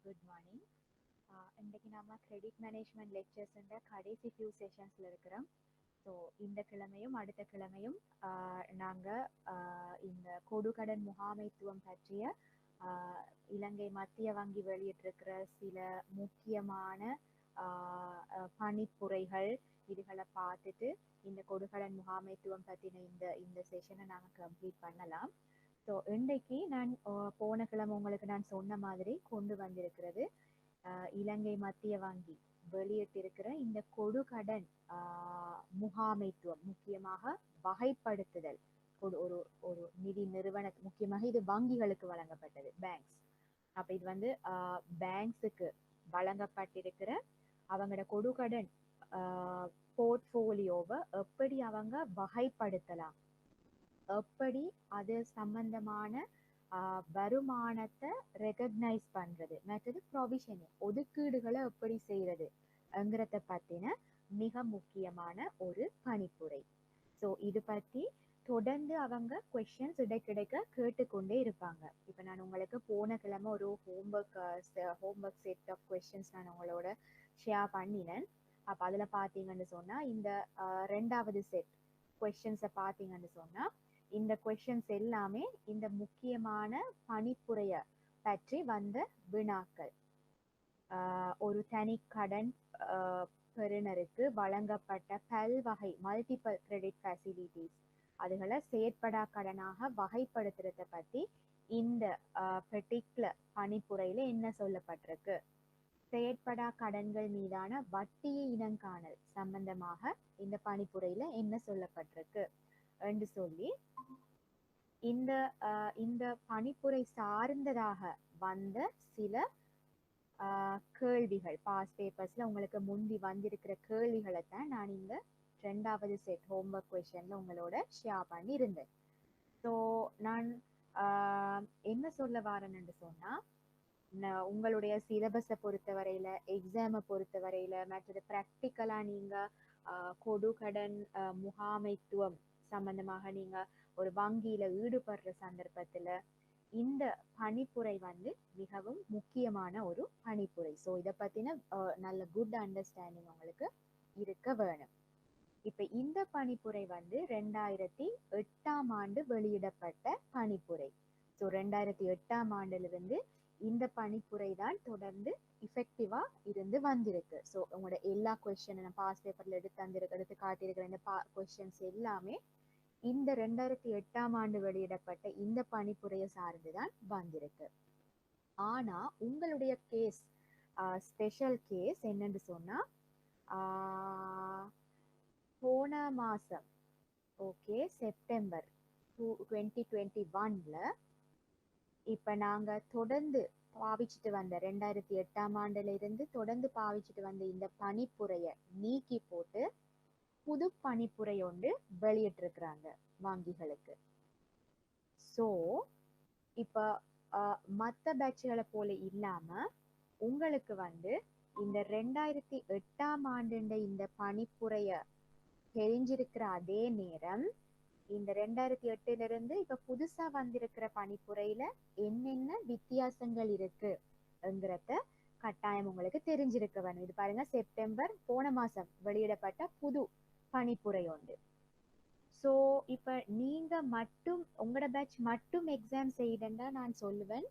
Good morning. இன்றைக்கு நாம credit management லெக்சர்ஸ்ன்ற கடைசி ஃபியூ செஷன்ஸ்ல இருக்கிறோம். ஸோ இந்த கிழமையும் அடுத்த கிழமையும் நாங்கள் இந்த கொடுகடன் முகாமைத்துவம் பற்றிய இலங்கை மத்திய வங்கி வெளியிட்டிருக்கிற சில முக்கியமான பணிப்புரைகள் இதுகளை பார்த்துட்டு இந்த கொடுகடன் முகாமைத்துவம் பற்றின இந்த செஷனை நாங்கள் கம்ப்ளீட் பண்ணலாம். ஸோ இன்றைக்கு நான் போன கிழமை உங்களுக்கு நான் சொன்ன மாதிரி கொண்டு வந்திருக்கிறது இலங்கை மத்திய வங்கி வெளியிட்டிருக்கிற இந்த கொடுகடன் முகாமைத்துவம், முக்கியமாக வகைப்படுத்துதல். ஒரு ஒரு நிதி நிறுவன, முக்கியமாக இது வங்கிகளுக்கு வழங்கப்பட்டது, பேங்க்ஸ். அப்ப இது வந்து பேங்க்ஸுக்கு வழங்கப்பட்டிருக்கிற அவங்களோட கொடுகடன் போர்ட்ஃபோலியோவை எப்படி அவங்க வகைப்படுத்தலாம், எப்படி அது சம்பந்தமான வருமானத்தை ரெகக்னைஸ் பண்றது, மற்றது ப்ரொவிஷனிங் ஒதுக்கீடுகளை எப்படி செய்யறதுங்கிறத பத்தின மிக முக்கியமான ஒரு பணிப்புரை. ஸோ இது பத்தி தொடர்ந்து அவங்க கொஸ்டின்ஸ் இடைக்கிடைக்க கேட்டுக்கொண்டே இருப்பாங்க. இப்போ நான் உங்களுக்கு போன கிழமை ஒரு ஹோம்ஒர்க் செட் ஆஃப் கொஸ்டின்ஸ் நான் உங்களோட ஷேர் பண்ணினேன். அப்போ அதில் பார்த்தீங்கன்னு சொன்னால் இந்த ரெண்டாவது செட் கொஸ்டின்ஸை பார்த்தீங்கன்னு சொன்னால் இந்த கொஸ்டின்ஸ் எல்லாமே இந்த முக்கியமான பணிப்புரைய பற்றி வந்த வினாக்கள். ஒரு தனி கடன் பெறுநருக்கு வழங்கப்பட்ட பல்வகை மல்டிபிள் கிரெடிட் ஃபெசிலிட்டிஸ் அதுகளை செயற்படா கடனாக வகைப்படுத்துறத பத்தி இந்த பர்டிகுலர் பணிப்புரையில என்ன சொல்லப்பட்டிருக்கு, செயற்படா கடன்கள் மீதான வட்டியை இனங்காணல் சம்பந்தமாக இந்த பணிப்புரையில என்ன சொல்லப்பட்டிருக்கு என்று சொல்லி இந்த பணிப்புரை சார்ந்ததாக வந்த சில கேள்விகள், பாஸ் பேப்பர்ஸ்ல உங்களுக்கு முந்தி வந்திருக்கிற கேள்விகளை தான் நான் இந்த ரெண்டாவது செட் ஹோம்ஒர்க் கொஸ்டின்ல உங்களோட ஷேர் பண்ணி இருந்தேன். ஸோ நான் என்ன சொல்ல வரேன்னு சொன்னா, உங்களுடைய சிலபஸை பொறுத்தவரையில, எக்ஸாமை பொறுத்தவரையில, மற்றது ப்ராக்டிக்கலா நீங்க கொடுகடன் முகாமைத்துவம் சம்பந்தமாக நீங்க ஒரு வங்கியில ஈடுபடுற சந்தர்ப்பத்துல இந்த பணிப்புரை வந்து மிகவும் முக்கியமான ஒரு பணிப்புரை. ஸோ இதை பத்தின நல்ல குட் அண்டர்ஸ்டாண்டிங் உங்களுக்கு இருக்க வேணும். இப்ப இந்த பணிப்புரை வந்து 2008ஆம் ஆண்டு வெளியிடப்பட்ட பணிப்புரை. ஸோ 2008ஆம் ஆண்டிலிருந்து இந்த பணிப்புரை தான் தொடர்ந்து இஃபெக்டிவா இருந்து வந்திருக்கு. ஸோ உங்களோட எல்லா கொஸ்டின் பாஸ் பேப்பர்ல எடுத்து காட்டியிருக்கிற இந்த கொஸ்டின்ஸ் எல்லாமே இந்த 2008ஆம் ஆண்டு வெளியிடப்பட்ட இந்த பணிப்புரையை சார்ந்துதான் வந்திருக்கு. ஆனா உங்களுடைய கேஸ், ஸ்பெஷல் கேஸ் என்னன்னு சொன்னா, போன மாசம் ஓகே செப்டம்பர் 2021ல இப்ப நாங்க தொடர்ந்து பாவிச்சுட்டு வந்த 2008ஆம் ஆண்டுல இருந்து தொடர்ந்து பாவிச்சுட்டு வந்த இந்த பணிப்புரையை நீக்கி போட்டு புது பணிப்புரை ஒன்று வெளியிட்டிருக்கிறாங்க வங்கிகளுக்கு. ஸோ இப்ப மற்ற பேட்சுகளை போல இல்லாம உங்களுக்கு வந்து இந்த 2008ஆம் ஆண்டு இந்த பணிப்புரைய தெரிஞ்சிருக்கிற அதே நேரம் இந்த 2008ல இருந்து இப்ப புதுசா வந்திருக்கிற பணிப்புரையில என்னென்ன வித்தியாசங்கள் இருக்குங்கிறத கட்டாயம் உங்களுக்கு தெரிஞ்சிருக்க வேணும். இது பாருங்க, செப்டம்பர் போன மாசம் வெளியிடப்பட்ட புது பணிப்புரை உண்டு. ஸோ இப்ப நீங்க மட்டும் உங்களோட பேட்ச் மட்டும் எக்ஸாம் செய்யுதுன்னா நான் சொல்லுவேன்,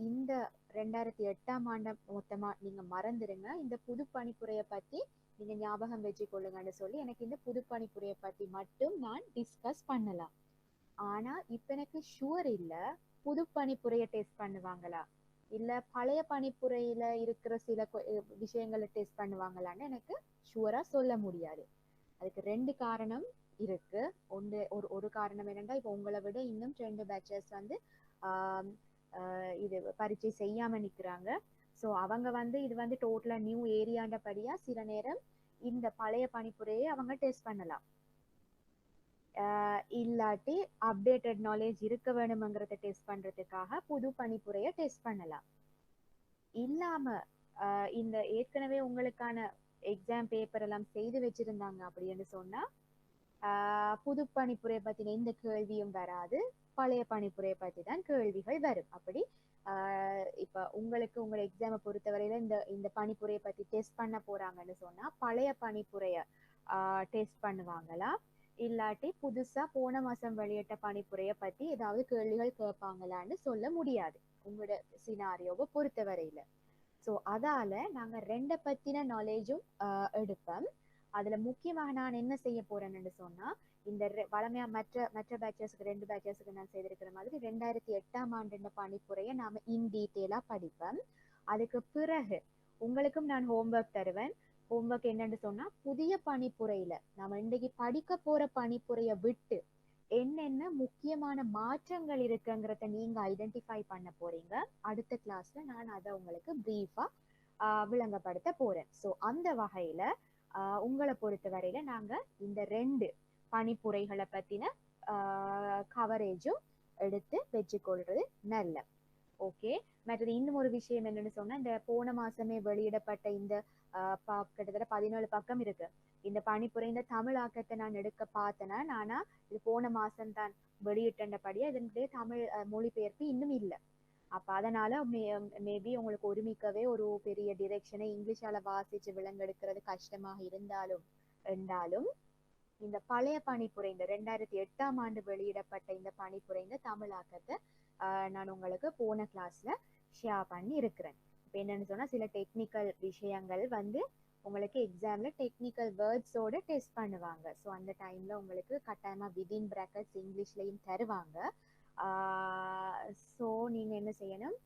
இந்த 2008ஆம் ஆண்டு மொத்தமா நீங்க மறந்துடுங்க, இந்த புது பணிப்புரையை பத்தி நீங்க ஞாபகம் வச்சு கொள்ளுங்கன்னு சொல்லி எனக்கு இந்த புது பணிப்புரையை பத்தி மட்டும் நான் டிஸ்கஸ் பண்ணலாம். ஆனா இப்ப எனக்கு ஷுவர் இல்ல புது பணிப்புரையை டெஸ்ட் பண்ணுவாங்களா இல்ல பழைய பணிப்புரையில இருக்கிற சில விஷயங்களை டெஸ்ட் பண்ணுவாங்களான்னு எனக்கு ஷுவரா சொல்ல முடியாது. அதுக்கு ரெண்டு காரணம் இருக்கு. ஒரு காரணம் என்னன்னா, இப்ப உங்களை விட இன்னும் 2 பேட்சஸ் வந்து இது பரீட்சை செய்யாம நிக்கிறாங்க. ஸோ அவங்க வந்து இது வந்து டோட்டலா நியூ ஏரியாண்டபடியா சில நேரம் இந்த பழைய பணிப்புரையை அவங்க டெஸ்ட் பண்ணலாம். இல்லாட்டி அப்டேட்டட் நாலேஜ் இருக்க வேணும்ங்கிறத டெஸ்ட் பண்றதுக்காக புது பணிப்புரையை டெஸ்ட் பண்ணலாம். இல்லாம இந்த ஏற்கனவே உங்களுக்கான எக்ஸாம் பேப்பர் எல்லாம் செய்து வச்சிருந்தாங்க அப்படின்னு சொன்னா புது பணிப்புரை பத்தின எந்த கேள்வியும் வராது. பழைய பணிப்புரையை பத்தி தான் கேள்விகள் வரும். அப்படி இப்ப உங்களுக்கு உங்க எக்ஸாமை பொறுத்தவரையில இந்த பணிப்புரையை பத்தி டெஸ்ட் பண்ண போறாங்கன்னு சொன்னா பழைய பணிப்புரைய டெஸ்ட் பண்ணுவாங்களா, இல்லாட்டி புதுசா போன மாசம் வெளியிட்ட பணிப்புரைய பத்தி ஏதாவது கேள்விகள் கேட்பாங்களான்னு சொல்ல முடியாது உங்களோட சினாரியோவை பொறுத்தவரையில. ஸோ அதால நாங்க ரெண்டை பத்தின நாலேஜும் எடுப்போம். அதுல முக்கியமாக நான் என்ன செய்ய போறேன்னு சொன்னா, இந்த வளமையா மற்ற மற்ற பேச்சஸ்க்கு 2 பேச்சஸ்க்கு நான் செய்திருக்கிற மாதிரி 2008ஆம் ஆண்டு பணிப்புரையை நாம இன் டீட்டெயிலா படிப்போம். அதுக்கு பிறகு உங்களுக்கும் நான் ஹோம்ஒர்க் தருவேன். ஹோம்ஒர்க் என்னன்னு சொன்னா, புதிய பணிப்புரையில நாம இன்னைக்கு படிக்க போற பணிப்புரையை விட்டு என்னென்ன முக்கியமான மாற்றங்கள் இருக்குங்கிறத நீங்க ஐடென்டிஃபை பண்ண போறீங்க. அடுத்த கிளாஸ்ல நான் அதை உங்களுக்கு பிரீஃபா விளங்கப்படுத்த போறேன். ஸோ அந்த வகையில உங்களை பொறுத்த வரையில நாங்க இந்த 2 பணிப்புரைகளை பத்தின கவரேஜும் எடுத்து வச்சுக்கொள்றது நல்ல. ஓகே. மற்றது இன்னும் ஒரு விஷயம் என்னன்னு சொன்னா, இந்த போன மாசமே வெளியிடப்பட்ட இந்த கிட்டத்தட்ட 17 பக்கம் இருக்கு இந்த பணிப்புரை. இந்த தமிழாக்கத்தை நான் எடுக்க பார்த்தேன்னா, நானா இது போன மாசம் தான் வெளியிட்டபடியா இதனுடைய தமிழ் மொழிபெயர்ப்பு இன்னும் இல்லை. அப்ப அதனால மேபி உங்களுக்கு ஒருமிக்கவே ஒரு பெரிய டிரெக்ஷனை இங்கிலீஷால வாசிச்சு விளங்கெடுக்கிறது கஷ்டமாக இருந்தாலும் இந்த பழைய பணிப்புரை, இந்த 2008ஆம் ஆண்டு வெளியிடப்பட்ட இந்த பணிப்புரை இந்த தமிழாக்கத்தை நான் உங்களுக்கு போன கிளாஸ்ல ஷேர் பண்ணி இருக்கிறேன். இப்போ என்னன்னு சொன்னா, சில டெக்னிக்கல் விஷயங்கள் உங்களுக்கு எக்ஸாம்ல டெக்னிக்கல் வேர்ட்ஸோட டெஸ்ட் பண்ணுவாங்க. ஸோ அந்த டைம்ல உங்களுக்கு கட்டாயமா விதின் பிராக்கெட்ஸ் இங்கிலீஷ்லயும் தருவாங்க. ஸோ நீங்க என்ன செய்யணும்,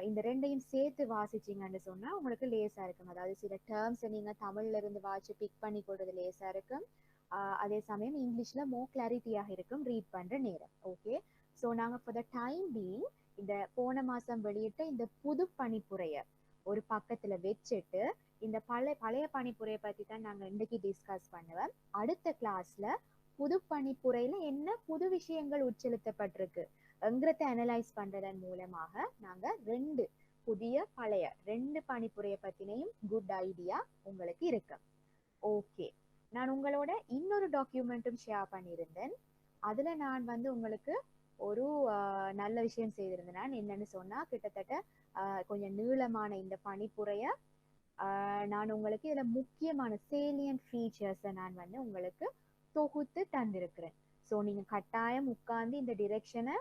இந்த ரெண்டையும் சேர்த்து வாசிச்சிங்கன்னு சொன்னா உங்களுக்கு லேசா இருக்கும். அதாவது சில டேர்ம்ஸ் நீங்க தமிழ்ல இருந்து வாசிச்சு பிக் பண்ணி கொடுறது லேசா இருக்கும். அதே சமயம் இங்கிலீஷ்ல மோர் கிளாரிட்டியாக இருக்கும் ரீட் பண்ற நேரம். ஓகே. ஸோ நாங்க ஃபார் த டைம் பீயிங் இந்த போன மாசம் வெளியிட்ட இந்த புது பணிப்புரைய ஒரு பக்கத்துல வச்சுட்டு இந்த பழைய பணிப்புரையை பத்தி தான் நாங்க இன்னைக்கு டிஸ்கஸ் பண்ணுவேன். அடுத்த கிளாஸ்ல புது பணிப்புரையில என்ன புது விஷயங்கள் உட்செலுத்தப்பட்டிருக்கு என்கிறத அனலைஸ் பண்றதன் மூலமாக நாங்க பழைய 2 பணிப்புரையை பத்தினையும் குட் ஐடியா உங்களுக்கு இருக்கு. ஓகே. நான் உங்களோட இன்னொரு டாக்குமெண்ட்டும் ஷேர் பண்ணியிருந்தேன். அதுல நான் உங்களுக்கு ஒரு நல்ல விஷயம் செய்திருந்தேன். என்னன்னு சொன்னா, கிட்டத்தட்ட கொஞ்சம் நீளமான இந்த பணிப்புரைய நான் உங்களுக்கு இதுல முக்கியமான சேலியன்ட் ஃபீச்சர்ஸை நான் உங்களுக்கு தொகுத்து தந்திருக்கிறேன். ஸோ நீங்க கட்டாயம் உட்கார்ந்து இந்த டிரெக்ஷனை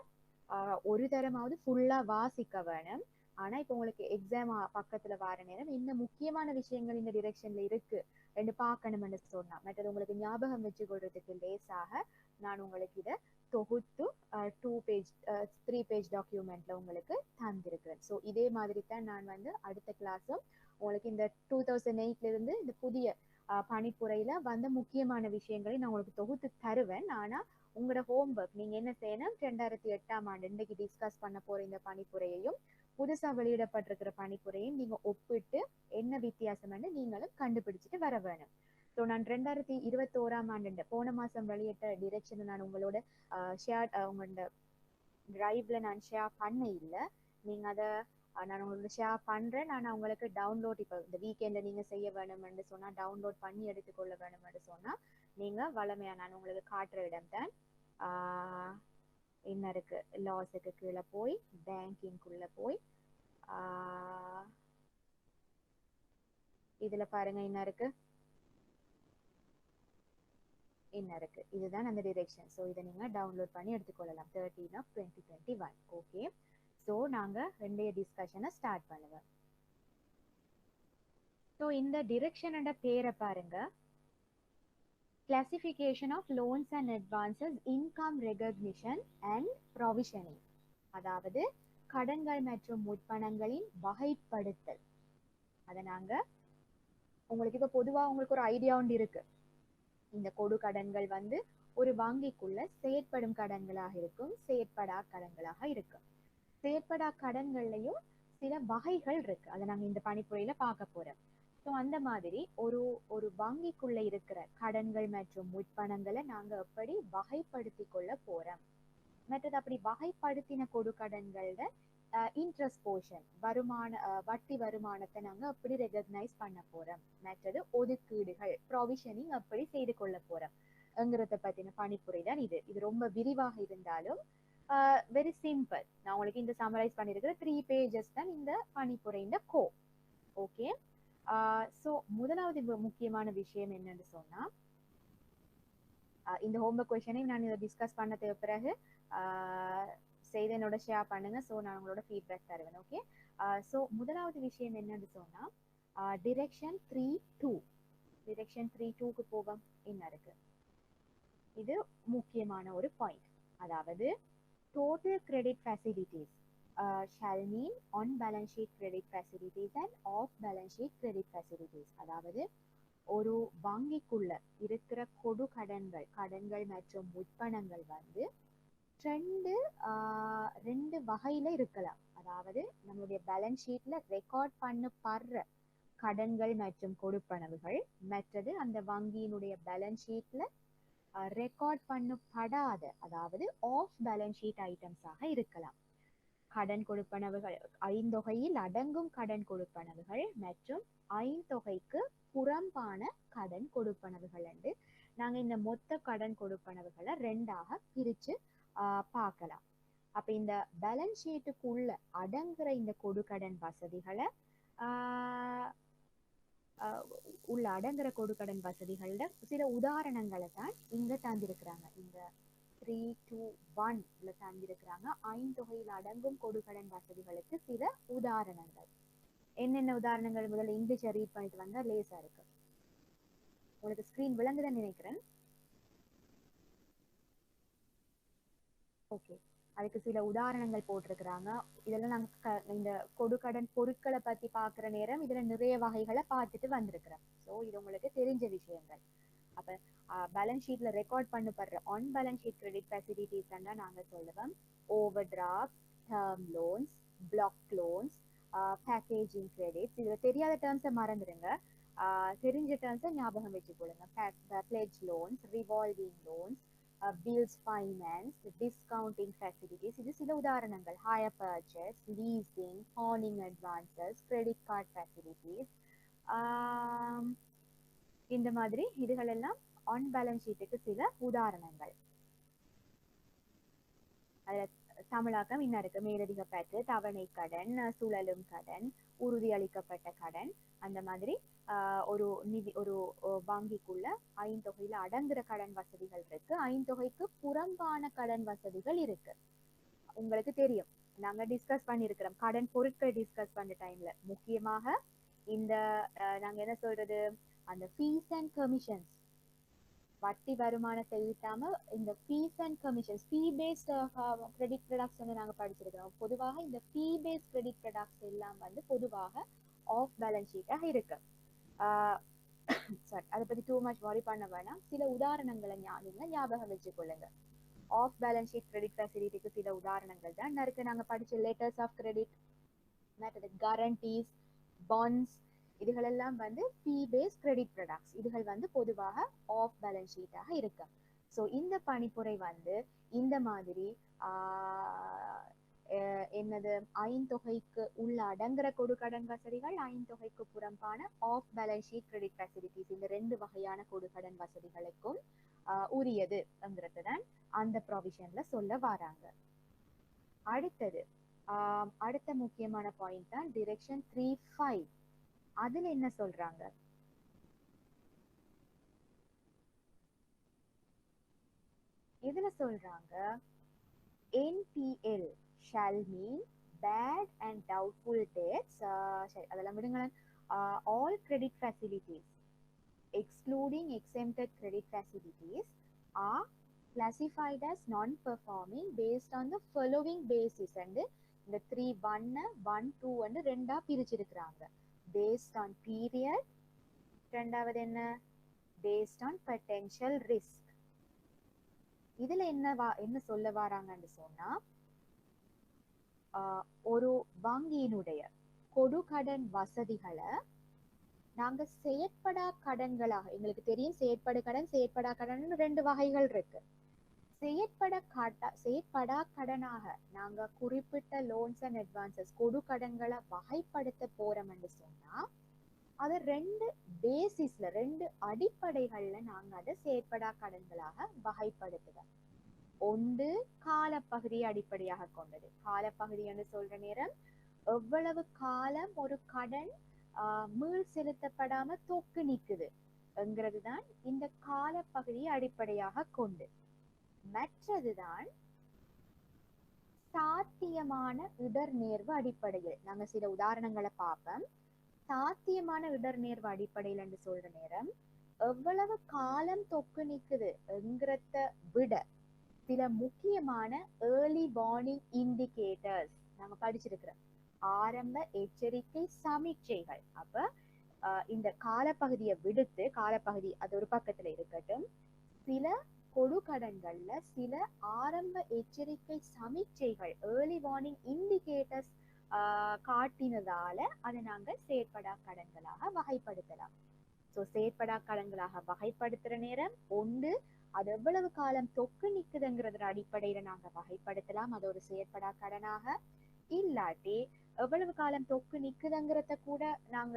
ஒரு தரமாவது ஃபுல்லா வாசிக்க வேணும். ஆனா இப்போ உங்களுக்கு எக்ஸாம் பக்கத்துல வர நேரம் என்ன முக்கியமான விஷயங்கள் இந்த டிரெக்ஷன்ல இருக்கு என்று பார்க்கணும்னு சொன்னா, மற்றது உங்களுக்கு ஞாபகம் வச்சு கொள்றதுக்கு லேசாக நான் உங்களுக்கு இதை தொகுத்து 3 பேஜ் டாக்குமெண்ட்ல உங்களுக்கு தந்திருக்கிறேன். ஸோ இதே மாதிரி தான் நான் அடுத்த கிளாஸும் உங்களுக்கு இந்த 2008ல இருந்து இந்த புதிய பணிப்புரையில முக்கியமான விஷயங்களை நான் உங்களுக்கு தொகுத்து தருவேன். ஆனா உங்களோட ஹோம்ஒர்க் நீங்க என்ன செய்யணும், 2008ஆம் ஆண்டு இன்னைக்கு டிஸ்கஸ் பண்ண போற இந்த பணிப்புரையையும் புதுசா வெளியிடப்பட்டிருக்கிற பணிப்புரையும் நீங்க ஒப்பிட்டு என்ன வித்தியாசம்னு நீங்களும் கண்டுபிடிச்சிட்டு வர வேணும். ஸோ நான் 2021ஆம் ஆண்டு போன மாசம் வெளியிட்ட டிரெக்ஷனை நான் உங்களோட உங்களோட டிரைவ்ல நான் ஷேர் பண்ண இல்லை. நீங்க அதை நான் உங்களுக்கு ஷேர் பண்றேன். நான் உங்களுக்கு டவுன்லோட் இப்போ இந்த வீக்கெண்ட்ல நீங்க செய்ய வேணும்னு சொன்னா டவுன்லோட் பண்ணி எடுத்துக்கொள்ள வேணும்னு சொன்னா நீங்க வளமையா நான் உங்களுக்கு காட்டுற இடம் தான் என்ன இருக்கு, லாஸுக்கு கீழே போய் பேங்கிங்குள்ள போய் இதுல பாருங்க என்ன இருக்கு, இதுதான் அந்த டிரெக்ஷன். ஸோ இதை நீங்க டவுன்லோட் பண்ணி எடுத்துக்கொள்ளலாம். 13/2021. ஓகே. ஸோ நாங்க ரெண்டைய டிஸ்கஷனை ஸ்டார்ட் பண்ணுவோம். ஸோ இந்த டிரெக்ஷனோட பேரை பாருங்க, classification of loans and advances, income recognition and provisioning. அதாவது கடன்கள் மற்றும் முற்பணங்களின் வகைப்படுத்தல். அதை நாங்க உங்களுக்கு இப்ப பொதுவா உங்களுக்கு ஒரு ஐடியா ஒன்று இருக்கு. இந்த கொடு கடன்கள் ஒரு வங்கிக்குள்ள செயற்படும் கடன்களாக இருக்கும், செயற்படா கடன்களாக இருக்கும். செயற்படா கடன்கள்லயும் சில வகைகள் இருக்கு. அதை நாங்க இந்த பணிப்புரையில பார்க்க போறோம். ஸோ அந்த மாதிரி ஒரு வங்கிக்குள்ள இருக்கிற கடன்கள் மற்றும் முற்பணங்களை நாங்க எப்படி வகைப்படுத்தி கொள்ள போறோம். மற்றது அப்படி வகைப்படுத்தின கொடு கடன்களோட இன்ட்ரெஸ்ட் போர்ஷன் வட்டி வருமானத்தை நாங்க எப்படி ரெகக்னைஸ் பண்ண போறோம். மற்றது ஒதுக்கீடுகள் ப்ரொவிஷனிங் எப்படி செய்து கொள்ள போறோம் என்கிறத பத்தின பணிப்புரை தான் இது. இது ரொம்ப விரிவாக இருந்தாலும் வெரி சிம்பிள். நான் உங்களுக்கு இந்த சமரைஸ் பண்ணிருக்கிற 3 பேஜஸ் தான் இந்த பணிப்புரையின் கோ. ஓகே. ஸோ முதலாவது முக்கியமான விஷயம் என்னன்னு சொன்னா, இந்த ஹோம்ஒர்க் கொஸ்டினையும் நான் இதை டிஸ்கஸ் பண்ணதுக்கு பிறகு செய்து என்னோட ஷேர் பண்ணுங்க. ஸோ நான் உங்களோட ஃபீட்பேக் தருவேன். ஓகே. ஸோ முதலாவது விஷயம் என்னன்னு சொன்னா, டிரெக்ஷன் 3.2 டிரெக்ஷன் 3.2க்கு போவோம். என்ன இருக்கு? இது முக்கியமான ஒரு பாயிண்ட். அதாவது total credit facilities shall mean on balance sheet credit facilities and off balance sheet credit facilities. அதாவது ஒரு வங்கிக்குள்ள இருக்கிற கடன்கள் மற்றும் முற்பணங்கள் வந்து ரெண்டு வகையில இருக்கலாம். அதாவது நம்மளுடைய பேலன்ஸ் ஷீட்ல ரெக்கார்ட் பண்ணப்படுற கடன்கள் மற்றும் கொடுப்பனவுகள், மற்றது அந்த வங்கியினுடைய பேலன்ஸ் ஷீட்ல ரெக்கார்ட் பண்ணப்படாத, அதாவது ஆஃப் பேலன்ஸ் ஷீட் ஐட்டம்ஸாக இருக்கலாம். கடன் கொடுப்பனவுகள், ஐந்தொகையில் அடங்கும் கடன் கொடுப்பனவுகள் மற்றும் ஐந்தொகைக்கு புறம்பான கடன் கொடுப்பனவுகள் என்று நாங்க இந்த மொத்த கடன் கொடுப்பனவுகளை ரெண்டாக பிரிச்சு பார்க்கலாம். அப்ப இந்த பேலன்ஸ் ஷீட்டுக்குள்ள அடங்குற இந்த கொடுக்கடன் வசதிகளை உள்ள அடங்குற கொடுக்கடன் வசதிகளோட சில உதாரணங்களை தான் இங்க தந்திருக்கிறாங்க. இந்த 3.2.1 தந்திருக்கிறாங்க. ஐந்தொகையில் அடங்கும் கொடுக்கடன் வசதிகளுக்கு சில உதாரணங்கள். என்னென்ன உதாரணங்கள்? முதல்ல இங்கிலீஷ் ரீட் பண்ணிட்டு வந்தா லேசா இருக்கு. உங்களுக்கு ஸ்கிரீன் விளங்குதுன்னு நினைக்கிறேன். ஓகே. அதுக்கு சில உதாரணங்கள் போட்டிருக்கிறாங்க. இதெல்லாம் நாங்க இந்த கொடுக்கடன் பொருட்களை பத்தி பாக்குற நேரம் இதுல நிறைய வகைகளை பார்த்துட்டு வந்திருக்கிறோம். ஸோ இது உங்களுக்கு தெரிஞ்ச விஷயங்கள். அப்ப பேலன்ஸ் ஷீட்ல ரெக்கார்ட் பண்ணப்படுற on balance sheet credit facilities தான் நாங்க சொல்லுவோம். Over draft, term loans, block loans, packaging credits. இதுல தெரியாத டேர்ம்ஸை மறந்துடுங்க. தெரிஞ்ச டேர்ம்ஸை ஞாபகம் வச்சுக்கொள்ளுங்க. Pledge loans, revolving loans, bills finance, discounting facilities. இது சில உதாரணங்கள். ஹையர் பர்ச்சேஸ், லீசிங், ஹார்னிங் அட்வான்சஸ், கிரெடிட் கார்டு ஃபெசிலிட்டிஸ். இந்த மாதிரி இதுகள் எல்லாம் ஆன் பேலன்ஸ் ஷீட்டுக்கு சில உதாரணங்கள். தமிழாக்கம் இன்னும் இருக்கு. மேலதிக பற்று, தவணை கடன், சுழலும் கடன், உறுதியளிக்கப்பட்ட கடன். அந்த மாதிரி ஒரு வங்கிக்குள்ள ஐந்தொகையில அடங்குற கடன் வசதிகள் இருக்கு. ஐந்தொகைக்கு புறம்பான கடன் வசதிகள் இருக்கு. உங்களுக்கு தெரியும், நாங்க டிஸ்கஸ் பண்ணிருக்கிறோம் கடன் பொருட்கள் டிஸ்கஸ் பண்ண டைம்ல முக்கியமாக இந்த நாங்க என்ன சொல்றது, அந்த ஃபீஸ் அண்ட் கமிஷன்ஸ், வட்டி வருமானத்தை ஈட்டாம இந்த fees and commissions, fee based credit products வந்து நாங்க படிச்சிருக்கிறோம். பொதுவாக இந்த ஃபீ பேஸ்ட் கிரெடிட் ப்ராடக்ட்ஸ் எல்லாம் வந்து பொதுவாக ஆஃப் பேலன்ஸ் ஷீட்டாக இருக்கு. சாரி, அதை பத்தி டூ மச் வரி பண்ண வேணாம். சில உதாரணங்களை நீங்க ஞாபகம் வச்சுக்கொள்ளுங்க. ஆஃப் பேலன்ஸ் ஷீட் கிரெடிட் ஃபெசிலிட்டிக்கு சில உதாரணங்கள் தான் இருக்கு. நாங்க படிச்ச letters of credit, guarantees, bonds, இதுகளெல்லாம் வந்து ஃபீ பேஸ்ட் கிரெடிட் ப்ராடக்ட்ஸ். இதுகள் வந்து பொதுவாக ஆஃப் பேலன்ஸ் ஷீட்டாக இருக்கு. ஸோ இந்த பணிப்புரை வந்து இந்த மாதிரி என்னது, ஐந்தொகைக்கு உள்ள அடங்குற கொடுக்கடன் வசதிகள், ஐந்தொகைக்கு புறம்பான off balance sheet credit facilities, இந்த ரெண்டு வகையான கொடுக்கடன் வசதிகளுக்கும் உரியதுங்கிறது தான் அந்த ப்ரொவிஷன்ல சொல்ல வராங்க. அடுத்தது அடுத்த முக்கியமான பாயிண்ட் தான் டிரெக்ஷன் 3.5. அதுல என்ன சொல்றாங்க? இதுல சொல்றாங்க NPL shall mean bad and doubtful debts. அதெல்லாம் விடுங்களேன். All credit facilities excluding exempted credit facilities are classified as non-performing based on the following basis. and இந்த 3.1, 1, 2 ரெண்டா பிரிச்சிருக்கிறாங்க. based on period, ரெண்டாவது என்ன, based on potential risk. இதுல என்ன சொல்ல வராங்கன்னு சொன்னா, ஒரு வங்கியினுடைய கொடுக்கடன் வசதிகளை நாங்க செயற்படா கடன்களாக, எங்களுக்கு தெரியும் செயற்படு கடன் செயற்படா கடன் ரெண்டு வகைகள் இருக்கு. செயற்படா கடனாக நாங்க குறிப்பிட்ட லோன்ஸ் அண்ட் அட்வான்சஸ் கொடுக்கடன்களை வகைப்படுத்த போறோம் என்று சொன்னா, அது ரெண்டு பேசிஸ்ல, ரெண்டு அடிப்படைகள்ல நாங்க அதை செயற்படா கடன்களாக வகைப்படுத்துவோம். ஒன்று காலப்பகுதியை அடிப்படையாக கொண்டது. காலப்பகுதி என்று சொல்ற நேரம் எவ்வளவு காலம் ஒரு கடன் மீள் செலுத்தப்படாம தொக்கு நிக்குது என்கிறதுதான் இந்த காலப்பகுதியை அடிப்படையாக கொண்டு. மற்றதுதான் சாத்தியமான இடர்நேர்வு அடிப்படையில். நாங்க சில உதாரணங்களை பார்ப்போம். சாத்தியமான இடர்நேர்வு அடிப்படையில் என்று சொல்ற நேரம் எவ்வளவு காலம் தொக்கு நிக்குது என்கிறத விட சில முக்கியமான ஏர்லி வார்னிங் இண்டிகேட்டர்ஸ் நாங்க படிச்சிருக்கிறோம். ஆரம்ப எச்சரிக்கை சமீட்சைகள். அப்ப இந்த காலப்பகுதியை விடுத்து, காலப்பகுதி அது ஒரு பக்கத்துல இருக்கட்டும், சில கொடுக்கடன்கள்ல சில ஆரம்ப எச்சரிக்கை சமீட்சைகள் ஏர்லி வார்னிங் இண்டிகேட்டர்ஸ் காட்டினதால அதை நாங்க செயற்படா கடன்களாக வகைப்படுத்தலாம். ஸோ செயற்படா கடன்களாக வகைப்படுத்துற நேரம் ஒன்று அது எவ்வளவு காலம் தொக்கு நிக்குதுங்கிறத அடிப்படையில நாங்க வகைப்படுத்தலாம், அது ஒரு செயற்படா கடனாக. இல்லாட்டி எவ்வளவு காலம் தொக்கு நிக்குதுங்கிறத கூட நாங்க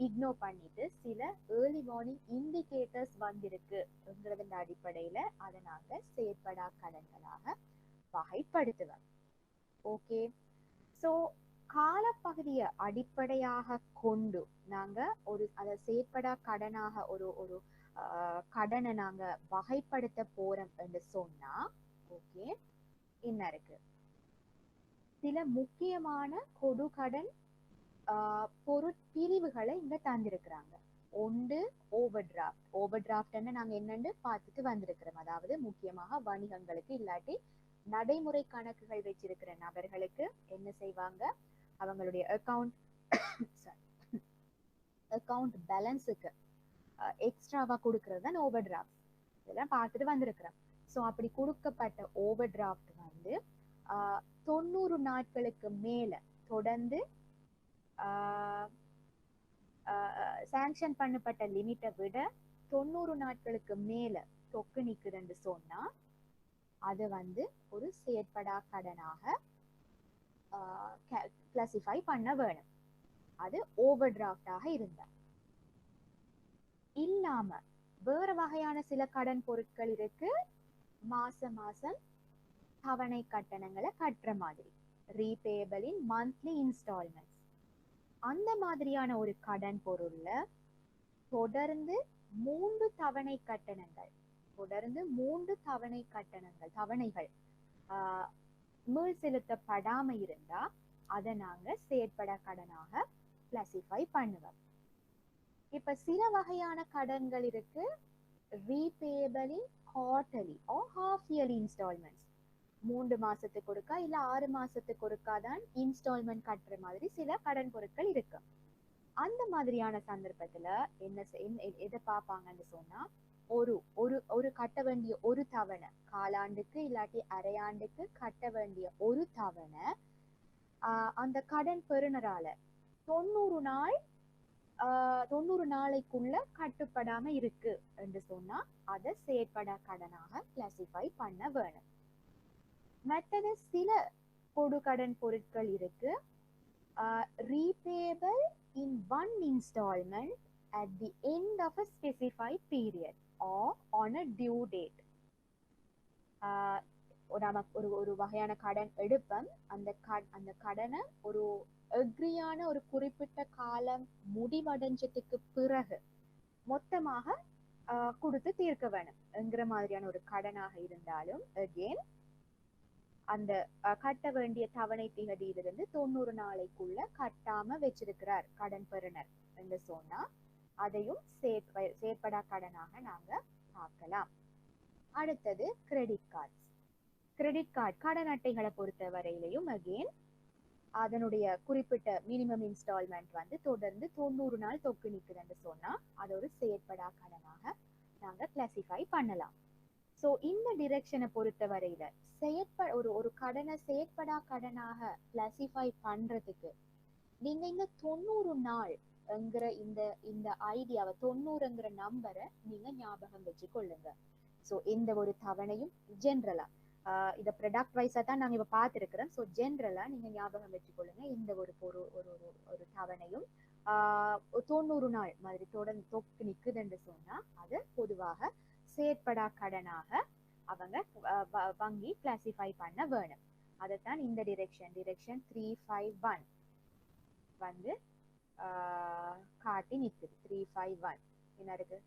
இக்னோர் பண்ணிட்டு சில ஏர்லி வார்னிங் இண்டிகேட்டர்ஸ் வந்திருக்குங்கிறத அடிப்படையில அதை நாங்க செயற்படா கடன்களாக வகைப்படுத்துவோம். ஓகே, ஸோ காலப்பகுதியை அடிப்படையாக கொண்டு நாங்க ஒரு அதை செயற்படா கடனாக ஒரு ஒரு கடனை நாங்க வகைப்படுத்த போறோம் என்று சொன்னா, ஓகே, என்ன இருக்கு சில முக்கியமான கொடுகடன் பொருட்பிரிவுகளை இங்க தந்திருக்கிறாங்க. ஒன்று ஓவர் டிராஃப்ட். ஓவர் டிராஃப்ட்ன்னு நாங்க என்னன்னு பார்த்துட்டு வந்திருக்கிறோம். அதாவது முக்கியமாக வணிகங்களுக்கு இல்லாட்டி நடைமுறை கணக்குகள் வச்சிருக்கிற நபர்களுக்கு என்ன செய்வாங்க, அவங்களுடைய அக்கவுண்ட் பேலன்ஸுக்கு எக்ஸ்ட்ராவா கொடுக்கறது தான் ஓவர் டிராஃப்ட். இதெல்லாம் பார்த்துட்டு வந்திருக்கிறோம். ஸோ அப்படி கொடுக்கப்பட்ட ஓவர் டிராஃப்ட் வந்து 90 நாட்களுக்கு மேல தொடர்ந்து சாங்ஷன் பண்ணப்பட்ட லிமிட்டை விட 90 நாட்களுக்கு மேல தொக்கு நிக்குதுன்னு சொன்னா அது வந்து ஒரு செயற்படா கடனாக கிளாசிஃபை பண்ண வேணும். அது ஓவர் டிராஃப்டாக இருந்தா. இல்லாம வேற வகையான சில கடன் பொருட்கள் இருக்கு, மாசம் மாசம் தவணை கட்டணங்களை கட்டுற மாதிரி, ரீபேயபிள் இன் மந்த்லி இன்ஸ்டால்மெண்ட்ஸ். அந்த மாதிரியான ஒரு கடன் பொருள்ல தொடர்ந்து 3 தவணை கட்டணங்கள் தவணைகள் மீள் செலுத்தப்படாம இருந்தா அதை நாங்க செயற்பட கடனாக கிளாசிஃபை பண்ணுவோம். இப்ப சில வகையான கடன்கள் இருக்கு, repayable in quarterly or half yearly instalments. 3 மாசத்துக்கு ஒருக்கா இல்ல 6 மாசத்துக்கு ஒருக்கா தான் இன்ஸ்டால்மெண்ட் கட்டுற மாதிரி சில கடன் பொருட்கள் இருக்கு. அந்த மாதிரியான சந்தர்ப்பத்துல எதை பார்ப்பாங்கன்னு சொன்னா, ஒரு கட்ட வேண்டிய ஒரு தவணை, காலாண்டுக்கு இல்லாட்டி அரையாண்டுக்கு கட்ட வேண்டிய ஒரு தவணை அந்த கடன் பெறுநரால 90 நாளைக்குள்ள கட்டுப்படாம இருக்கு என்று சொன்னா அதை செயற்படா கடனாக கிளாசிஃபை பண்ண வேணும். மற்றது சில கொடுகடன் பொருட்கள் இருக்கு, repayable in one installment at the end of a specified period or on a due date. ஒரு வகையான கடன் எடுப்போம், அந்த கடனை ஒரு எக்ரியான ஒரு குறிப்பிட்ட காலம் முடிவடைஞ்சதுக்கு பிறகு மொத்தமாக கொடுத்து தீர்க்க வேணும் என்கிற மாதிரியான ஒரு கடனாக இருந்தாலும் அகெயின் அந்த கட்ட வேண்டிய தவணை திகதியிலிருந்து 90 நாளைக்குள்ள கட்டாம வச்சிருக்கிறார் கடன் பெறுநர் என்று சொன்னா அதையும் செயற்படா கடனாக நாங்க பார்க்கலாம். அடுத்தது கிரெடிட் கார்டு கடன் அட்டைகளை பொறுத்த வரையிலையும் அகெயின் அதனுடைய குறிப்பிட்ட மினிமம் இன்ஸ்டால்மெண்ட் வந்து தொடர்ந்து 90 நாள் தொக்கு நிக்குதுன்னு சொன்னா அது ஒரு செயற்படா கடனாக நாங்க கிளாசிஃபை பண்ணலாம். ஸோ இந்த டிரெக்ஷனை பொறுத்த வரையில ஒரு கடனை செயற்படா கடனாக கிளாசிஃபை பண்றதுக்கு நீங்க இந்த 90 நாள் என்கிற இந்த ஐடியாவை 90ங்கிற நம்பரை நீங்க ஞாபகம் வச்சு கொள்ளுங்க. ஸோ எந்த ஒரு தவணையும் ஜென்ரலா இதை ப்ராடக்ட் வைஸா தான் நாங்க இப்ப பார்த்துருக்கிறோம். ஸோ ஜென்ரலா நீங்க ஞாபகம் வச்சுக்கொள்ளுங்க, இந்த ஒரு தவணையும் 90 நாள் மாதிரி தொடர்ந்து தொக்கு நிக்குதுன்னு சொன்னா அது பொதுவாக செயற்படா கடனாக அவங்க வங்கி கிளாசிஃபை பண்ண வேணும். அதைத்தான் இந்த டிரெக்ஷன் 351 வந்து காட்டி நிற்குது. 351 என்ன இருக்கு?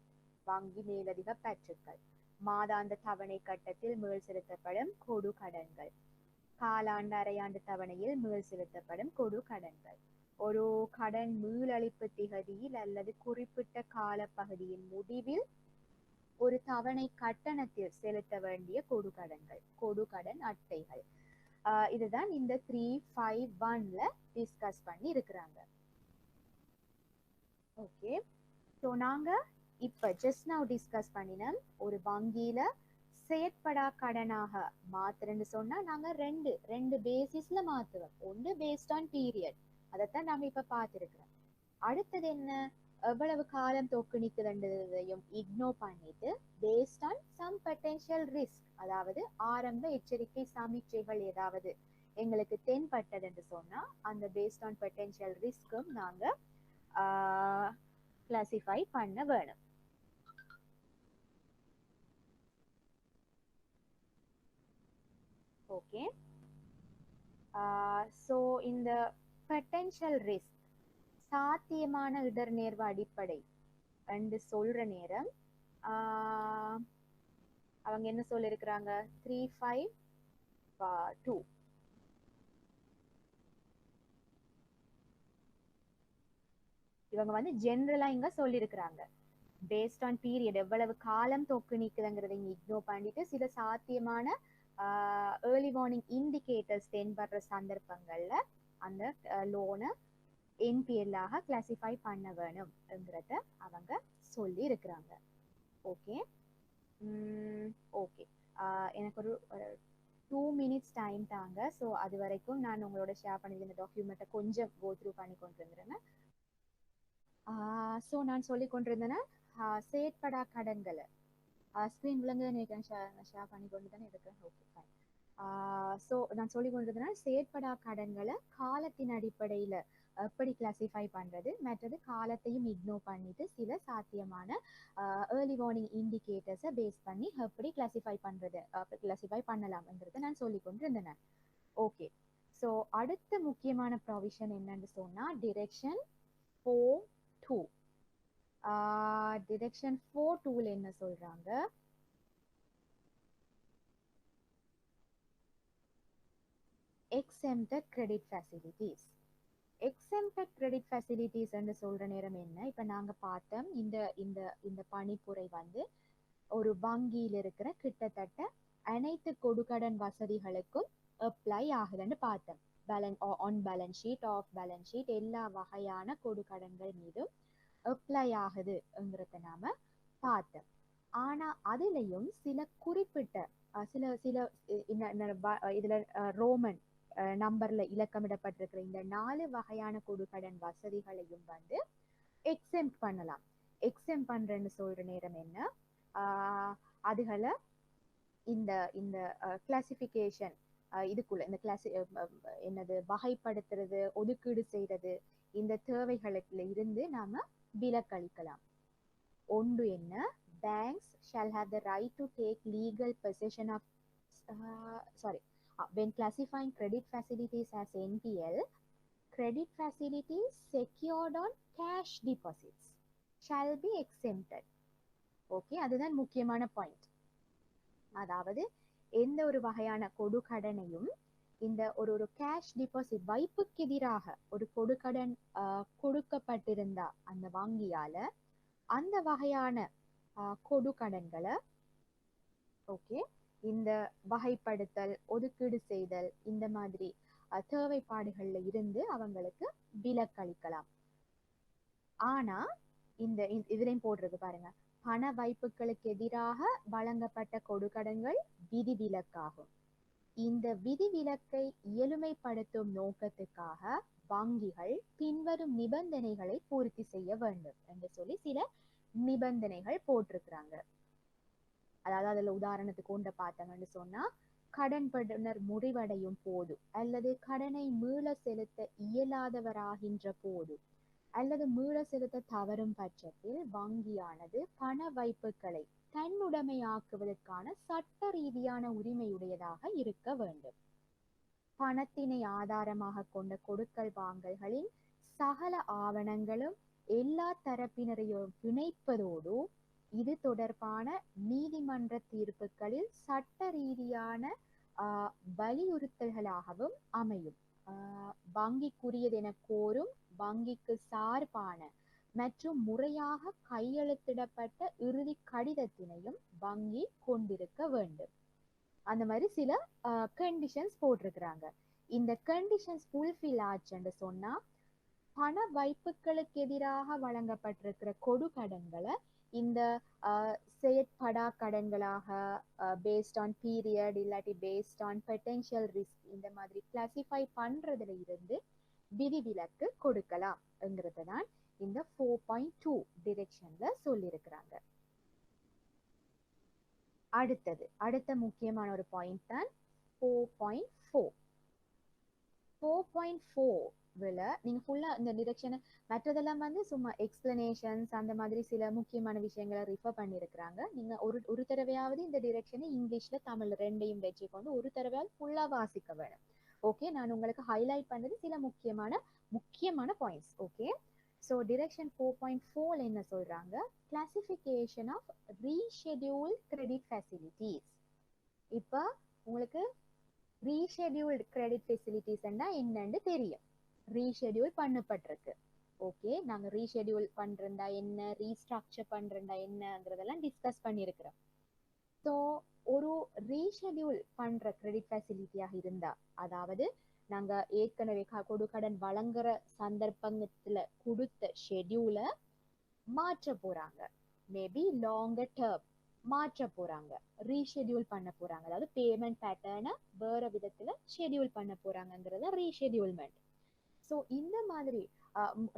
வங்கி மேலதிக பற்றுக்கள், மாதாந்த தவணை கட்டத்தில் மேல் செலுத்தப்படும் கொடு கடன்கள், காலாண்டு அரையாண்டு தவணையில் மேல் செலுத்தப்படும் கொடு கடன்கள், ஒரு கடன் மீளளிப்பு திகதியில் அல்லது குறிப்பிட்ட கால பகுதியின் முடிவில் ஒரு தவணை கட்டணத்தில் செலுத்த வேண்டிய கொடு கடன்கள், கொடு கடன் அட்டைகள். இதுதான் இந்த 351ல டிஸ்கஸ் பண்ணி இருக்கிறாங்க. ஓகே, ஸோ நாங்க இப்ப ஜஸ்ட் நவ் டிஸ்கஸ் பண்ணினோம். ஒரு வங்கியில செயற்படா கடனாக மாத்துறேன்னு சொன்னா நாங்க ரெண்டு பேசிஸ்ல மாத்துவோம். ஒன்று பேஸ்ட் ஆன் பீரியட், அதைத்தான் நாங்க இப்ப பார்த்திருக்கிறோம். அடுத்தது என்ன, எவ்வளவு காலம் தொக்கு நிக்குதுன்றதையும் இக்னோர் பண்ணிட்டு based on some potential risk, அதாவது ஆரம்ப எச்சரிக்கை சமீட்சைகள் ஏதாவது எங்களுக்கு தென்பட்டது என்று சொன்னா அந்த பேஸ்ட் ஆன் பொட்டென்ஷியல் ரிஸ்க்கும் நாங்க கிளாசிஃபை பண்ண வேணும். ஓகே, ஸோ இந்த பொட்டென்ஷியல் ரிஸ்க், சாத்தியமான இடர்நேர்வு அடிப்படை என்று சொல்ற நேரம் அவங்க என்ன சொல்லிருக்கிறாங்க? 352 இவங்க வந்து ஜெனரலா இங்க சொல்லியிருக்கிறாங்க. பேஸ்ட் ஆன் பீரியட், எவ்வளவு காலம் தொக்கு நீக்குதுங்கிறத இக்னோர் பண்ணிட்டு சில சாத்தியமான ஏர்லி வார்னிங் இண்டிகேட்டர்ஸ் தென்படுற சந்தர்ப்பங்கள்ல அந்த லோனை என்பிஎல்லாக கிளாசிஃபை பண்ண வேணும்ங்கிறத அவங்க சொல்லி இருக்கிறாங்க. ஓகே ஓகே, எனக்கு ஒரு 2 மினிட்ஸ் டைம் தாங்க. ஸோ அது வரைக்கும் நான் உங்களோட ஷேர் பண்ணி இந்த டாக்குமெண்ட்டை கொஞ்சம் கோ த்ரூ பண்ணி கொண்டிருந்தேன். ஸோ நான் சொல்லி கொண்டிருந்தேன்னா செயற்படா கடன்களை ஸ்க்ரீன் விளங்குது நினைக்கிறேன், ஷேர் பண்ணி கொண்டு தானே இருக்கேன். Okay fine. ஸோ நான் சொல்லி கொண்டிருந்தேன்னா செயற்படா கடன்களை காலத்தின் அடிப்படையில் எப்படி கிளாசிஃபை பண்ணுறது, மற்றது காலத்தையும் இக்னோர் பண்ணிட்டு சில சாத்தியமான ஏர்லி வார்னிங் இண்டிகேட்டர்ஸை பேஸ் பண்ணி எப்படி கிளாசிஃபை பண்ணுறது, கிளாசிஃபை பண்ணலாம்ங்கிறத நான் சொல்லி கொண்டிருந்தேன். ஓகே, ஸோ அடுத்த முக்கியமான ப்ரொவிஷன் என்னன்னு சொன்னால் டிரெக்ஷன் 4.2. டிரெக்ஷன் 4.2ல என்ன சொல்றாங்க? exempted credit facilities. exempted credit facilities என்று சொல்ற நேரம் என்ன? இப்ப நாங்க பார்த்தோம் இந்த இந்த இந்த பணிப்புரை வந்து ஒரு வங்கியில் இருக்கிற கிட்டத்தட்ட அனைத்து கொடுக்கடன் வசதிகளுக்கும் அப்ளை ஆகுதுன்னு பார்த்தோம். On balance sheet, off balance sheet எல்லா வகையான கொடுக்கடன்கள் மீதும் அப்ளை ஆகுதுங்கிறத நாம பார்த்தோம். ஆனா அதுலயும் சில குறிப்பிட்ட சில சில இதுல ரோமன் நம்பர்ல இலக்கமிடப்பட்டிருக்கிற இந்த 4 வகையான கொடுக்கடன் வசதிகளையும் வந்து எக்ஸெம்ட் பண்ணலாம். எக்ஸெம்ட் பண்றேன்னு சொல்ற நேரம் என்ன, அதுகளை இந்த இந்த கிளாசிபிகேஷன் இதுக்குள்ள இந்த என்னது வகைப்படுத்துறது, ஒதுக்கீடு செய்யறது, இந்த தேவைகளுக்குள்ள இருந்து நாம விலக்களிக்கலாம். ஒன்று என்ன, banks shall have the right to take legal possession of when classifying credit facilities as NPL, credit facilities secured on cash deposits shall be exempted. Okay, அதுதான் முக்கியமான பாயிண்ட். அதாவது எந்த ஒரு வகையான கொடுக்கடனையும் இந்த ஒரு கேஷ் டிபாசிட் வைப்புக்கு எதிராக ஒரு கொடுக்கடன் கொடுக்கப்பட்டிருந்தா அந்த வங்கியால அந்த வகையான கொடுக்கடன்களை ஓகே இந்த வகைப்படுத்தல், ஒதுக்கீடு செய்தல், இந்த மாதிரி தேவைப்பாடுகள்ல இருந்து அவங்களுக்கு விலக்களிக்கலாம். ஆனா இந்த இதுலையும் போடுறது பாருங்க, பண வைப்புகளுக்கு எதிராக வழங்கப்பட்ட கொடுக்கடன்கள் விதிவிலக்காகும். இந்த விதிவிலக்கை இயலுமைப்படுத்தும் நோக்கத்துக்காக வங்கிகள் பின்வரும் நிபந்தனைகளை பூர்த்தி செய்ய வேண்டும் என்று சொல்லி சில நிபந்தனைகள் போட்டிருக்கிறாங்க. அதாவது அதுல உதாரணத்துக்கு ஒன்றை பார்த்தோம்னு சொன்னா, கடன்படுனர் முடிவடையும் போது அல்லது கடனை மீள செலுத்த இயலாதவராகின்ற போது அல்லது மீள செலுத்த தவறும் பட்சத்தில் வங்கியானது பண வைப்புகளை தன்னுடைமையாக்குவதற்கான சட்ட ரீதியான உரிமையுடையதாக இருக்க வேண்டும். பணத்தினை ஆதாரமாக கொண்ட கொடுக்கல் வாங்கல்களின் சகல ஆவணங்களும் எல்லா தரப்பினரையும் இணைப்பதோடு இது தொடர்பான நீதிமன்ற தீர்ப்புகளில் சட்ட ரீதியான வலியுறுத்தல்களாகவும் அமையும். வங்கிக்குரியதென கோரும் வங்கிக்கு சார்பான மற்றும் முறையாக கையெழுத்திடப்பட்ட இறுதி கடிதத்தினையும் வங்கி கொண்டிருக்க வேண்டும். அந்த மாதிரி சில கண்டிஷன்ஸ் போட்டிருக்கிறாங்க. இந்த கண்டிஷன்ஸ் ஃபுல்ஃபில் ஆச்சுன்னு சொன்னா பண வைப்புகளுக்கு எதிராக வழங்கப்பட்டிருக்கிற கொடுக்கடன்களை இந்த செயற்படா கடன்களாக பேஸ்ட் ஆன் பீரியட் இல்லாட்டி பேஸ்ட் ஆன் பொட்டென்ஷியல் ரிஸ்க் இந்த மாதிரி கிளாசிஃபை பண்றதுல இருந்து விதிவிலக்கு கொடுக்கலாம்ங்கிறது தான் இந்த 4.2 டிரெக்ஷன்ல சொல்லியிருக்கிறாங்க. அடுத்த முக்கியமான ஒரு பாயிண்ட் தான் 4.4. 4.4ல நீங்க ஃபுல்லா இந்த டிரெக்ஷனை மற்றதெல்லாம் வந்து சும்மா எக்ஸ்பிளனேஷன்ஸ் அந்த மாதிரி சில முக்கியமான விஷயங்களை ரிஃபர் பண்ணியிருக்கிறாங்க. நீங்க ஒரு தடவையாவது இந்த டிரெக்ஷனை இங்கிலீஷ்ல தமிழ் ரெண்டையும் வச்சுக்கொண்டு ஒரு தடவையாவது ஃபுல்லா வாசிக்க வேணும். ஓகே, நான் உங்களுக்கு ஹைலைட் பண்ணது சில முக்கியமான பாயிண்ட்ஸ். ஓகே, ஸோ டிரெக்ஷன் 4.4 என்ன சொல்றாங்க? Classification of rescheduled credit facilities. இப்போ உங்களுக்கு ரீஷெடியூல்டு கிரெடிட் ஃபெசிலிட்டிஸ் என்னன்னு தெரியும். ரீஷெடியூல் பண்ணப்பட்டிருக்கு. ஓகே, நாங்க ரீஷெடியூல் பண்றதா என்ன, ரீஸ்ட்ரக்சர் பண்றதா என்னங்கிறதெல்லாம் டிஸ்கஸ் பண்ணியிருக்கிறோம். ஸோ ஒரு ரீஷெடியூல் பண்ற கிரெடிட் ஃபெசிலிட்டியாக இருந்தா, அதாவது நாங்க ஏற்கனவே கொடுக்கடன் வழங்குற சந்தர்ப்பத்துல கொடுத்த ஷெடியூலை மாற்ற போறாங்க, மேபி லாங்கர் டேர்ம் மாற்ற போறாங்க, ரீஷெடியூல் பண்ண போறாங்க, அதாவது பேமெண்ட் பேட்டர்னை வேற விதத்துல ஷெடியூல் பண்ண போறாங்கிறத ரீஷெடியூல்மெண்ட். ஸோ இந்த மாதிரி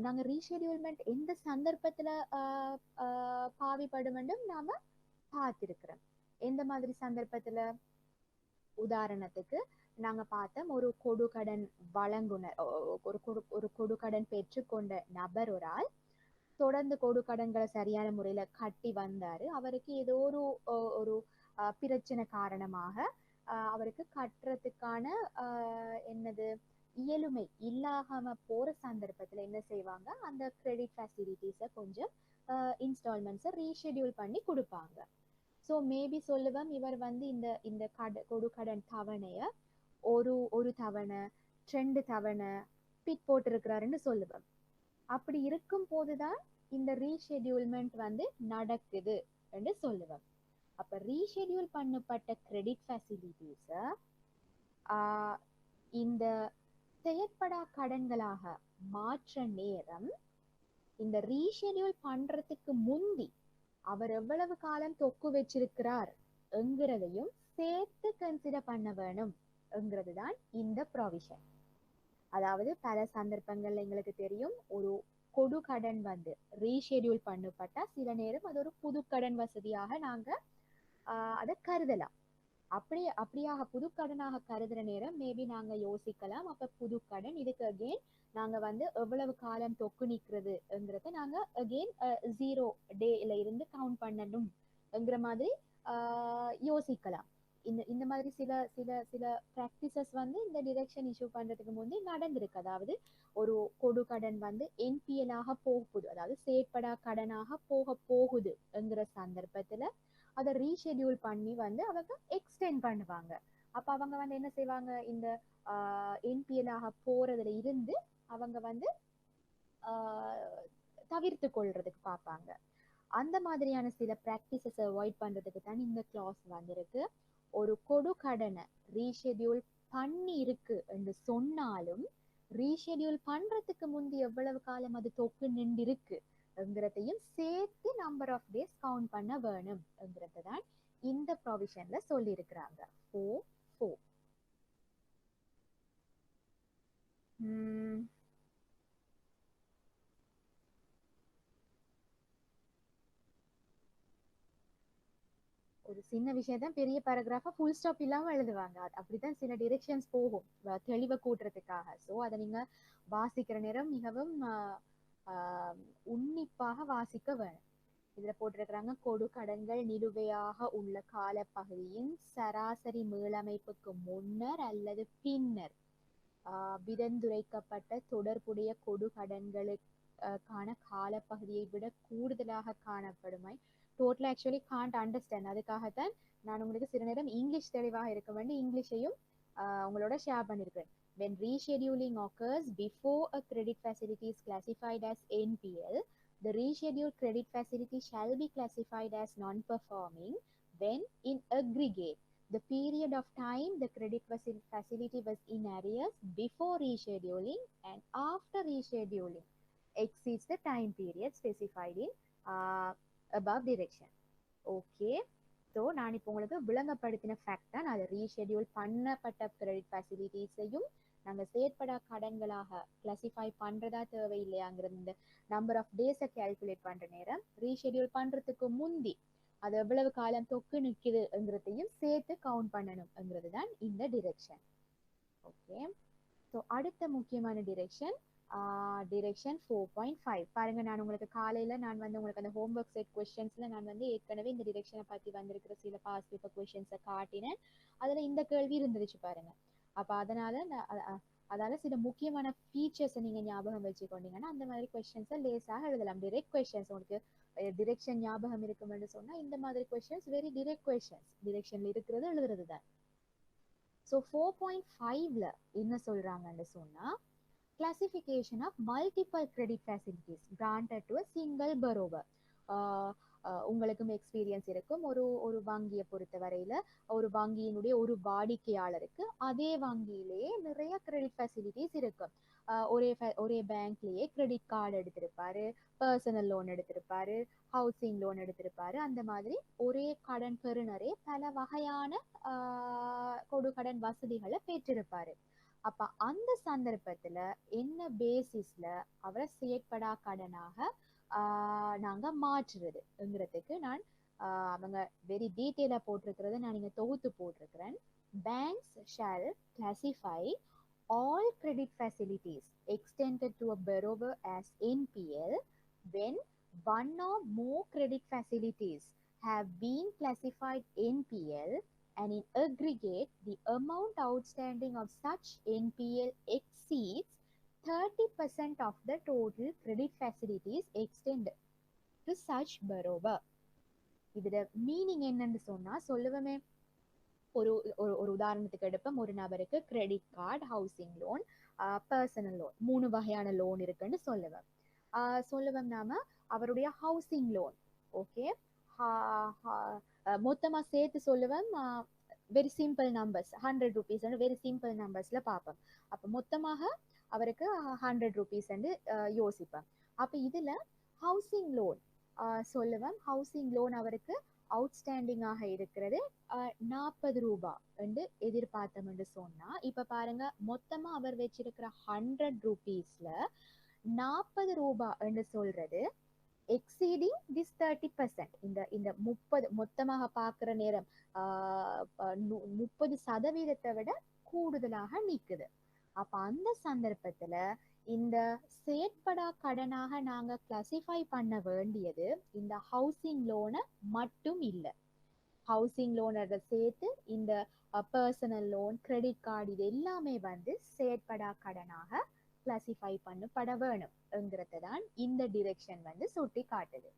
நாங்க ரீஷெடியூல்மெண்ட் எந்த சந்தர்ப்பத்துல பாவிப்படும் நாம பார்த்திருக்கிறோம். எந்த மாதிரி சந்தர்ப்பத்துல? உதாரணத்துக்கு நாங்க பார்த்தோம், ஒரு கொடுக்கடன் வழங்குனர், ஒரு கொடுக்கடன் பெற்றுக்கொண்ட நபர் ஒரு ஆள் தொடர்ந்து கொடுக்கடன்களை சரியான முறையில கட்டி வந்தாரு. அவருக்கு ஏதோ ஒரு பிரச்சனை காரணமாக அவருக்கு கட்டுறதுக்கான என்னது இயலுமை இல்லாம போற சந்தர்ப்பத்துல என்ன செய்வாங்க? அந்த கிரெடிட் ஃபெசிலிட்டிஸை கொஞ்சம் இன்ஸ்டால்மெண்ட்ஸை ரீஷெடியூல் பண்ணி கொடுப்பாங்க. ஸோ மேபி சொல்லுவேன், இவர் வந்து இந்த கொடுக்கடன் தவணைய ஒரு தவணை 2 தவணை பிட் போட்டிருக்கிறாருன்னு சொல்லுவேன். அப்படி இருக்கும் போதுதான் இந்த ரீஷெடியூல்மெண்ட் வந்து நடக்குது என்று சொல்லுவேன். அப்ப ரீஷெடியூல் பண்ணப்பட்ட கிரெடிட் ஃபெசிலிட்டிஸ இந்த செயற்படா கடன்களாக மாற்ற நேரம் இந்த ரீஷெடியூல் பண்றதுக்கு முந்தி அவர் எவ்வளவு காலம் தொக்கு வச்சிருக்கிறார் என்கிறதையும் சேர்த்து கன்சிடர் பண்ண வேணும் என்கிறது தான் இந்த ப்ரொவிஷன். அதாவது பல சந்தர்ப்பங்கள்ல எங்களுக்கு தெரியும், ஒரு கொடுக்கடன் வந்து ரீஷெடியூல் பண்ணப்பட்டா சில நேரம் அது ஒரு புது கடன் வசதியாக நாங்க அதை கருதலாம். அப்படியாக புது கடனாக கருதுற நேரம் மேபி நாங்க யோசிக்கலாம், அப்ப புது கடன் இதுக்கு அகெயின் நாங்க வந்து எவ்வளவு காலம் தொக்கு நிற்கிறதுங்கிறத நாங்க அகெயின் 0 டேல இருந்து கவுண்ட் பண்ணணும்ங்கிற மாதிரி யோசிக்கலாம். இந்த மாதிரி சில பிராக்டிசஸ் வந்து இந்த டிரெக்ஷன் இஷ்யூ பண்றதுக்கு முன்னே நடந்திருக்கு. அதாவது ஒரு கொடுக்கடன் வந்து என்பிஎலாக போகுது, அதாவது செயற்படா கடனாக போகுதுங்கிற சந்தர்ப்பத்துல அதை ரீஷெடியூல் பண்ணி வந்து அவங்க எக்ஸ்டெண்ட் பண்ணுவாங்க. அப்ப அவங்க வந்து என்ன செய்வாங்க? இந்த என்பிஎலாக போறதுல இருந்து அவங்க வந்து தவிர்த்து கொள்றதுக்கு பார்ப்பாங்க. அந்த மாதிரியான சில பிராக்டிசஸ் அவாய்ட் பண்றதுக்கு தான் இந்த கிளாஸ் வந்திருக்கு. ஒரு கொடுக்கடனை ரீஷெடியூல் பண்ணி இருக்கு என்று சொன்னாலும் ரீஷெடியூல் பண்றதுக்கு முந்தி எவ்வளவு காலம் அது தொக்கு நின்றிருக்குங்கிறதையும் சேர்த்து நம்பர் ஆஃப் டேஸ் கவுண்ட் பண்ண வேணும்ங்கிறது தான் இந்த ப்ரொவிஷன்ல சொல்லி இருக்கிறாங்க. 4.4. ஒரு சின்ன விஷயத்தான் பெரிய பேராகிராஃபா ஃபுல் ஸ்டாப் இல்லாம எழுதுவாங்க. அப்படித்தான் சில டிரெக்ஷன்ஸ் போகும் தெளிவை கூட்டுறதுக்காக. ஸோ அதை நீங்க வாசிக்கிற நேரம் மிகவும் உன்னிப்பாக வாசிக்க வேணும். இதுல போட்டிருக்கிறாங்க கொடுக்கடன்கள் நிலுவையாக உள்ள காலப்பகுதியின் சராசரி மீளமைப்புக்கு முன்னர் அல்லது பின்னர் விதந்துரைக்கப்பட்ட தொடர்புடைய கொடுகடன்களுக்கான காலப்பகுதியை விட கூடுதலாக காணப்படுமாய். டோட்டல் ஆக்சுவலி காண்ட் அண்டர்ஸ்டாண்ட், அதுக்காகத்தான் நான் உங்களுக்கு சில நேரம் இங்கிலீஷ் தெளிவாக இருக்க வேண்டி இங்கிலீஷையும் உங்களோட ஷேர் பண்ணியிருக்கேன். When rescheduling occurs before a credit facility is classified as NPL, the rescheduled credit facility shall be classified as non-performing when in aggregate the period of time the credit facility was in arrears before rescheduling and after rescheduling exceeds the time period specified in above direction. Okay, so நான் இப்போ உங்களுக்கு விளங்கப்படுத்தின fact தான். அதை reschedule பண்ணப்பட்ட credit ஃபெசிலிட்டிஸையும் நாங்கள் செயற்படா கடன்களாக classify பண்ணுறதா தேவையில்லையாங்கிறது இந்த number of டேஸை calculate பண்ணுற நேரம் ரீஷெடியூல் பண்ணுறதுக்கு முந்தி அது எவ்வளவு காலம் தொக்கு நிற்குதுங்கிறதையும் சேர்த்து கவுண்ட் பண்ணணும்ங்கிறது தான் இந்த டிரெக்ஷன். ஓகே, ஸோ அடுத்த முக்கியமான டிரெக்ஷன் டிரெக்ஷன் 4.5. பாருங்க, நான் உங்களுக்கு காலையில நான் வந்து உங்களுக்கு அந்த ஹோம்ஒர்க் செட் கொஸ்டின்ஸ்ல நான் வந்து ஏற்கனவே இந்த டிரெக்ஷனை பத்தி வந்திருக்கிற சில பாஸ்ட் பேப்பர் கொஸ்டின்ஸை காட்டினேன். அதுல இந்த கேள்வி இருந்துருச்சு பாருங்க. அப்ப அதால சில முக்கியமான ஃபீச்சர்ஸை நீங்க ஞாபகம் வச்சுக்கொண்டீங்கன்னா அந்த மாதிரி கொஸ்டின்ஸை லேசாக எழுதலாம். டிரெக்ட் கொஸ்டின்ஸ் உங்களுக்கு டிரெக்ஷன் ஞாபகம் இருக்கும்னு சொன்னா இந்த மாதிரி கொஸ்டின்ஸ் வெரி டிரெக்ட் கொஸ்டின்ஸ், டிரெக்ஷன்ல இருக்கிறது எழுதுறது தான். ஸோ 4.5ல என்ன சொல்றாங்கன்னு சொன்னா classification of multiple credit facilities granted to a single borrower. உங்களுக்கும் எக்ஸ்பீரியன்ஸ் இருக்கும். ஒரு வங்கியை பொறுத்த வரையில ஒரு வங்கியினுடைய ஒரு வாடிக்கையாளருக்கு அதே வங்கியிலேயே நிறைய கிரெடிட் ஃபெசிலிட்டிஸ் இருக்கும். ஒரே பேங்க்லயே கிரெடிட் கார்டு எடுத்திருப்பாரு, பர்சனல் லோன் எடுத்திருப்பாரு, ஹவுசிங் லோன் எடுத்திருப்பாரு. அந்த மாதிரி ஒரே கடன் பெறுநரே பல வகையான கொடுக்கடன் வசதிகளை பெற்றிருப்பாரு. அப்ப அந்த சந்தர்ப்பத்துல என்ன பேசிஸ்ல அவரை செயற்படா கடனாக நாங்க மாற்றுறதுங்கிறதுக்கு நான் அவங்க வெரி டீட்டெயிலா போட்டிருக்கிறத நான் இங்க தொகுத்து போட்டிருக்கிறேன். Banks shall classify all credit facilities extended to a borrower as NPL when one or more credit facilities have been classified NPL and in aggregate the amount outstanding of such NPL exceeds 30% of the total credit facilities extended to such borrower. இதோட meaning என்னன்னு சொன்னா சொல்லுவமே, ஒரு உதாரணத்துக்கு எடுப்போம். ஒரு நபருக்கு credit card, housing loan, personal loan, 3 வகையான loan இருக்குன்னு சொல்லுவோம் நாம அவருடைய ஹவுசிங் லோன். ஓகே, மொத்தமா சேர்த்து சொல்லுவேன். Very simple numbers 100 rupees very simple நம்பர்ஸ்ல பார்ப்போம். அப்ப மொத்தமாக அவருக்கு 100 rupees யோசிப்பேன். அப்ப இதுல ஹவுசிங் லோன் சொல்லுவேன். ஹவுசிங் லோன் அவருக்கு அவுட்ஸ்டாண்டிங்காக இருக்கிறது 40 ரூபாய் என்று எதிர்பார்த்தோம் என்று சொன்னா, இப்ப பாருங்க மொத்தமா அவர் வச்சிருக்கிற 100 rupeesல 40 ரூபாய் என்று சொல்றது exceeding this 30%. இந்த 30 மொத்தமாக பார்க்கிற நேரம் 30% விட கூடுதலாக நிக்குது. அப்ப அந்த சந்தர்ப்பத்துல இந்த செயற்படா கடனாக நாங்க கிளாசிஃபை பண்ண வேண்டியது இந்த ஹவுசிங் லோனை மட்டும் இல்லை. ஹவுசிங் லோனோட சேர்த்து இந்த பர்சனல் லோன், கிரெடிட் கார்டு இது எல்லாமே வந்து செயற்படா கடனாக கிளாசிஃபை பண்ணப்பட வேணும்ங்கிறத தான் இந்த டிரெக்ஷன் வந்து சுட்டி காட்டுது.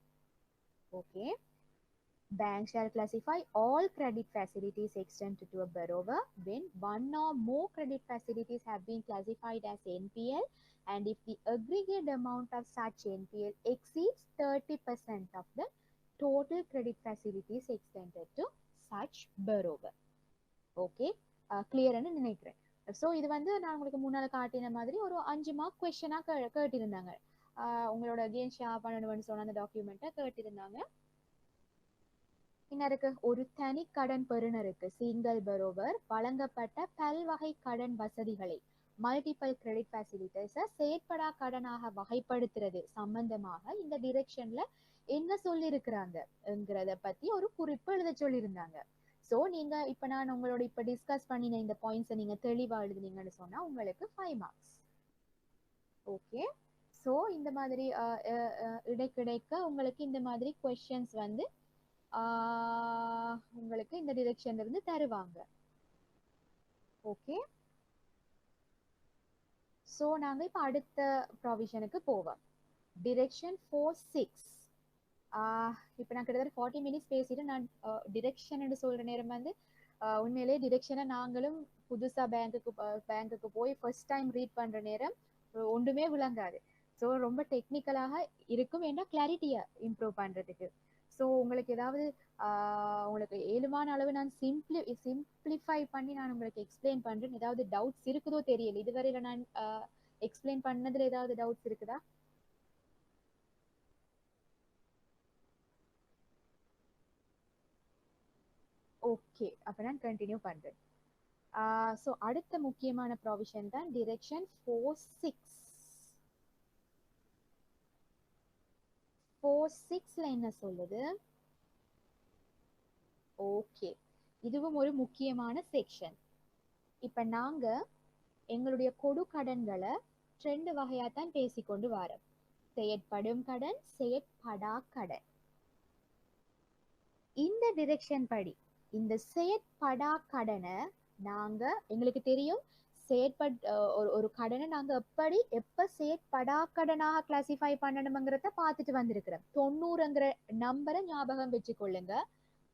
Okay, bank shall classify all credit facilities extended to a borrower when one or more credit facilities have been classified as NPL and if the aggregate amount of such NPL exceeds 30% of the total credit facilities extended to such borrower. Okay, கிளியர்னு நினைக்கிறேன். So இது வந்து நான் உங்களுக்கு முன்னால் காட்டின மாதிரி ஒரு 5 மார்க் கொஸ்டினாக கேட்டிருந்தாங்க. உங்களோட அகெயின் ஷேர் பண்ணணும்னு சொன்ன அந்த டாக்குமெண்ட்டை கேட்டிருந்தாங்க. என்ன இருக்கு, ஒரு தனி கடன் பெறுநருக்கு சிங்கிள் பரோவர் வழங்கப்பட்ட பல்வகை கடன் வசதிகளை மல்டிபிள் கிரெடிட் ஃபெசிலிட்டிஸை செயற்படா கடனாக வகைப்படுத்துறது சம்பந்தமாக இந்த டிரெக்ஷன்ல என்ன சொல்லி இருக்கிறாங்கிறத பத்தி ஒரு குறிப்பு எழுத சொல்லியிருந்தாங்க. ஸோ நீங்க இப்ப நான் உங்களோட இப்ப டிஸ்கஸ் பண்ணின இந்த பாயிண்ட்ஸை நீங்க தெளிவா எழுதுனீங்கன்னு சொன்னா உங்களுக்கு 5 மார்க்ஸ். ஓகே, ஸோ இந்த மாதிரி இடைக்கிடைக்க உங்களுக்கு இந்த மாதிரி கொஸ்டின்ஸ் வந்து உங்களுக்கு இந்த டிரெக்ஷன்ல இருந்து தருவாங்க. ஓகே, ஸோ நாங்க இப்போ அடுத்த ப்ராவிஷனுக்கு போவோம். டிரெக்ஷன் 4-6. இப்போ நான் கிட்டத்தட்ட 40 மினிட்ஸ் பேசிட்டு நான் டிரெக்ஷன் சொல்ற நேரம் வந்து உண்மையிலேயே டிரெக்ஷனை நாங்களும் புதுசா பேங்க்குக்கு போய் ஃபர்ஸ்ட் டைம் ரீட் பண்ற நேரம் ஒன்றுமே விளங்காது. ஸோ ரொம்ப டெக்னிக்கலாக இருக்கும், ஏன்னா கிளாரிட்டியை இம்ப்ரூவ் பண்றதுக்கு. ஸோ உங்களுக்கு ஏதாவது உங்களுக்கு ஏழுமான அளவு நான் சிம்பிளிஃபை பண்ணி நான் உங்களுக்கு எக்ஸ்பிளைன் பண்றேன். ஏதாவது டவுட்ஸ் இருக்குதோ தெரியல, இதுவரையில நான் எக்ஸ்பிளைன் பண்ணதுல ஏதாவது டவுட்ஸ் இருக்குதா? ஓகே, அப்ப நான் கண்டினியூ பண்றேன். ஸோ அடுத்த முக்கியமான ப்ராவிஷன் தான் டிரெக்ஷன் 4-6. 4-6ல என்ன சொல்லுது? ஓகே, இதுவும் ஒரு முக்கியமான செக்ஷன். இப்ப நாங்க எங்களுடைய கொடு கடன்களை 2 வகையா தான் பேசிக்கொண்டு வரோம். செயற்படும் கடன், செயற்படா கடன். இந்த டிரெக்ஷன் படி இந்த செயற்படா கடனை நாங்க, எங்களுக்கு தெரியும் ஒரு கடனை நாங்க எப்ப செயற்படா கடனாக கிளாசிஃபை பண்ணணுங்கிறத பார்த்துட்டு வந்திருக்கிறோம். 90ங்கிற நம்பரை ஞாபகம் வச்சுக்கொள்ளுங்க.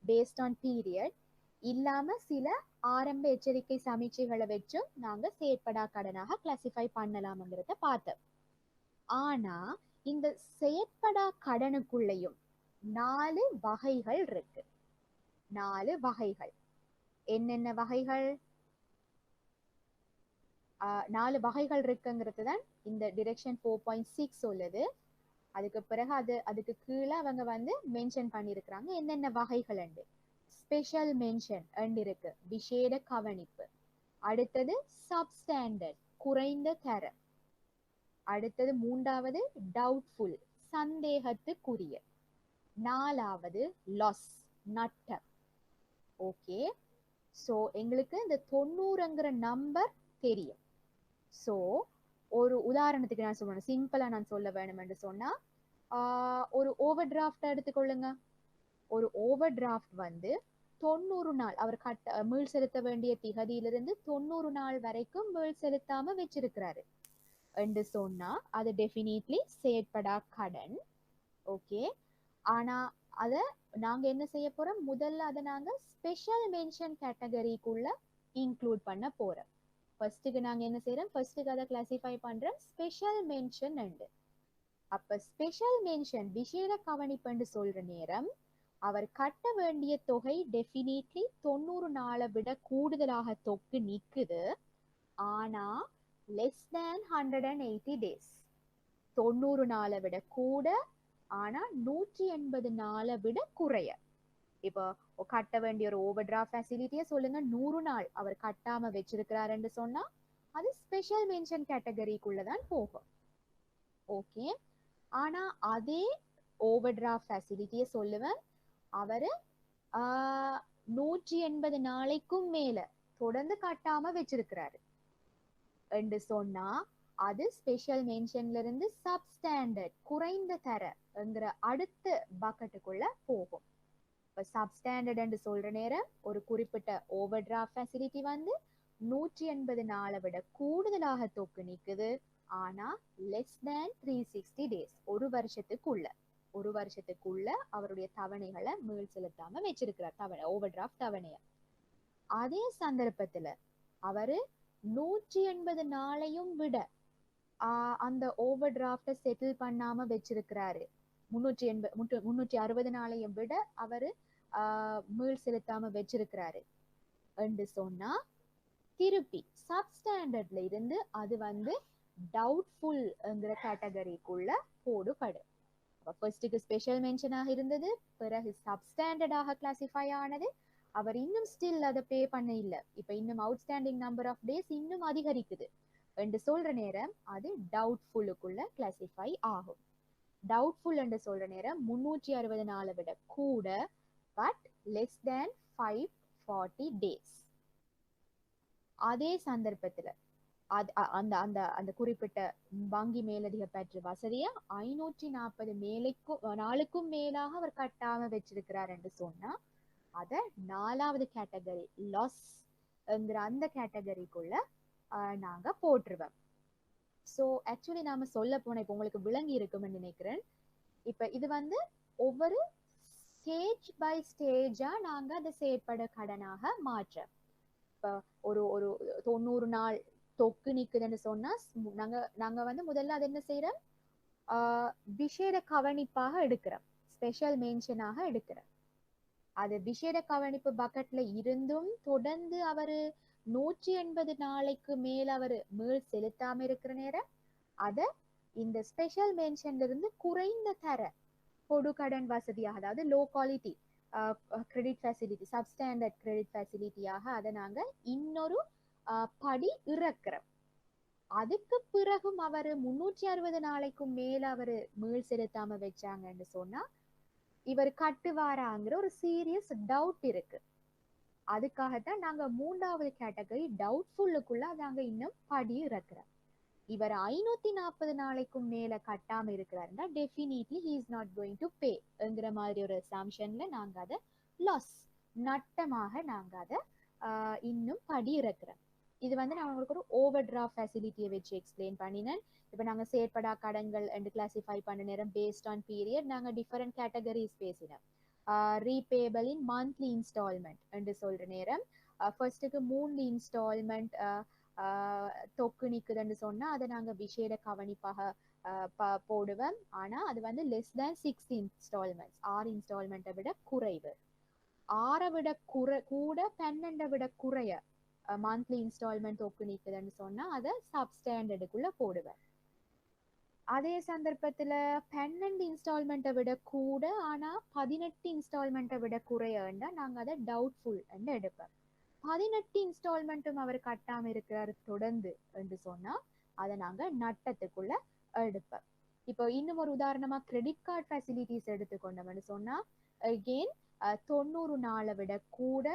பேஸ்ட் ஆன் பீரியட் இல்லாம சில ஆரம்ப எச்சரிக்கை சமீட்சைகளை வச்சும் நாங்க செயற்படா கடனாக கிளாசிஃபை பண்ணலாம்ங்கிறத பார்த்தோம். ஆனா இந்த செயற்படா கடனுக்குள்ளேயும் 4 வகைகள் இருக்கு. 4 வகைகள். என்னென்ன வகைகள்? 4 வகைகள் இருக்குங்கிறது தான் இந்த டிரெக்ஷன் 4.6 சொல்லுது. அதுக்கு பிறகு அதுக்கு கீழே அவங்க வந்து மென்ஷன் பண்ணியிருக்கிறாங்க என்னென்ன வகைகள் உண்டு. ஸ்பெஷல் மென்ஷன் இருக்கு, விசேட கவனிப்பு. அடுத்தது சப்ஸ்டாண்டர்ட், குறைந்த தரம். அடுத்தது 3வது டவுட்ஃபுல், சந்தேகத்துக்குரிய. 4வது லாஸ், நட்டம். ஓகே, ஸோ எங்களுக்கு இந்த 90ங்கிற நம்பர் தெரியும். ஸோ ஒரு உதாரணத்துக்கு நான் சொல்லணும், சிம்பிளா நான் சொல்ல வேணும் என்று சொன்னா ஒரு ஓவர் டிராஃப்ட் எடுத்துக்கொள்ளுங்க. ஒரு ஓவர் டிராஃப்ட் வந்து 90 நாள் அவர் மீள் செலுத்த வேண்டிய திகதியிலிருந்து 90 நாள் வரைக்கும் மீள் செலுத்தாம வச்சிருக்கிறாரு என்று சொன்னா அது டெஃபினிட்லி செயற்படா கடன். ஓகே, ஆனா அத நாங்க என்ன செய்ய போறோம்? முதல்ல அதை நாங்க ஸ்பெஷல் மென்ஷன் கேட்டகரிக்குள்ள இன்க்ளூட் பண்ண போறோம். ஃபர்ஸ்ட்டுக்கு நாங்க என்ன செய்யறோம்? ஃபர்ஸ்ட்டுக்கு அதை கிளாசிஃபை பண்றோம் ஸ்பெஷல் மென்ஷன் உண்டு. அப்ப ஸ்பெஷல் மென்ஷன் விசேட கவனிப்புன்னு சொல்ற நேரம் அவர் கட்ட வேண்டிய தொகை டெஃபினிட்லி 90 நாளை விட கூடுதலாக தொக்கு நிக்குது. ஆனா லெஸ் தேன் 180 டேஸ். 90 நாளை விட கூட, ஆனா 180 நாளை விட குறைய. இப்போ கட்ட வேண்டிய ஒரு ஓவர் டிராஃப்ட் ஃபெசிலிட்டியை சொல்லுங்க 100 நாள் அவர் கட்டாம வச்சிருக்கிறாருன்னு சொன்னா அது ஸ்பெஷல் மென்ஷன் கேட்டகரிக்குள்ளதான் போகும். ஓகே, ஆனா அதே ஓவர் டிராஃப்ட் ஃபெசிலிட்டியை சொல்லுவேன் அவரு 180 நாளைக்கும் மேல தொடர்ந்து கட்டாம வச்சிருக்கிறாரு என்று சொன்னா அது ஸ்பெஷல் மென்ஷன்ல இருந்து சப்ஸ்டாண்டர்ட், குறைந்த தரங்கிற அடுத்த பக்கெட்டுக்குள்ள போகும். இப்ப சப்ஸ்டாண்டர்ட் என்று சொல்ற நேரம் ஒரு குறிப்பிட்ட ஓவர் டிராஃப்ட் ஃபெசிலிட்டி வந்து 180 நாளை விட கூடுதலாக தொக்கு நிக்குது. ஆனா லெஸ் தேன் 360 டேஸ், ஒரு வருஷத்துக்குள்ள அவருடைய தவணைகளை மீள் செலுத்தாம வச்சிருக்கிறார், தவணை ஓவர் டிராஃப்ட் தவணைய. அதே சந்தர்ப்பத்துல அவரு 180 நாளையும் விட அந்த ஓவர் டிராஃப்ட செட்டில் பண்ணாம வச்சிருக்கிறாரு. 360 நாளையும் விட அவரு மீள் செலுத்தாம வச்சிருக்கிறாரு என்று சொன்னா திருப்பி சப்ஸ்டாண்டர்ட்ல இருந்து அது வந்து டவுட்ஃபுல்ங்கிற கேட்டகரிக்குள்ள போடுபடும். ஃபர்ஸ்ட்டுக்கு ஸ்பெஷல் மென்ஷனாக இருந்தது, பிறகு சப்ஸ்டாண்டர்டாக கிளாசிஃபை ஆனது. அவர் இன்னும் ஸ்டில் அதை பே பண்ண இல்லை, இப்ப இன்னும் அவுட்ஸ்டாண்டிங் நம்பர் ஆஃப் டேஸ் இன்னும் அதிகரிக்குது என்று சொல்ற நேரம் அது டவுட்ஃபுல்லுக்குள்ள கிளாசிஃபை ஆகும். டவுட்ஃபுல் என்று சொல்ற நேரம் 360 நாளை விட கூட, பட் லெஸ் தேன் 540 டேஸ். அதே சந்தர்ப்பத்துல அந்த அந்த அந்த குறிப்பிட்ட வங்கி மேலதிக பற்று வசதியை 540 நாளுக்கும் மேலாக அவர் கட்டாம வச்சிருக்கிறார் என்று சொன்னா அத 4வது கேட்டகரி லாஸ் என்கிற அந்த கேட்டகரிக்குள்ள நாங்க போட்டுருவோம். ஸோ ஆக்சுவலி நாம சொல்ல போன இப்போ உங்களுக்கு விளங்கி இருக்கும்னு நினைக்கிறேன். இப்ப இது வந்து ஒவ்வொரு ஸ்டேஜ் பை ஸ்டேஜா நாங்க அதை செயற்பட கடனாக மாற்ற. இப்ப ஒரு ஒரு 90 நாள் தொக்கு நிக்குதுன்னு சொன்னா நாங்க நாங்க வந்து முதல்ல அது என்ன செய்யறோம், விசேட கவனிப்பாக எடுக்கிறோம், ஸ்பெஷல் மென்ஷனாக எடுக்கிறோம். அது விசேட கவனிப்பு பக்கெட்ல இருந்தும் தொடர்ந்து அவரு 180 நாளைக்கு மேல அவரு மீள் செலுத்தாம இருக்கிற நேரம் அத இந்த ஸ்பெஷல் மென்ஷன்ல இருந்து குறைந்த தர கொடுக்கடன் வசதியாக, அதாவது low quality credit facility, substandard credit ஃபெசிலிட்டியாக அதை நாங்க இன்னொரு படி இறக்குறோம். அதுக்கு பிறகும் அவரு 360 நாளைக்கும் மேல அவரு மீள் செலுத்தாம வச்சாங்கன்னு சொன்னா இவர் கட்டுவாராங்கிற ஒரு சீரியஸ் டவுட் இருக்கு. அதுக்காகத்தான் நாங்க 3வது கேட்டகரி டவுட்ஃபுல்லுக்குள்ள நாங்க இன்னும் படி இறக்குறோம். இவர் 540 நாளைக்கும் மேல கட்டாம இருக்கிறாருன்னா definitely he is not going to pay என்கிற மாதிரி ஒரு அசம்ஷன்ல நாங்க அதை லாஸ் நட்டமாக நாங்க அதை இன்னும் படி இறக்குறோம். இது வந்து நான் உங்களுக்கு ஒரு ஓவர் டிராஃப்ட் ஃபெசிலிட்டியை வச்சு எக்ஸ்பிளைன் பண்ணினேன். இப்போ நாங்கள் செயற்படா கடன்கள் என்று கிளாசிஃபை பண்ண நேரம் பேஸ்ட் ஆன் பீரியட் நாங்கள் டிஃபரெண்ட் கேட்டகரிஸ் பேசினோம். ரீபேபிள் இன் மந்த்லி இன்ஸ்டால்மெண்ட் என்று சொல்ற நேரம் ஃபர்ஸ்ட்டுக்கு 3 இன்ஸ்டால்மெண்ட் தொக்கு நிக்குதுன்னு சொன்னா அதை நாங்க விசேட கவனிப்பாக போடுவோம். ஆனா அது வந்து லெஸ் தேன் 6 இன்ஸ்டால்மெண்ட்ஸ், 6 இன்ஸ்டால்மெண்ட்டை விட குறைவு. 6 விட கூட 12 விட குறைய மந்த்லி இன்ஸ்டால்மெண்ட் தொக்கு நிக்குதுன்னு சொன்னா அதை சப்ஸ்டாண்டர்டுக்குள்ள போடுவேன். அதே சந்தர்ப்பத்துல 12 இன்ஸ்டால்மெண்ட்டை விட கூட ஆனா 18 இன்ஸ்டால்மெண்ட்டை விட குறையண்டா நாங்க அதை டவுட்ஃபுல் என்று எடுப்போம். 18 இன்ஸ்டால்மெண்ட்டும் அவர் கட்டாம இருக்கிறாரு தொடர்ந்து என்று சொன்னா அதை நாங்க நட்டத்துக்குள்ள எடுப்போம். இப்போ இன்னும் ஒரு உதாரணமா கிரெடிட் கார்டு ஃபெசிலிட்டிஸ் எடுத்துக்கொண்டோம்னு சொன்னா அகெயின் 90 நாளை விட கூட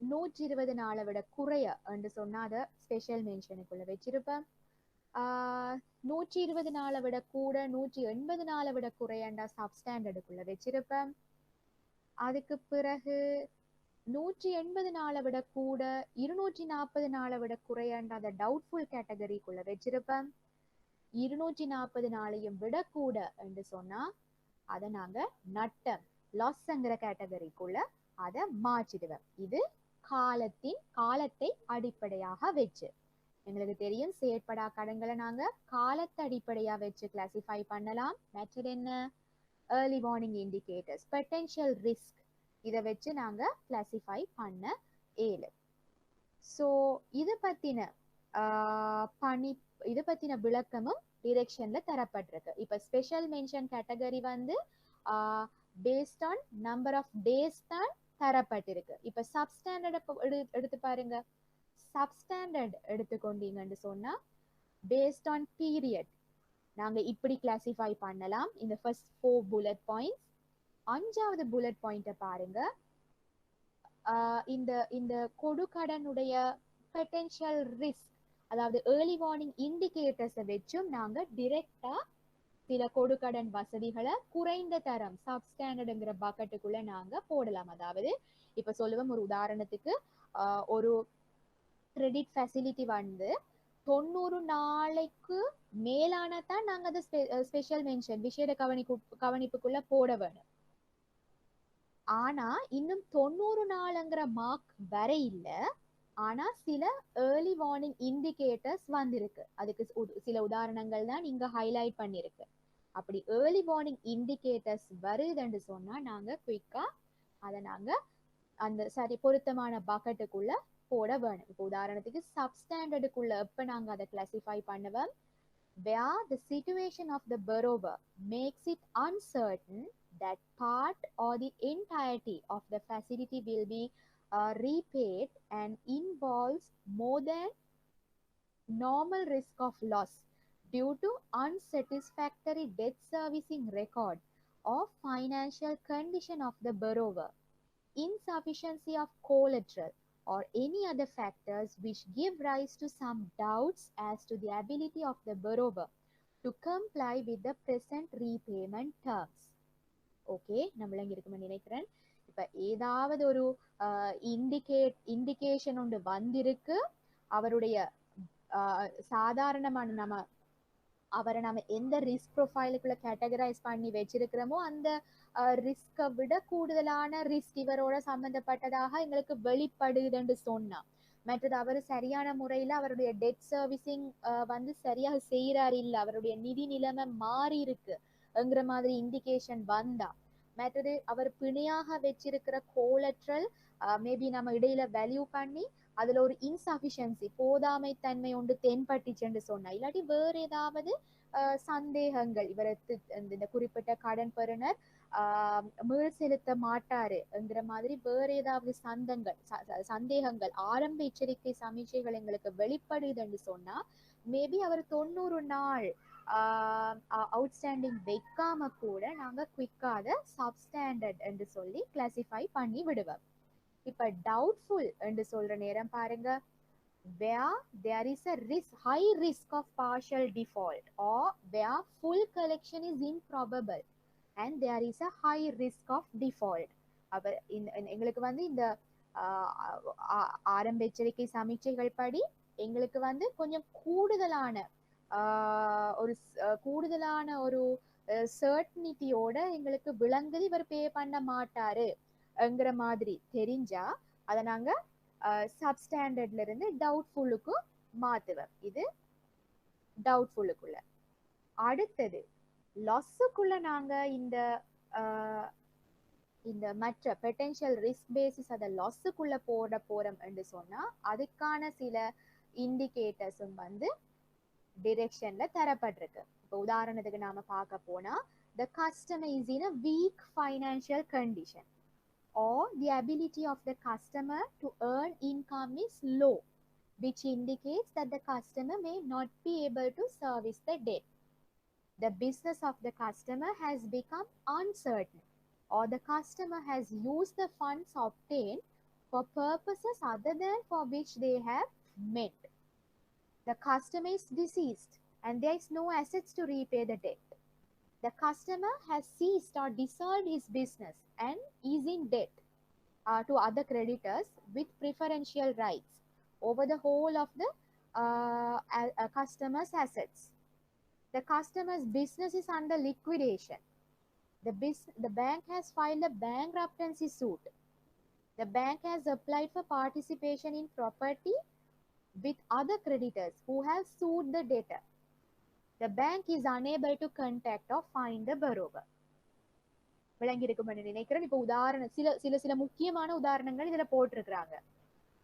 120 நாளை விட குறைய என்று சொன்னா அதை ஸ்பெஷல் மென்ஷனுக்குள்ள வச்சிருப்பேன். 120 நாளை விட கூட 180 நாளை விட குறையண்டா சப்ஸ்டாண்டர்டுக்குள்ள வச்சிருப்பேன். அதுக்கு பிறகு 180 நாளை விட கூட 240 நாளை விட குறையண்டா அதை டவுட்ஃபுல் கேட்டகரிக்குள்ள வச்சிருப்பேன். 240 நாளையும் விட கூட என்று சொன்னா அதை நாங்க நட்டம் லாஸ்ங்கிற கேட்டகரிக்குள்ள அதை மாற்றிடுவேன். இது காலத்தை அடிப்படையாக வச்சு. எங்களுக்கு தெரியும் செயற்படா கடன்களை நாங்க காலத்தை அடிப்படையா வச்சு கிளாசிஃபை பண்ணலாம். மெத்தட் என்ன, early warning indicators, potential risk, இதை வச்சு நாங்க கிளாசிஃபை பண்ண இயலும். ஸோ இது பத்தின விளக்கமும் டிரெக்ஷன்ல தரப்பட்டிருக்கு. இப்ப ஸ்பெஷல் மென்ஷன் கேட்டகரி வந்து based on number of days தான் தரப்பட்டிருக்கு. இப்ப சப்ஸ்டாண்டர்ட் எடுத்து பாருங்க. சப்ஸ்டாண்டர்ட் எடுத்துக்கொண்டீங்கன்னு சொன்னா பேஸ்ட் ஆன் பீரியட் நாங்க இப்படி கிளாசிஃபை பண்ணலாம். இந்த ஃபர்ஸ்ட் 4 புல்லட் பாயிண்ட்ஸ். 5வது புல்லட் பாயிண்ட பாருங்க. இந்த கொடுக்கடனுடைய பொட்டென்ஷியல் ரிஸ்க், அதாவது ஏர்லி வார்னிங் இண்டிகேட்டர்ஸை வச்சும் நாங்க டிரெக்டா சில கொடுக்கடன் வசதிகளை குறைந்த தரம் சப்ஸ்டாண்டர்டுங்கிற பக்கெட்டுக்குள்ள நாங்க போடலாம். அதாவது இப்ப சொல்லுவோம், ஒரு உதாரணத்துக்கு ஒரு கிரெடிட் ஃபெசிலிட்டி வந்து 90 நாளைக்கு மேலானதான் நாங்க அதை ஸ்பெஷல் மென்ஷன் விசேட கவனிப்புக்குள்ள போட வேணும். ஆனா இன்னும் 90 நாளுங்கிற மார்க் வர இல்ல. ஆனா சில ஏர்லி வார்னிங் இண்டிகேட்டர்ஸ் வந்திருக்கு. அதுக்கு சில உதாரணங்கள் தான் இங்க ஹைலைட் பண்ணிருக்கு. அப்படி ஏர்லி வார்னிங் இண்டிகேட்டர்ஸ் வருதுன்னு சொன்னா நாங்க குயிக்கா அதை நாங்க அந்த சரி பொருத்தமான பக்கெட்டுக்குள்ள போட வேணும். இப்போ உதாரணத்துக்கு சப்ஸ்டாண்டர்டுக்குள்ள எப்ப நாங்க அதை கிளாசிஃபை பண்ணுவோம், where the situation of the borrower makes it uncertain that part or the entirety of the facility will be repaid and involves more than normal risk of loss due to unsatisfactory debt servicing record or financial condition of the borrower, insufficiency of collateral or any other factors which give rise to some doubts as to the ability of the borrower to comply with the present repayment terms. Okay, நம்மள இங்க இருக்குன்னு நினைக்கிறேன். இப்ப ஏதாவது ஒரு indication ஒன்று வந்திருக்கு, அவருடைய சாதாரணமான அவரை நம்ம எந்த ரிஸ்க் ப்ரொஃபைலுக்குள்ள கேட்டகரைஸ் பண்ணி வச்சிருக்கிறோமோ அந்த ரிஸ்கை விட கூடுதலான ரிஸ்க் இவரோட சம்பந்தப்பட்டதாக எங்களுக்கு வெளிப்படுதுன்னு சொன்னா, மற்றது அவர் சரியான முறையில அவருடைய டெட் சர்வீசிங் வந்து சரியாக செய்யறாரு இல்ல, அவருடைய நிதி நிலைமை மாறி இருக்குங்கிற மாதிரி இண்டிகேஷன் வந்தா, மற்றது அவர் பிணையாக வச்சிருக்கிற கோலட்ரல் மேபி நம்ம இடையில வேல்யூ பண்ணி அதுல ஒரு இன்சபிஷியன்சி போதாமை தன்மை ஒன்று தென்பட்டுச்சுன்னு சொன்னா, இல்லாட்டி வேற ஏதாவது சந்தேகங்கள் இவருக்கு இந்த குறிப்பிட்ட கடன் பெறுநர் மீள் செலுத்த மாட்டாருங்கிற மாதிரி வேற ஏதாவது சந்தேகங்கள் ஆரம்ப எச்சரிக்கை சமீட்சைகள் எங்களுக்கு வெளிப்படுதுன்னு சொன்னா, மேபி அவர் 90 நாள் அவுட்ஸ்டாண்டிங் வைக்காம கூட நாங்க குயிக்கா அதை சப்ஸ்டாண்டர்ட் என்று சொல்லி கிளாசிஃபை பண்ணி விடுவோம். இப்ப டவுட்ஃபுல் என்று சொல்ற நேரம் பாருங்க, where there is a high risk of partial default or where full collection is improbable and there is a high risk of default. அப்ப எங்களுக்கு வந்து இந்த ஆரம்ப எச்சரிக்கை சமீட்சைகள் படி எங்களுக்கு வந்து கொஞ்சம் கூடுதலான ஒரு சர்டனிட்டியோட எங்களுக்கு விளங்குது இவர் பே பண்ண மாட்டாருங்கிற மாதிரி தெரிஞ்சா அதை நாங்க சப்ஸ்டாண்டர்ட்ல இருந்து டவுட்ஃபுல்லுக்கு மாத்துவோம். இது டவுட்ஃபுல்லுக்குள்ள. அடுத்தது லாஸுக்குள்ள நாங்க இந்த மற்ற பொட்டென்ஷியல் ரிஸ்க் பேசிஸ் அதை லாஸுக்குள்ள போறோம் என்று சொன்னா அதுக்கான சில இண்டிகேட்டர்ஸும் வந்து டிரெக்ஷன்ல தரப்பட்டிருக்கு. இப்போ உதாரணத்துக்கு நாம பார்க்க போனா, the customer is in a weak financial condition or the ability of the customer to earn income is low, which indicates that the customer may not be able to service the debt. The business of the customer has become uncertain or the customer has used the funds obtained for purposes other than for which they have met. The customer is deceased and there is no assets to repay the debt. The customer has ceased or dissolved his business and is in debt to other creditors with preferential rights over the whole of the customer's assets. The customer's business is under liquidation. The bank has filed a bankruptcy suit. The bank has applied for participation in property with other creditors who have sued the debtor. The bank is unable to contact or find the borrower. விளங்கி இருக்கும்னு நினைக்கிறேன். இப்ப சில முக்கியமான உதாரணங்கள் இதுல போட்டிருக்கிறாங்க.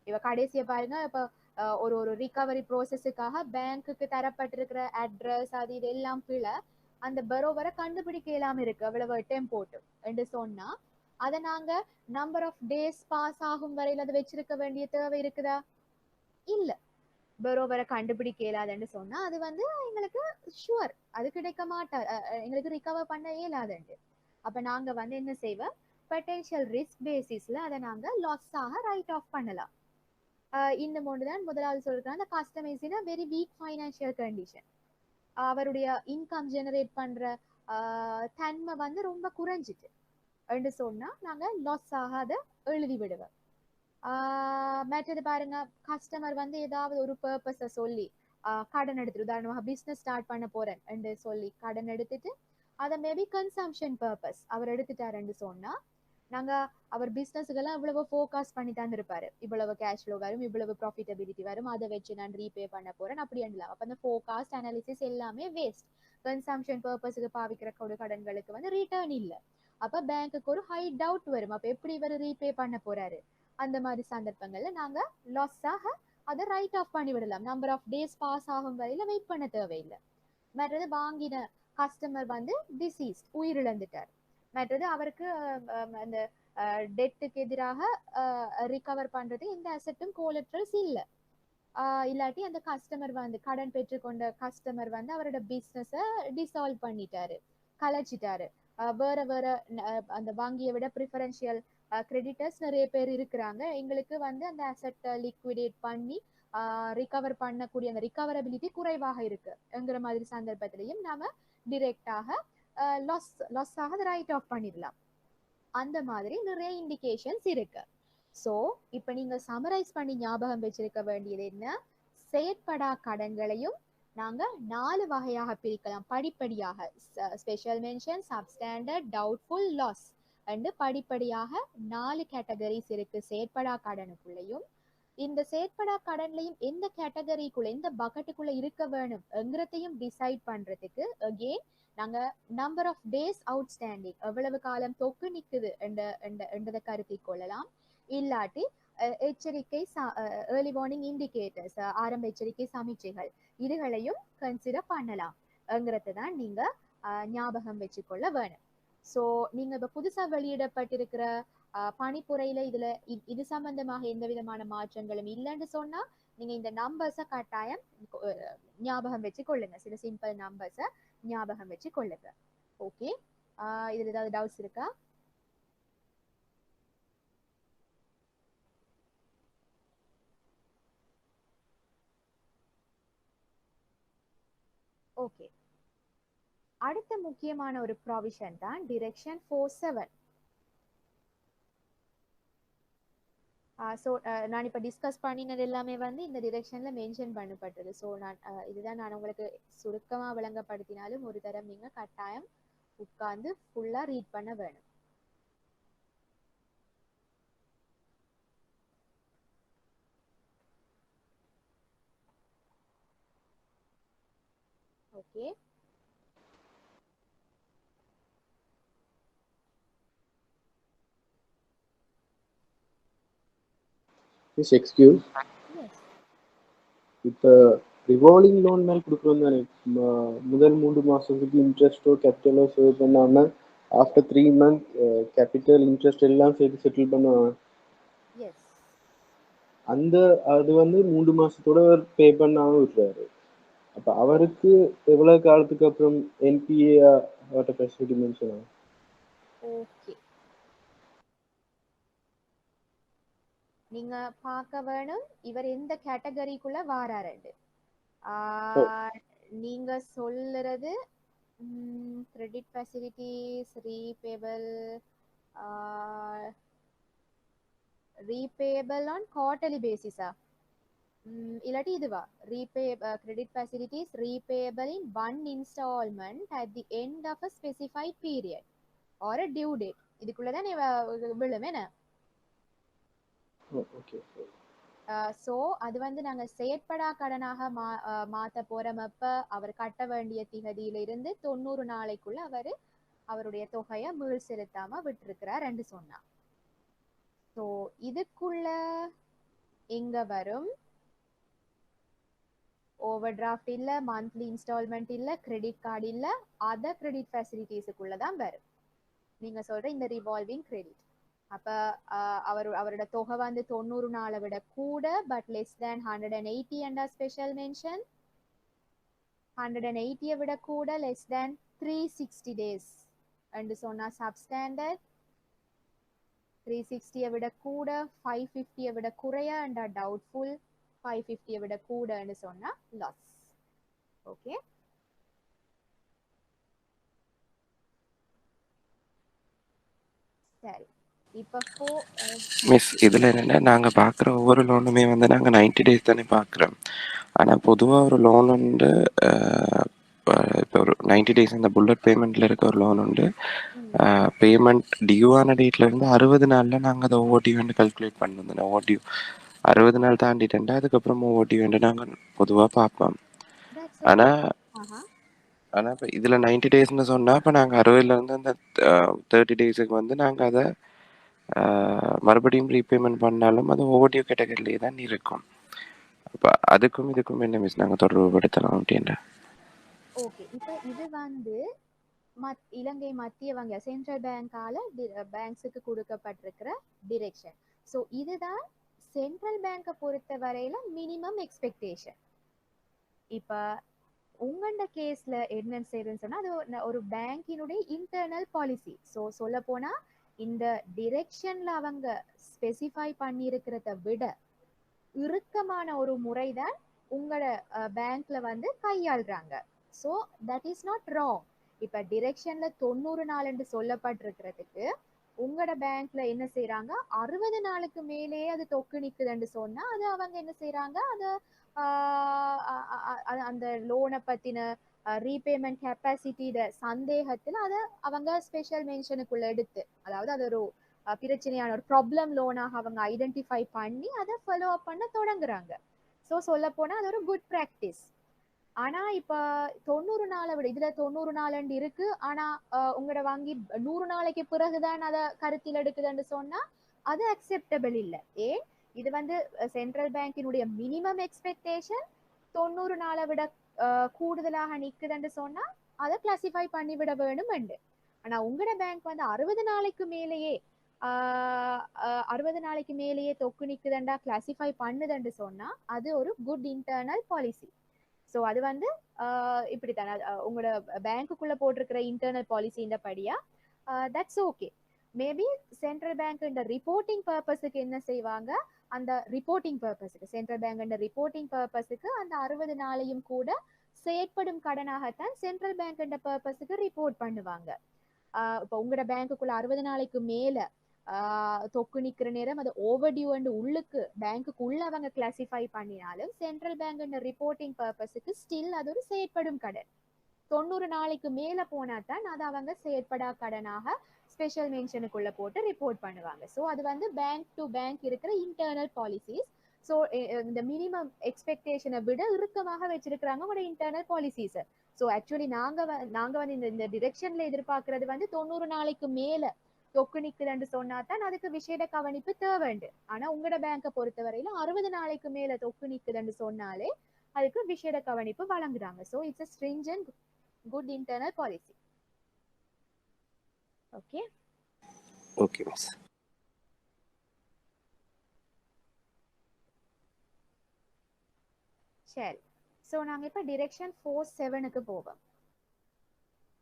இவ கடைசிய பாருங்க, இப்ப ஒரு ரிகவரி ப்ரோசஸுக்காக பேங்க்குக்கு தரப்பட்டிருக்கிற அட்ரஸ் அது இதெல்லாம் கீழே அந்த பரோவரை கண்டுபிடிக்க இயலாம இருக்கு, அவ்வளவு டைம் போட்டு என்று சொன்னா அதை நாங்க நம்பர் ஆஃப் டேஸ் பாஸ் ஆகும் வரையில் அதை வச்சிருக்க வேண்டிய தேவை இருக்குதா? இல்ல. பரோவரை கண்டுபிடிக்க இயலாதுன்னு சொன்னா அது வந்து எங்களுக்கு ஷுவர் அது கிடைக்க மாட்டார், எங்களுக்கு ரிகவர் பண்ண இயலாதுண்டு. அப்ப நாங்க வந்து என்ன செய்வோம், பொட்டென்ஷியல் ரிஸ்க் பேசிஸ்ல அதை நாங்க லாஸாக ரைட் ஆஃப் பண்ணலாம். இன்னும் ஒன்றுதான் முதலாவது சொல்றாங்க, அந்த customer is in a very weak financial condition. அவருடைய இன்கம் ஜெனரேட் பண்ற தன்மை வந்து ரொம்ப குறைஞ்சிட்டு என்று சொன்னா நாங்க லாஸாக அதை எழுதி விடுவோம். மற்றது பாருங்க, கஸ்டமர் வந்து ஏதாவது ஒரு பர்பஸை சொல்லி கடன் எடுத்துட்டு, உதாரணமாக பிசினஸ் ஸ்டார்ட் பண்ண போறேன் என்று சொல்லி கடன் எடுத்துட்டு அதை மேபி கன்சம்ஷன் பர்பஸ் அவர் எடுத்துட்டாருன்னு சொன்னா நாங்க அவர் பிசினஸுக்கெல்லாம் இவ்வளவு ஃபோக்கஸ் பண்ணி தந்திருப்பாரு, இவ்வளவு கேஷ் ஃப்ளோ வரும், இவ்வளவு ப்ராஃபிட்டபிலிட்டி வரும், அதை வச்சு நான் ரீபே பண்ண போறேன் அப்படி எண்ணலாம். அப்ப அந்த ஃபோகாஸ்ட் அனாலிசிஸ் எல்லாமே வேஸ்ட். கன்சம்ஷன் பர்பஸுக்கு பாவிக்கிற கடன்களுக்கு வந்து ரிட்டர்ன் இல்லை. அப்ப பேங்க்குக்கு ஒரு ஹை டவுட் வரும், அப்ப எப்படி இவர் ரீபே பண்ண போறாரு. அந்த மாதிரி சந்தர்ப்பங்கள்ல நாங்க லாஸாக அதை ரைட் ஆஃப் பண்ணி விடலாம். நம்பர் ஆஃப் டேஸ் பாஸ் ஆகும் வரையில வெயிட் பண்ண தேவையில்லை. மற்றது வாங்கின கஸ்டமர் வந்து டிசீஸ்ட், உயிரிழந்துட்டார். மற்றது அவருக்கு அந்த டெட்டுக்கு எதிராக ரிகவர் பண்றது எந்த அசெட்டும் கோலட்ரல்ஸ் இல்லை. இல்லாட்டி அந்த கஸ்டமர் வந்து கடன் பெற்றுக்கொண்ட கஸ்டமர் வந்து அவரோட பிஸ்னஸை டிசால்வ் பண்ணிட்டாரு, கலைச்சிட்டாரு, வேற அந்த வங்கியை விட ப்ரிஃபரன்ஷியல் கிரெடிட்டர்ஸ் நிறைய பேர் இருக்கிறாங்க. எங்களுக்கு வந்து அந்த அசெட்டை லிக்விடேட் பண்ணி ரிகவர் பண்ணக்கூடிய அந்த ரிகவரபிலிட்டி குறைவாக இருக்கு என்கிற மாதிரி சந்தர்ப்பத்திலையும் நாம டிரெக்டாக லாஸ் ஆக அதை ரைட் ஆஃப் பண்ணிடலாம். அந்த மாதிரி நிறைய இண்டிகேஷன்ஸ் இருக்கு. ஸோ இப்போ நீங்க சமரைஸ் பண்ணி ஞாபகம் வச்சிருக்க வேண்டியது என்ன, செயற்படா கடன்களையும் நாங்க 4 வகையாக பிரிக்கலாம் படிப்படியாக. Special mention, substandard, doubtful, loss and படிப்படியாக 4 கேட்டகரிஸ் இருக்கு செயற்படா கடனுக்குள்ளேயும். இந்த செயற்படா கடன்லையும் எந்த கேட்டகரிக்குள்ள எந்த பக்கெட்டுக்குள்ள இருக்க வேணும் என்கிறதையும் டிசைட் பண்றதுக்கு அகெயின் நாங்க நம்பர் ஆஃப் டேஸ் அவுட்ஸ்டாண்டிங் எவ்வளவு காலம் தொக்கு நிக்குது என்றதை கருத்தில் கொள்ளலாம். இல்லாட்டி எச்சரிக்கை ஏர்லி வார்னிங் இண்டிகேட்டர்ஸ் ஆரம்ப எச்சரிக்கை சமீட்சைகள் இதுகளையும் கன்சிடர் பண்ணலாம் என்கிறத தான் நீங்க ஞாபகம் வச்சுக்கொள்ள வேணும். ஸோ நீங்க இப்ப புதுசா வெளியிடப்பட்டிருக்கிற பணிப்புரையில இதுல இது சம்பந்தமாக எந்த விதமான மாற்றங்களும் இல்லைன்னு சொன்னா நீங்க இந்த நம்பர்ஸை கட்டாயம் ஞாபகம் வச்சு கொள்ளுங்க. சில சிம்பிள் நம்பர்ஸை ஞாபகம் வச்சு கொள்ளுங்க. ஓகே, இதுல ஏதாவது டவுட்ஸ் இருக்கா? ஓகே, அடுத்த முக்கியமான ஒரு ப்ராவிஷன் தான் டிரெக்ஷன் 47. ஸோ நான் இப்போ டிஸ்கஸ் பண்ணினது எல்லாமே வந்து இந்த டிரெக்ஷனில் மென்ஷன் பண்ணப்பட்டது. ஸோ நான் இதுதான் நான் உங்களுக்கு சுருக்கமாக விளங்கப்படுத்தினாலும் ஒரு தரம் நீங்கள் கட்டாயம் உட்கார்ந்து ஃபுல்லாக ரீட் பண்ண வேணும். ஓகே, மிஸ் எக்ஸ்கியூஸ், இப்போ ரிவால்விங் லோன் மேலே கொடுக்குறோம் தானே, முதல் 3 மாதத்துக்கு இன்ட்ரெஸ்ட்டோ கேபிட்டலோ சேவ் பண்ணாமல் ஆஃப்டர் 3 months கேபிட்டல் இன்ட்ரெஸ்ட் எல்லாம் சேர்த்து செட்டில் பண்ணுவாங்க. அந்த அது வந்து 3 மாசத்தோட பே பண்ணாமல் விட்டுறாரு. அப்போ அவருக்கு எவ்வளவு காலத்துக்கு அப்புறம் என்பிஏ ஃபெசிலிட்டி மென்ஷன் ஆகும்? ஓகே, நீங்க பார்க்க வேணும் இவர் எந்த கேட்டகரிக்குள்ள வாராரு. நீங்க சொல்லுறது credit facilities repayable on quarterly பேசிஸா இல்லாட்டி இதுவா credit facilities repayable in one instalment at the end of a specified period or a due date இதுக்குள்ளதான் விழும் என்ன? ஸோ அது வந்து நாங்க செயற்படா கடனாக மாத்த போறமப்ப அவர் கட்ட வேண்டிய திகதியில இருந்து 90 நாளைக்குள்ள அவருடைய தொகையை மீள் செலுத்தாம விட்டுருக்கிறார் சொன்னா. ஸோ இதுக்குள்ள எங்க வரும்? ஓவர் டிராஃப்ட் இல்ல, மந்த்லி இன்ஸ்டால்மெண்ட் இல்ல, கிரெடிட் கார்டு இல்ல, அதர் கிரெடிட் ஃபெசிலிட்டிஸுக்குள்ளதான் வரும் நீங்க சொல்ற இந்த ரிவால்விங் கிரெடிட். அப்ப அவரோட தொகை வந்து 90 நாளை விட கூட பட் லெஸ் தேன் 180 அண்டா ஸ்பெஷல் மென்ஷன், 180 விட கூட லெஸ் தேன் 360 டேஸ் என்று சொன்னா சப்ஸ்டாண்டர்ட், 360 விட கூட 550 விட குறைய அண்டா டவுட்ஃபுல், 550 விட கூடன்னு சொன்னா லாஸ். ஓகே, சரி. மிஸ் இதில் என்னென்னா நாங்கள் பார்க்குற ஒவ்வொரு லோனுமே வந்து நாங்கள் 90 days தானே பார்க்குறோம். ஆனால் பொதுவாக ஒரு லோன் வந்து இப்போ ஒரு 90 days இந்த புல்லட் பேமெண்ட்டில் இருக்க ஒரு லோன் உண்டு. பேமெண்ட் டியூ ஆன டேட்லேருந்து 60 நாளில் நாங்கள் அதை ஓவர்டியூ வந்து கல்குலேட் பண்ணுவோம். ஓவர்டியூ 60 நாள் தாண்டிட்டேன்டா அதுக்கப்புறம் ஓவர்டியூ வந்து நாங்கள் பொதுவாக பார்ப்போம். ஆனால் இப்போ இதில் 90 daysன்னு சொன்னால் இப்போ நாங்கள் 60லேருந்து அந்த 30 daysக்கு வந்து நாங்கள் அதை மறுபடியும் ரீபேமெண்ட் பண்ணாலும் அது ஓவர்டியூ கேட்டகரியிலே தான் இருக்கும். அப்போ அதுக்கும் இதுக்கும் என்ன மிஸ் நாங்கள் தொடர்புபடுத்தலாம் அப்படின்ற? ஓகே, இப்போ இது வந்து இலங்கை மத்திய வங்கி சென்ட்ரல் பேங்கால பேங்க்ஸுக்கு கொடுக்கப்பட்டிருக்கிற டிரெக்ஷன். ஸோ இதுதான் சென்ட்ரல் பேங்கை பொறுத்த வரையில மினிமம் எக்ஸ்பெக்டேஷன். இப்போ உங்களோட கேஸ்ல என்னன்னு செய்யுதுன்னு சொன்னா அது ஒரு பேங்கினுடைய இன்டர்னல் பாலிசி. ஸோ சொல்ல போனா இந்த டிரெக்ஷன்ல அவங்க ஸ்பெசிஃபை பண்ணியிருக்கிறத விட இறுக்கமான ஒரு முறைதான் உங்களோட பேங்க்ல வந்து கையாளுறாங்க. So that is not wrong. இப்ப டிரெக்ஷன்ல 90 நாள் என்று சொல்லப்பட்டிருக்கிறதுக்கு உங்களோட பேங்க்ல என்ன செய்யறாங்க, 60 நாளுக்கு மேலேயே அது தொக்கு நிக்குதுன்னு சொன்னா அது அவங்க என்ன செய்யறாங்க, அது அந்த லோனை பத்தின ரீபேமெண்ட் கெப்பாசிட்டியோட சந்தேகத்துல அதை அவங்க ஸ்பெஷல் மென்ஷனுக்குள்ள எடுத்து, அதாவது அது ஒரு பிரச்சனையான ஒரு ப்ராப்ளம் லோனாக அவங்க ஐடென்டிஃபை பண்ணி அதை ஃபாலோ அப் பண்ண தொடங்குறாங்க. ஸோ சொல்ல போனா அது ஒரு குட் ப்ராக்டிஸ். ஆனா இப்ப 90 நாளை விட இதுல 90 நாள் இருக்கு, ஆனா உங்களோட வங்கி 100 நாளைக்கு பிறகுதான் அதை கருத்தில் எடுக்குதுன்னு சொன்னா அது அக்செப்டபிள் இல்லை. ஏன், இது வந்து சென்ட்ரல் பேங்கினுடைய மினிமம் எக்ஸ்பெக்டேஷன் 90 நாளை விட கூடுதலாக நிக்குதுன்னு சொன்னா அதை கிளாசிஃபை பண்ணி விட வேணும். ஆனா உங்களோட பேங்க் வந்து 60 நாளைக்கு மேலேயே 60 நாளைக்கு மேலேயே தொக்கு நிக்குதுண்டா கிளாசிஃபை பண்ணுதுன்னு சொன்னா அது ஒரு குட் இன்டர்னல் பாலிசி. ஸோ அது வந்து இப்படித்தானே உங்களோட பேங்க்குள்ள போட்டிருக்கிற இன்டர்னல் பாலிசி இந்த படியா that's okay. Maybe central bank இந்த ரிப்போர்ட்டிங் பர்பஸுக்கு என்ன செய்வாங்க, அந்த ரிப்போர்ட்டிங் பர்பஸுக்கு சென்ட்ரல் பேங்க் இந்த ரிப்போர்ட்டிங் பர்பஸுக்கு அந்த 60 நாளையும் கூட செயற்படும் கடனாகத்தான் சென்ட்ரல் பேங்க் இந்த பர்பஸுக்கு ரிப்போர்ட் பண்ணுவாங்க. இப்போ உங்களோட பேங்க்குள்ள 60 நாளைக்கு மேல தொக்கு நிக்கிற நேரம் அது ஓவர்டியூ அண்ட் உள்ளுக்கு பேங்க்குக்கு உள்ள அவங்க கிளாசிஃபை பண்ணினாலும் சென்ட்ரல் பேங்க் ரிப்போர்ட்டிங் பர்பஸுக்கு ஸ்டில் அது ஒரு செயற்படும் கடன். 90 நாளைக்கு மேல போனா தான் அது அவங்க செயற்படா கடனாக ஸ்பெஷல் மென்ஷனுக்குள்ள போட்டு ரிப்போர்ட் பண்ணுவாங்க. ஸோ அது வந்து பேங்க் டு பேங்க் இருக்கிற இன்டர்னல் பாலிசிஸ். ஸோ இந்த மினிமம் எக்ஸ்பெக்டேஷனை விட இறுக்கமாக வச்சிருக்கிறாங்க உங்களோட இன்டர்னல் பாலிசிஸ். ஸோ ஆக்சுவலி நாங்க வந்து இந்த டிரெக்ஷன்ல எதிர்பார்க்கறது வந்து 90 நாளைக்கு மேல தொக்கு நிக்குதுன்னு சொன்னா தான் அதுக்கு விசேட கவனிப்பு தேவைண்டு. ஆனா உங்களோட பேங்கை பொறுத்தவரையில 60 நாளைக்கு மேல தொக்கு நிக்குதுன்னு சொன்னாலே அதுக்கு விசேட கவனிப்பு வழங்குறாங்க. So it's a stringent good internal policy. Okay. Okay miss. சரி, ஸோ நாங்க இப்ப டிரெக்ஷன் 47க்கு போவோம்.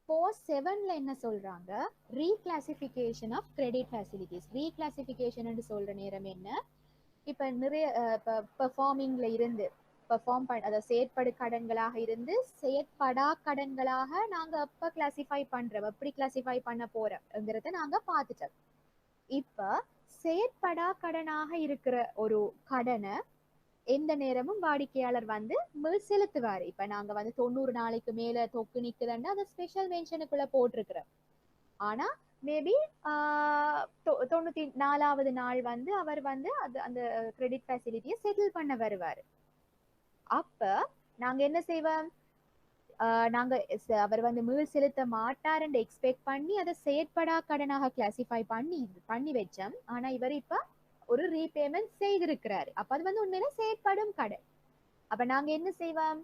47ல என்ன சொல்றாங்க, ரீகிளாசிஃபிகேஷன் ஆஃப் கிரெடிட் ஃபெசிலிட்டிஸ். ரீகிளாசிஃபிகேஷன் என்று சொல்ற நேரம் என்ன, இப்ப நிறைய பெர்ஃபார்மிங்ல இருந்து அதாவது செயற்படு கடன்களாக இருந்து செயற்படா கடன்களாக நாங்க எப்ப கிளாசிஃபை பண்றோம், எப்படி கிளாசிஃபை பண்ண போறோம்ங்கிறத நாங்க பார்த்துட்டோம். இப்ப செயற்படா கடனாக இருக்கிற ஒரு கடனை எந்த நேரமும் வாடிக்கையாளர் வந்து செலுத்துவாரு. இப்ப நாங்க வந்து 90 நாளைக்கு மேல தொக்கு நிக்குதுன்னா அதை ஸ்பெஷல் மென்ஷனுக்குள்ள போட்டிருக்கிறோம். ஆனா மேபி 94வது நாள் வந்து அவர் வந்து அந்த கிரெடிட் ஃபெசிலிட்டியை செட்டில் பண்ண வருவாரு. அப்ப நாங்க என்ன செய்வோம், நாங்க அவர் வந்து மீள் செலுத்த மாட்டாருன்னு எக்ஸ்பெக்ட் பண்ணி அதை செயற்படா கடனாக கிளாசிஃபை பண்ணி வச்சோம். ஆனா இவர் இப்ப ஒரு ரீபேமெண்ட் செய்திருக்கிறாரு. அப்ப அது வந்து உண்மையில செயற்படும் கடன். அப்ப நாங்க என்ன செய்வோம்,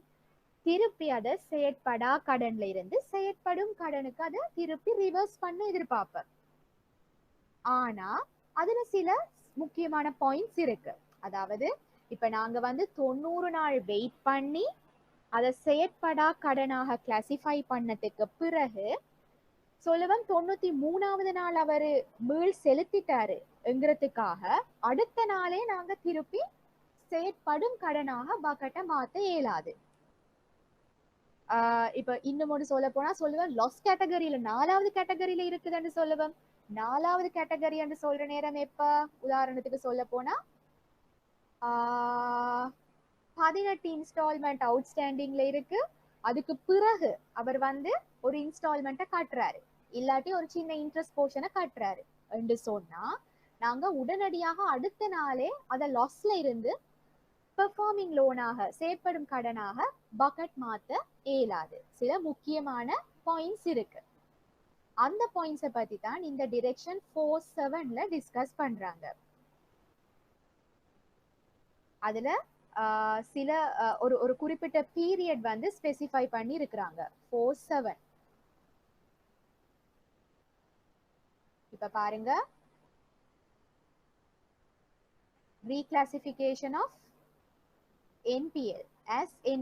திருப்பி அதை செயற்படா கடன்ல இருந்து செயற்படும் கடனுக்கு அதை திருப்பி ரிவர்ஸ் பண்ண எதிர்பார்ப்போம். ஆனா அதுல சில முக்கியமான பாயிண்ட்ஸ் இருக்கு. அதாவது இப்ப நாங்க வந்து 90 நாள் வெயிட் பண்ணி அதை செயற்படா கடனாக கிளாசிஃபை பண்ணதுக்கு பிறகு சொல்லுவன் 93வது நாள் அவரு மீள் செலுத்திட்டாரு என்கிறதுக்காக அடுத்த நாளே நாங்க திருப்பி செயற்படும் கடனாக பக்கெட்டை மாத்த இயலாது. இப்ப இன்னும் ஒன்று சொல்ல போனா சொல்லுவேன், லாஸ் கேட்டகரியில 4வது கேட்டகரியில இருக்குதுன்னு சொல்லுவேன். 4வது கேட்டகரி என்று சொல்ற நேரம் எப்ப, உதாரணத்துக்கு சொல்ல போனா 18 இன்ஸ்டால்மெண்ட் அவுட்ஸ்டாண்டிங்ல இருக்கு. அதுக்கு பிறகு அவர் வந்து ஒரு இன்ஸ்டால்மெண்ட்டை கட்டுறாரு, இல்லாட்டி ஒரு சின்ன இன்ட்ரெஸ்ட் போர்ஷனை கட்டுறாரு என்று சொன்னா நாங்க உடனடியாக அடுத்த நாளே அதை லாஸ்ல இருந்து பெர்ஃபார்மிங் லோனாக செயற்படும் கடனாக பக்கெட் மாத்த இயலாது. சில முக்கியமான பாயிண்ட்ஸ் இருக்கு. அந்த பாயிண்ட்ஸை பத்தி தான் இந்த டிரெக்ஷன் 47ல டிஸ்கஸ் பண்றாங்க. அதுல சில ஒரு குறிப்பிட்ட பீரியட் வந்து ஸ்பெசிஃபை பண்ணி இருக்கிறாங்க 47. இப்ப பாருங்க, reclassification of NPL as in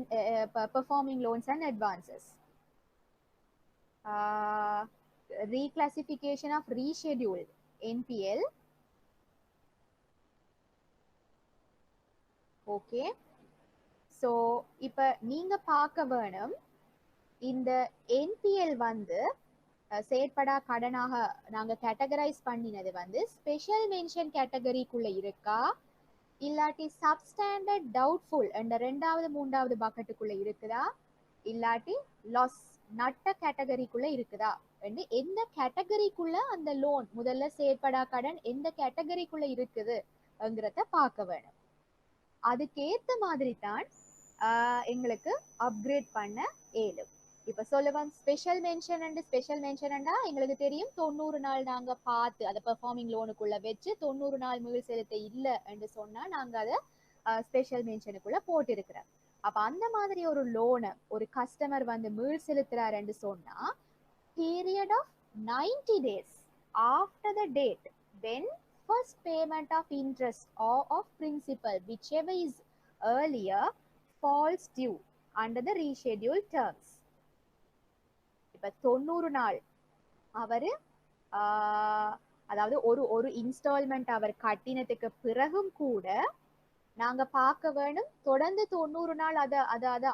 performing loans and advances, reclassification of rescheduled NPL. Okay, so இப்போ நீங்க பார்க்க வேணும் இந்த என்பிஎல் வந்து செயற்படா கடனாக நாங்க கேட்டகரைஸ் பண்ணினது வந்து ஸ்பெஷல் மென்ஷன் கேட்டகரிக்குள்ள இருக்கா இல்லாட்டி சப்ஸ்டாண்டர்ட் டவுட்ஃபுல் என்ற 2வது 3வது பக்கெட்டுக்குள்ள இருக்குதா இல்லாட்டி லாஸ் நட்ட கேட்டகரிக்குள்ள இருக்குதா என்று எந்த கேட்டகரிக்குள்ள அந்த லோன் முதல்ல செயற்படா கடன் எந்த கேட்டகரிக்குள்ள இருக்குதுங்கிறத பார்க்க வேணும். அதுக்கேத்த மாதிரி தான் எங்களுக்கு அப்கிரேட் பண்ண ஏழும். இப்ப சொல்லுவோம் ஸ்பெஷல் மென்ஷன் அண்ட் ஸ்பெஷல் மென்ஷன்டா எங்களுக்கு தெரியும் 90 நாள் நாங்க பார்த்து அதை பெர்ஃபார்மிங் லோனுக்குள்ள வச்சு 90 நாள் மீள் செலுத்த இல்லை என்று சொன்னா நாங்க அதை ஸ்பெஷல் மென்ஷனுக்குள்ள போட்டிருக்கிறோம். அப்ப அந்த மாதிரி ஒரு லோனை ஒரு கஸ்டமர் வந்து மீள் செலுத்துறாருன்னு சொன்னா period of 90 days after the date when first payment of interest or of principal whichever is earlier falls due under the rescheduled terms. இப்ப 90 நாள் அவரு அதாவது ஒரு இன்ஸ்டால்மெண்ட் அவர் கட்டினத்துக்கு பிறகும் கூட நாங்க பார்க்க வேணும் தொடர்ந்து 90 நாள்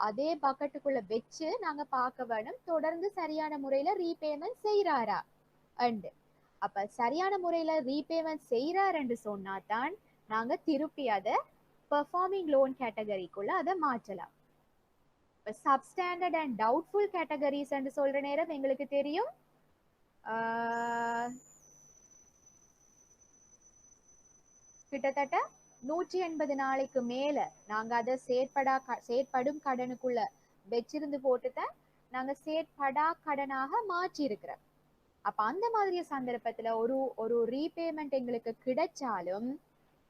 அதே பக்கெட்டுக்குள்ள வச்சு நாங்க பார்க்க வேணும் தொடர்ந்து சரியான முறையில ரீபேமெண்ட் செய்யறாரா அண்ட் அப்ப சரியான முறையில ரீபேமெண்ட் செய்யறாருன்னு சொன்னா தான் நாங்க திருப்பி அதை பெர்ஃபார்மிங் லோன் கேட்டகரிக்குள்ள அதை மாற்றலாம். சப்ஸ்டாண்டர்ட் அண்ட் டவுட்ஃபுல் கேட்டகரிஸ் என்று சொல்ற நேரம் எங்களுக்கு தெரியும் கிட்டத்தட்ட 180 நாளைக்கு மேல நாங்க அதை செயற்படும் கடனுக்குள்ள வச்சிருந்து போட்டுதான் நாங்க செயற்படா கடனாக மாற்றி இருக்கிறோம். அப்ப அந்த மாதிரி சந்தர்ப்பத்துல ஒரு ரீபேமெண்ட் எங்களுக்கு கிடைச்சாலும்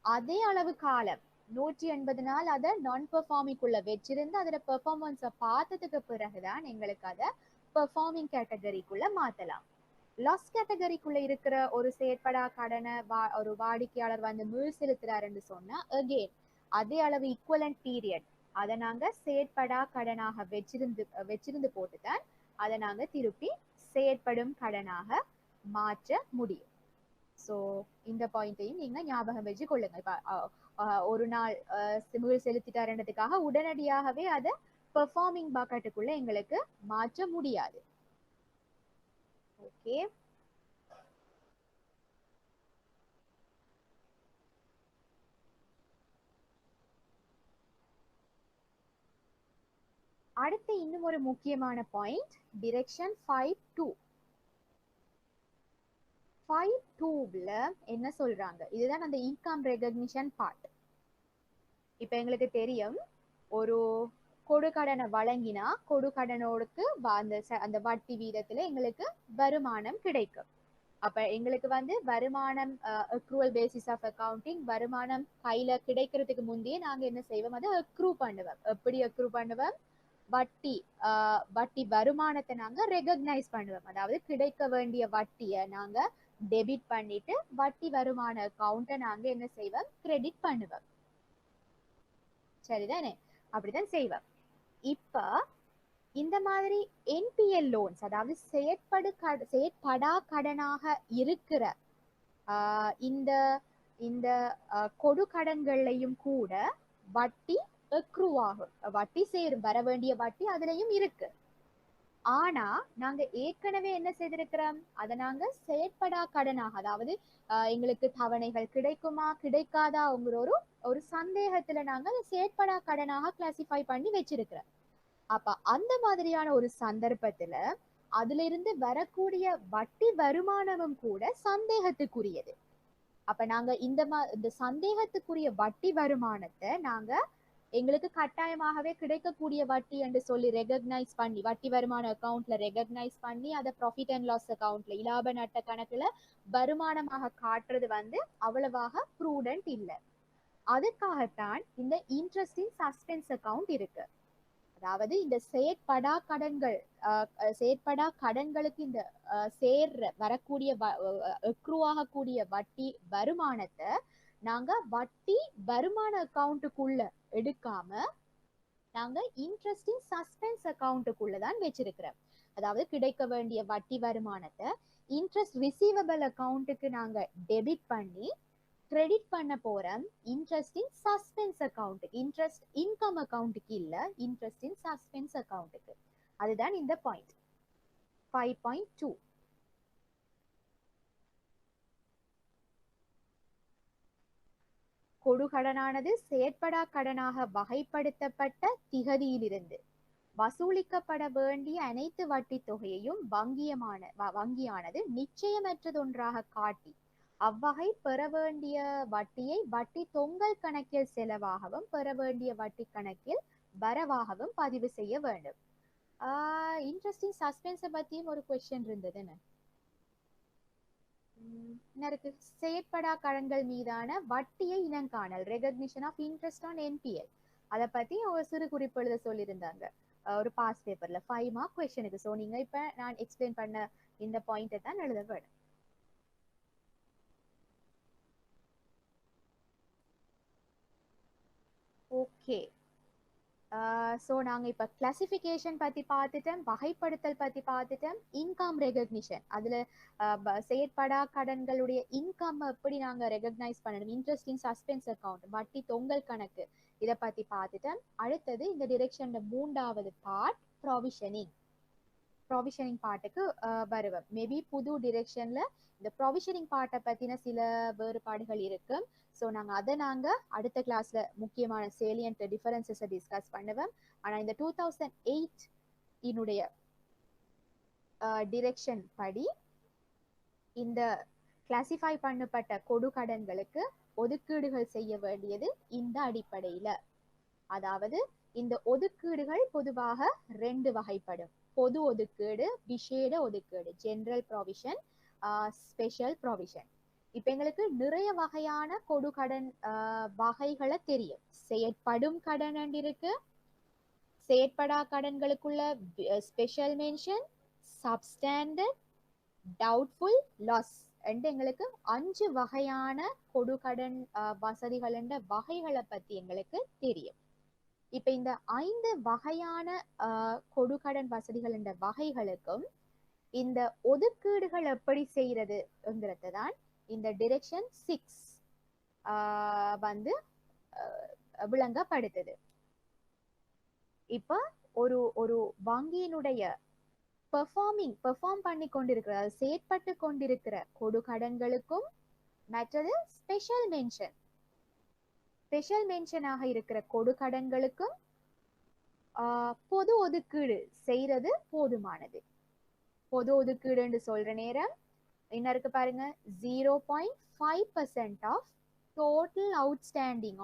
அதே அளவு காலம் 180 நாள் அதை நான் பெர்ஃபார்மிங்குள்ள வச்சிருந்து அதோட பெர்ஃபார்மன்ஸை பார்த்ததுக்கு பிறகுதான் எங்களுக்கு அதை பெர்ஃபார்மிங் கேட்டகரிக்குள்ள மாத்தலாம். லாஸ் கேட்டகரிக்குள்ள இருக்கிற ஒரு செயற்படா கடனை ஒரு வாடிக்கையாளர் வந்து மீள் செலுத்துறாருன்னு சொன்னா அகெயின் அதே அளவு ஈக்குவலன்ட் பீரியட் அதை நாங்க செயற்படா கடனாக வச்சிருந்து போட்டுதான் அதை நாங்க திருப்பி செயற்படும் கடனாக மாற்ற முடியும். ஸோ இந்த பாயிண்டையும் நீங்க ஞாபகம் வச்சு கொள்ளுங்க. ஒரு நாள் மீள் செலுத்திட்டாருன்றதுக்காக உடனடியாகவே அதை பெர்ஃபார்மிங் பக்கெட்டுக்குள்ள எங்களுக்கு மாற்ற முடியாது. ஓகே, அடுத்து இன்னும் ஒரு முக்கியமான பாயிண்ட் டிரெக்ஷன் 5.2. 5.2ல என்ன சொல்றாங்க, இதுதான் அந்த இன்கம் ரெகக்னிஷன் பார்ட். இப்ப எங்களுக்கு தெரியும் ஒரு கொடுக்கடனை வழங்கினா கொடுக்கடனோடுக்கு அந்த வட்டி வீதத்துல எங்களுக்கு வருமானம் கிடைக்கும். அப்ப எங்களுக்கு வந்து வருமானம் அக்ரூவல் பேசிஸ் ஆஃப் அக்கவுண்டிங் வருமானம் கையில கிடைக்கிறதுக்கு முந்தையே நாங்க என்ன செய்வோம் அதை அக்ரூ பண்ணுவோம். எப்படி அக்ரூ பண்ணுவோம், வட்டி வருமானத்தை நாங்க ரெகக்னைஸ் பண்ணுவோம். அதாவது கிடைக்க வேண்டிய வட்டியை நாங்க டெபிட் பண்ணிட்டு வட்டி வருமான அக்கவுண்ட்டை நாங்க என்ன செய்வோம் கிரெடிட் பண்ணுவோம். சரிதானே, அப்படிதான் செய்வோம். இப்ப இந்த மாதிரி என்பிஎல் லோன்ஸ் அதாவது செயற்படா கடனாக இருக்கிற இந்த இந்த கொடுக்கடன்கள்லையும் கூட வட்டி அக்ரூ ஆகும், வட்டி சேரும், வர வேண்டிய வட்டி அதுலயும் இருக்கு. ஆனா நாங்க ஏற்கனவே என்ன செய்திருக்கிறோம், அதை நாங்க செயற்படா கடனாக அதாவது எங்களுக்கு தவணைகள் கிடைக்குமா கிடைக்காதாங்கிற ஒரு சந்தேகத்துல நாங்க அதை செயற்படா கடனாக கிளாசிஃபை பண்ணி வச்சிருக்கிறோம். அப்ப அந்த மாதிரியான ஒரு சந்தர்ப்பத்துல அதுல இருந்து வரக்கூடிய வட்டி வருமானமும் கூட சந்தேகத்துக்குரியது. அப்ப நாங்க இந்த சந்தேகத்துக்குரிய வட்டி வருமானத்தை நாங்க எங்களுக்கு கட்டாயமாகவே கிடைக்கக்கூடிய வட்டி என்று சொல்லி ரெகக்னைஸ் பண்ணி வட்டி வருமான அக்கவுண்ட்ல ரெகக்னைஸ் பண்ணி அதை ப்ராஃபிட் அண்ட் லாஸ் அக்கவுண்ட்ல இலாப நட்ட கணக்குல வருமானமாக காட்டுறது வந்து அவ்வளவாக ப்ரூடென்ட் இல்லை. அதுக்காகத்தான் இந்த இன்ட்ரெஸ்டிங் சஸ்பென்ஸ் அக்கவுண்ட் இருக்கு. அதாவது இந்த செயற்படா கடன்களுக்கு இந்த வரக்கூடிய அக்ரூவாகக்கூடிய வட்டி வருமானத்தை நாங்க வட்டி வருமான அக்கவுண்ட்டுக்குள்ள எடுக்காம நாங்க இன்ட்ரெஸ்டிங் சஸ்பென்ஸ் அக்கௌண்ட்டுக்குள்ள தான் வச்சிருக்கிறோம். அதாவது கிடைக்க வேண்டிய வட்டி வருமானத்தை இன்ட்ரெஸ்ட் ரிசீவபிள் அக்கௌண்ட்டுக்கு நாங்க டெபிட் பண்ணி கிரெடிட் பண்ண போறோம் interesting suspense account, interest income அக்கௌண்ட்டுக்கு இல்ல, இன்ட்ரெஸ்டிங் சஸ்பென்ஸ் அக்கௌண்ட்டுக்கு. அதுதான் இந்த பாயிண்ட் 5.2. கொடுகடனானது செயற்படா கடனாக வகைப்படுத்தப்பட்ட திகதியிலிருந்து வசூலிக்கப்பட வேண்டிய அனைத்து வட்டி தொகையையும் வங்கியானது நிச்சயமற்றதொன்றாக காட்டி அவ்வகை பெற வேண்டிய வட்டியை வட்டி தொங்கல் கணக்கில் செலவாகவும் பெற வேண்டிய வட்டி கணக்கில் வரவாகவும் பதிவு செய்ய வேண்டும். இன்ட்ரெஸ்டிங் சஸ்பென்ஸை பத்தியும் ஒரு கொஸ்டின் இருந்தது. என்ன இருக்கு? செயற்படா கடன்கள் மீதான வட்டியை இனங்காணல், recognition of interest on NPL, அதை பத்தி ஒரு சிறு குறிப்பு எழுத சொல்லியிருந்தாங்க ஒரு பாஸ் பேப்பர்ல 5 மார்க் கொஸ்டினுக்கு. ஸோ நீங்க இப்ப நான் எக்ஸ்பிளைன் பண்ண இந்த பாயிண்டை தான் எழுத வேணும். ஓகே, ஸோ நாங்கள் இப்போ கிளாசிஃபிகேஷன் பற்றி பார்த்துட்டோம், வகைப்படுத்தல் பற்றி பார்த்துட்டோம், இன்கம் ரெகக்னிஷன், அதில் செயற்படா கடன்களுடைய இன்கம் எப்படி நாங்கள் ரெகக்னைஸ் பண்ணணும், இன்ட்ரெஸ்டிங் சஸ்பென்ஸ் அக்கௌண்ட், வட்டி தொங்கல் கணக்கு, இதை பற்றி பார்த்துட்டோம். அடுத்தது இந்த டிரெக்ஷன் 3வது பார்ட் ப்ரொவிஷனிங். ப்ரொவிஷனிங் பார்ட்டுக்கு வருவோம். மேபி புது டிரெக்ஷன்ல இந்த ப்ரொவிஷனிங் பார்ட்டை பற்றின சில வேறுபாடுகள் இருக்கு. ஸோ நாங்கள் அடுத்த கிளாஸ்ல முக்கியமான சேலியன்ட் டிஃபரன்சஸை டிஸ்கஸ் பண்ணுவோம். ஆனால் இந்த 2008 இனுடைய டிரெக்ஷன் படி இந்த கிளாசிஃபை பண்ணப்பட்ட கொடுகடன்களுக்கு ஒதுக்கீடுகள் செய்ய வேண்டியது இந்த அடிப்படையில். அதாவது இந்த ஒதுக்கீடுகள் பொதுவாக 2 வகைப்படும். பொது ஒதுக்கீடு, விசேட ஒதுக்கீடு, ஜெனரல் ப்ரொவிஷன், ஸ்பெஷல் ப்ரொவிஷன். இப்ப எங்களுக்கு நிறைய வகையான கொடுகடன் வகைகளை தெரியும். செயற்படும் கடன் இருக்கு, செயற்படா கடன்களுக்குள்ள special mention, substandard, doubtful, loss என்று எங்களுக்கு 5 வகையான கொடுகடன் வசதிகள் என்ற வகைகளை பத்தி எங்களுக்கு தெரியும். இப்ப இந்த 5 வகையான கொடுகடன் வசதிகள் என்ற வகைகளுக்கும் இந்த ஒதுக்கீடுகள் எப்படி செய்யறதுங்கிறது தான் இந்த டிரெக்ஷன் 6 வந்து விளங்கப்படுத்துது. இப்ப ஒரு வங்கியினுடைய பெர்ஃபார்ம் பண்ணி கொண்டிருக்கிற, செயற்பட்டு கொண்டிருக்கிற கொடுகடன்களுக்கும் மற்றது ஸ்பெஷல் மென்ஷனாக இருக்கிற கொடுகடன்களுக்கும் பொது ஒதுக்கீடு செய்யறது போதுமானது. பொது ஒதுக்கீடு என்று சொல்ற நேரம் என்ன இருக்கு பாருங்க, 0.5% of total outstanding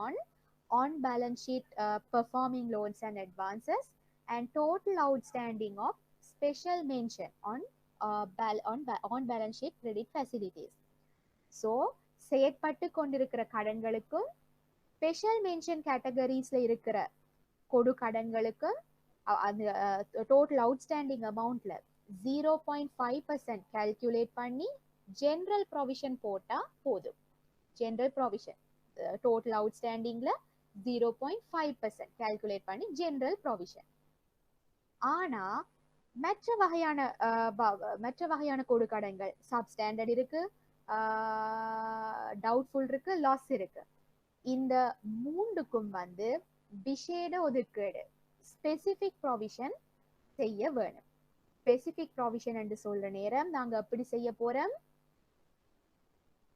on balance sheet performing loans and advances and total outstanding of special mention on balance sheet credit facilities. So செயற்பட்டு கொண்டிருக்கிற கடன்களுக்கும் ஸ்பெஷல் மென்ஷன் கேட்டகரிஸ்ல இருக்கிற கொடுகடன்களுக்கும் அந்த டோட்டல் அவுட்ஸ்டாண்டிங் அமௌண்ட்ல 0.5% கால்குலேட் பண்ணி ஜெனரல் ப்ரொவிஷன் போட்டா போதும். ஜெனரல் ப்ரொவிஷன் டோட்டல் அவுட்ஸ்டாண்டிங்ல 0.5% கால்குலேட் பண்ணி ஜெனரல் ப்ரொவிஷன். ஆனா மற்ற வகையான கொடுகடன்கள் சப்ஸ்டாண்டர்ட் இருக்கு, டவுட்ஃபுல் இருக்கு, லாஸ் இருக்கு. இந்த 3க்கும் வந்து விசேட ஒதுக்கீடு, ஸ்பெசிபிக் ப்ரொவிஷன் செய்ய வேணும். ஸ்பெசிபிக் ப்ரொவிஷன் என்று சொல்ற நேரம் நாங்க எப்படி செய்ய போறோம்,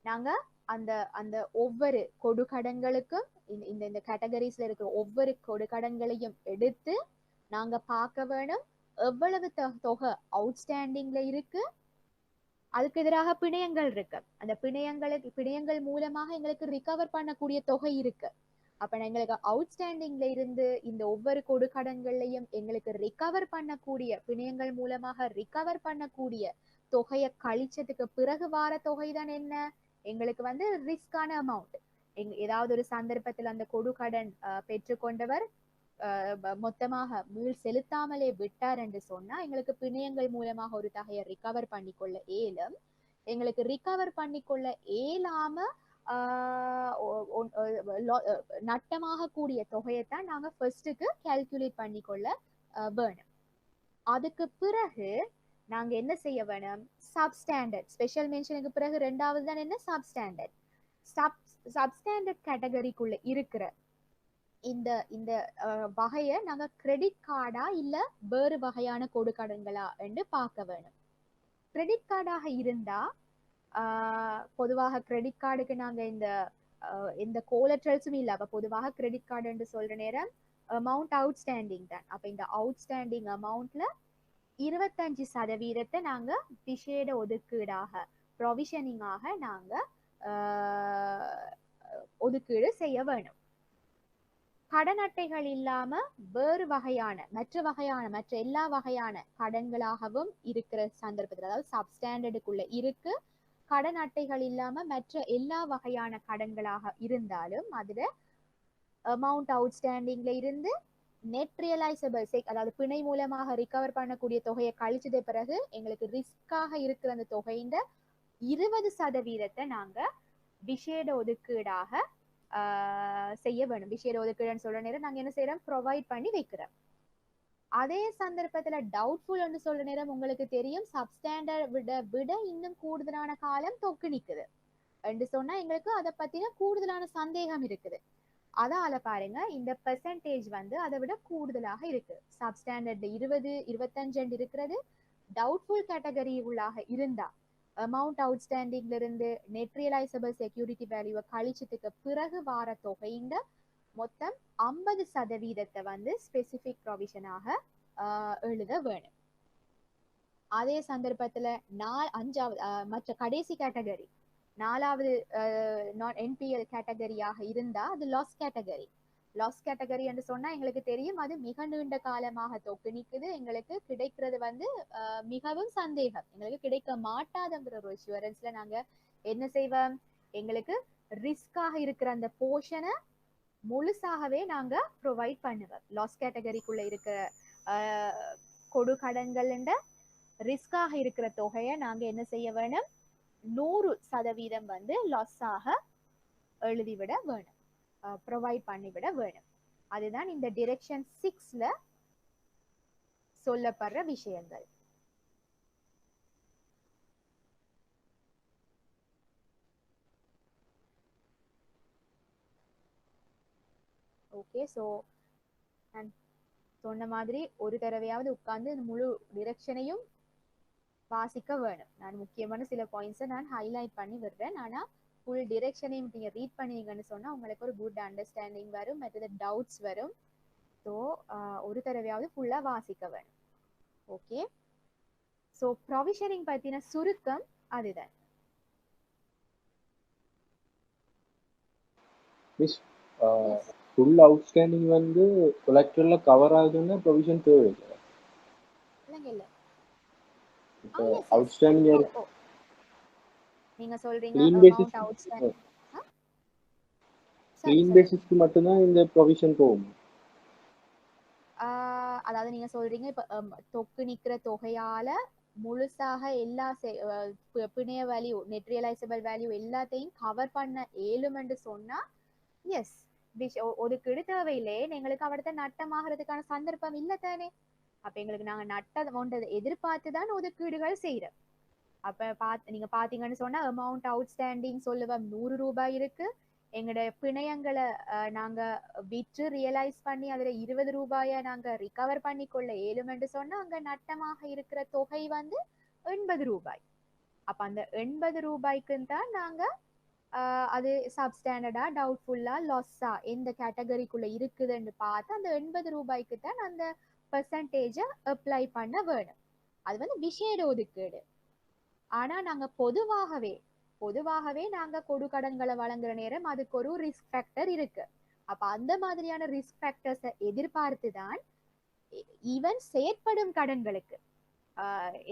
நாங்க அந்த ஒவ்வொரு கொடுகடன்களுக்கும் இந்த கேட்டகரிஸ்ல இருக்கிற ஒவ்வொரு கொடுகடன்களையும் எடுத்து நாங்க பார்க்க வேணும் எவ்வளவு தொகை அவுட்ஸ்டாண்டிங்ல இருக்கு, அதுக்கு எதிராக பிணையங்கள் இருக்கு, அந்த பிணையங்கள் மூலமாக எங்களுக்கு ரிகவர் பண்ணக்கூடிய தொகை இருக்கு. அப்ப எங்களுக்கு அவுட்ஸ்டாண்டிங்ல இருந்து இந்த ஒவ்வொரு கொடுகடன்களையும் எங்களுக்கு ரிகவர் பண்ணக்கூடிய, பிணையங்கள் மூலமாக ரிகவர் பண்ணக்கூடிய தொகையை கழிச்சதுக்கு பிறகு வார தொகை தான் என்ன, எங்களுக்கு வந்து ரிஸ்கான அமௌண்ட். ஏதாவது ஒரு சந்தர்ப்பத்தில் அந்த கொடுகடன் பெற்றுக்கொண்டவர் மொத்தமாக மீள் செலுத்தாமலே விட்டார் என்று சொன்னா எங்களுக்கு பிணையங்கள் மூலமாக ஒரு தொகையை ரிகவர் பண்ணிக்கொள்ள இயலும். எங்களுக்கு ரிகவர் பண்ணிக்கொள்ள இயலாம நட்டமாக கூடிய தொகையைத்தான் நாங்க ஃபர்ஸ்ட்டுக்கு கால்குலேட் பண்ணிக்கொள்ள வேணும். அதுக்கு பிறகு நாங்க என்ன செய்ய வேணும், சப்ஸ்டாண்டர்ட் ஸ்பெஷல் மென்ஷனுக்கு பிறகு ரெண்டாவது தான் என்ன, சப்ஸ்டாண்டர்ட். சப்ஸ்டாண்டர்ட் கேட்டகரிக்குள்ள இருக்கிற இந்த இந்த வகையை நாங்க கிரெடிட் கார்டா இல்ல வேறு வகையான கொடுக்கடன்களா என்று பார்க்க வேணும். கிரெடிட் கார்டாக இருந்தா பொதுவாக கிரெடிட் கார்டுக்கு நாங்க இந்த கோலட்ரல்ஸும் இல்லை. அப்ப பொதுவாக கிரெடிட் கார்டு என்று சொல்ற நேரம் அமௌண்ட் அவுட்ஸ்டாண்டிங் தான். அப்ப இந்த அவுட்ஸ்டாண்டிங் அமௌண்ட்ல 25% நாங்க விசேட ஒதுக்கீடாக ப்ரொவிஷனிங்காக நாங்க ஒதுக்கீடு செய்ய வேணும். கடன் அட்டைகள் இல்லாம வேறு வகையான மற்ற எல்லா வகையான கடன்களாகவும் இருக்கிற சந்தர்ப்பத்தில், அதாவது சப்ஸ்டாண்டர்டுக்குள்ள இருக்கு, கடன் அட்டைகள் இல்லாம மற்ற எல்லா வகையான கடன்களாக இருந்தாலும் அதுல அமௌண்ட் அவுட்ஸ்டாண்டிங்ல இருந்து நெட் ரியலைசபிள் அதாவது பிணை மூலமாக ரிகவர் பண்ணக்கூடிய தொகையை கழிச்சது பிறகு எங்களுக்கு ரிஸ்காக இருக்கிற அந்த தொகையின் 20% நாங்க விசேட ஒதுக்கீடாக செய்ய வேணும். விசேட ஒதுக்கீடுன்னு சொல்ற நேரம் நாங்க என்ன செய்யறோம், ப்ரொவைட் பண்ணி வைக்கிறோம். அதே சந்தர்ப்பத்துல டவுட்ஃபுல் சொல்ற நேரம் உங்களுக்கு தெரியும், சப்ஸ்டாண்டர்ட் விட இன்னும் கூடுதலான காலம் தொக்கு நிக்குது என்று சொன்னா எங்களுக்கு அதை பத்தின கூடுதலான சந்தேகம் இருக்குது. அதால பாருங்க இந்த பெர்சன்டேஜ் அதை விட கூடுதலாக இருக்கு. சப்ஸ்டாண்டர்ட் 20-25 இருக்கிறது. டவுட்ஃபுல் கேட்டகரி உள்ளாக இருந்தா அமௌண்ட் அவுட்ஸ்டாண்டிங்ல இருந்து நெட் ரியலைசபிள் செக்யூரிட்டி வேல்யூவை கழிச்சதுக்கு பிறகு வார தொகையின் மொத்தம் 50% ஸ்பெசிபிக் ப்ரொவிஷனாக எழுத வேணும். அதே சந்தர்ப்பத்துல 5வது மற்ற கடைசி கேட்டகரி 4வது நான் என்பிஎல் கேட்டகரியாக இருந்தா அது லாஸ் கேட்டகரி. லாஸ் கேட்டகரி என்று சொன்னா எங்களுக்கு தெரியும் அது மிக நீண்ட காலமாக தொக்கு நிக்குது. எங்களுக்கு கிடைக்கிறது மிகவும் சந்தேகம், எங்களுக்கு கிடைக்க மாட்டாதுங்கிற ஒரு அஷூரன்ஸ்ல நாங்க என்ன செய்வோம், எங்களுக்கு ரிஸ்காக இருக்கிற அந்த போர்ஷனை முழுசாகவே நாங்க ப்ரொவைட் பண்ணுவோம். லாஸ் கேட்டகரிக்குள்ள இருக்கிற கொடு கடன்கள் ரிஸ்காக இருக்கிற தொகையை நாங்க என்ன செய்ய வேணும், 100% லாஸாக எழுதிவிட வேணும், ப்ரொவைட் பண்ணிவிட வேணும். அதுதான் இந்த டிரெக்ஷன் 6ல சொல்லப்படுற விஷயங்கள். ஓகே, ஸோ நான் சொன்ன மாதிரி ஒரு தடவையாவது உட்கார்ந்து முழு டிரெக்ஷனையும் வாசிக்க வேணும். நான் முக்கியமான சில பாயிண்ட்ஸை நான் ஹைலைட் பண்ணி விடுறேன். ஆனா ஃபுல் டிரெக்ஷனையும் நீங்க ரீட் பண்ணீங்கன்னு சொன்னா உங்களுக்கு ஒரு குட் அண்டர்ஸ்டாண்டிங் வரும், மற்றது டவுட்ஸ் வரும். ஸோ ஒரு தடவையாவது ஃபுல்லா வாசிக்க வேணும். ஓகே, ஸோ ப்ரொவிஷனிங் பத்தின சுருக்கம் அதுதான். மிஸ் ஃபுல் அவுட்ஸ்டாண்டிங் கொலெக்டர்ல கவர் ஆகுதுன்னா ப்ரொவிஷன் தேவை இல்ல அவுட்ஸ்டாண்டிங் நீங்க சொல்றீங்க clean amount basis outstanding clean பேசிஸ்க்கு மட்டும் தான் இந்த ப்ரொவிஷன் போகும். அதாவது நீங்க சொல்றீங்க இப்ப தொக்கு நிக்கிற தொகையால முழுசாக எல்லா பிணைய வேல்யூ நெட் ரியலைசபிள் வேல்யூ எல்லாத்தையும் கவர் பண்ண ஏழுமென்று சொன்னா எஸ் ஒதுக்கீடு தேவையில்லை, எங்களுக்கு அவடத்த நட்டமாகறதுக்கான சந்தர்ப்பம் இல்லை தானே. அப்ப எங்களுக்கு நாங்க நட்ட அமௌண்ட் எதிர்பார்த்துதான் ஒதுக்கீடுகள் செய்யறோம். அப்ப நீங்க பாத்தீங்கன்னு சொன்னா அமௌண்ட் அவுட்ஸ்டாண்டிங் சொல்லுவோம் 100 ரூபாய் இருக்கு, எங்களோட பிணையங்களை நாங்க விற்று ரியலைஸ் பண்ணி அதுல 20 ரூபாய நாங்க ரிகவர் பண்ணி கொள்ள ஏழுமென்று சொன்னா அங்க நட்டமாக இருக்கிற தொகை 80 ரூபாய். அப்ப அந்த 80 ரூபாய்க்கு தான் நாங்க அது சப்ஸ்டாண்டர்டா டவுட்ஃபுல்லா லாஸா எந்த கேட்டகரிக்குள்ள இருக்குதுன்னு பார்த்து அந்த 80 ரூபாய்க்கு தான் அந்த பெர்சன்டேஜ அப்ளை பண்ண வேணும். அது விசேட ஒதுக்கீடு. ஆனா நாங்க பொதுவாகவே நாங்க கொடு கடன்களை வழங்குற நேரம் அதுக்கு ஒரு ரிஸ்க் ஃபேக்டர் இருக்கு. அப்ப அந்த மாதிரியான ரிஸ்க் ஃபேக்டர்ஸை எதிர்பார்த்துதான் ஈவன் செயற்படும் கடன்களுக்கு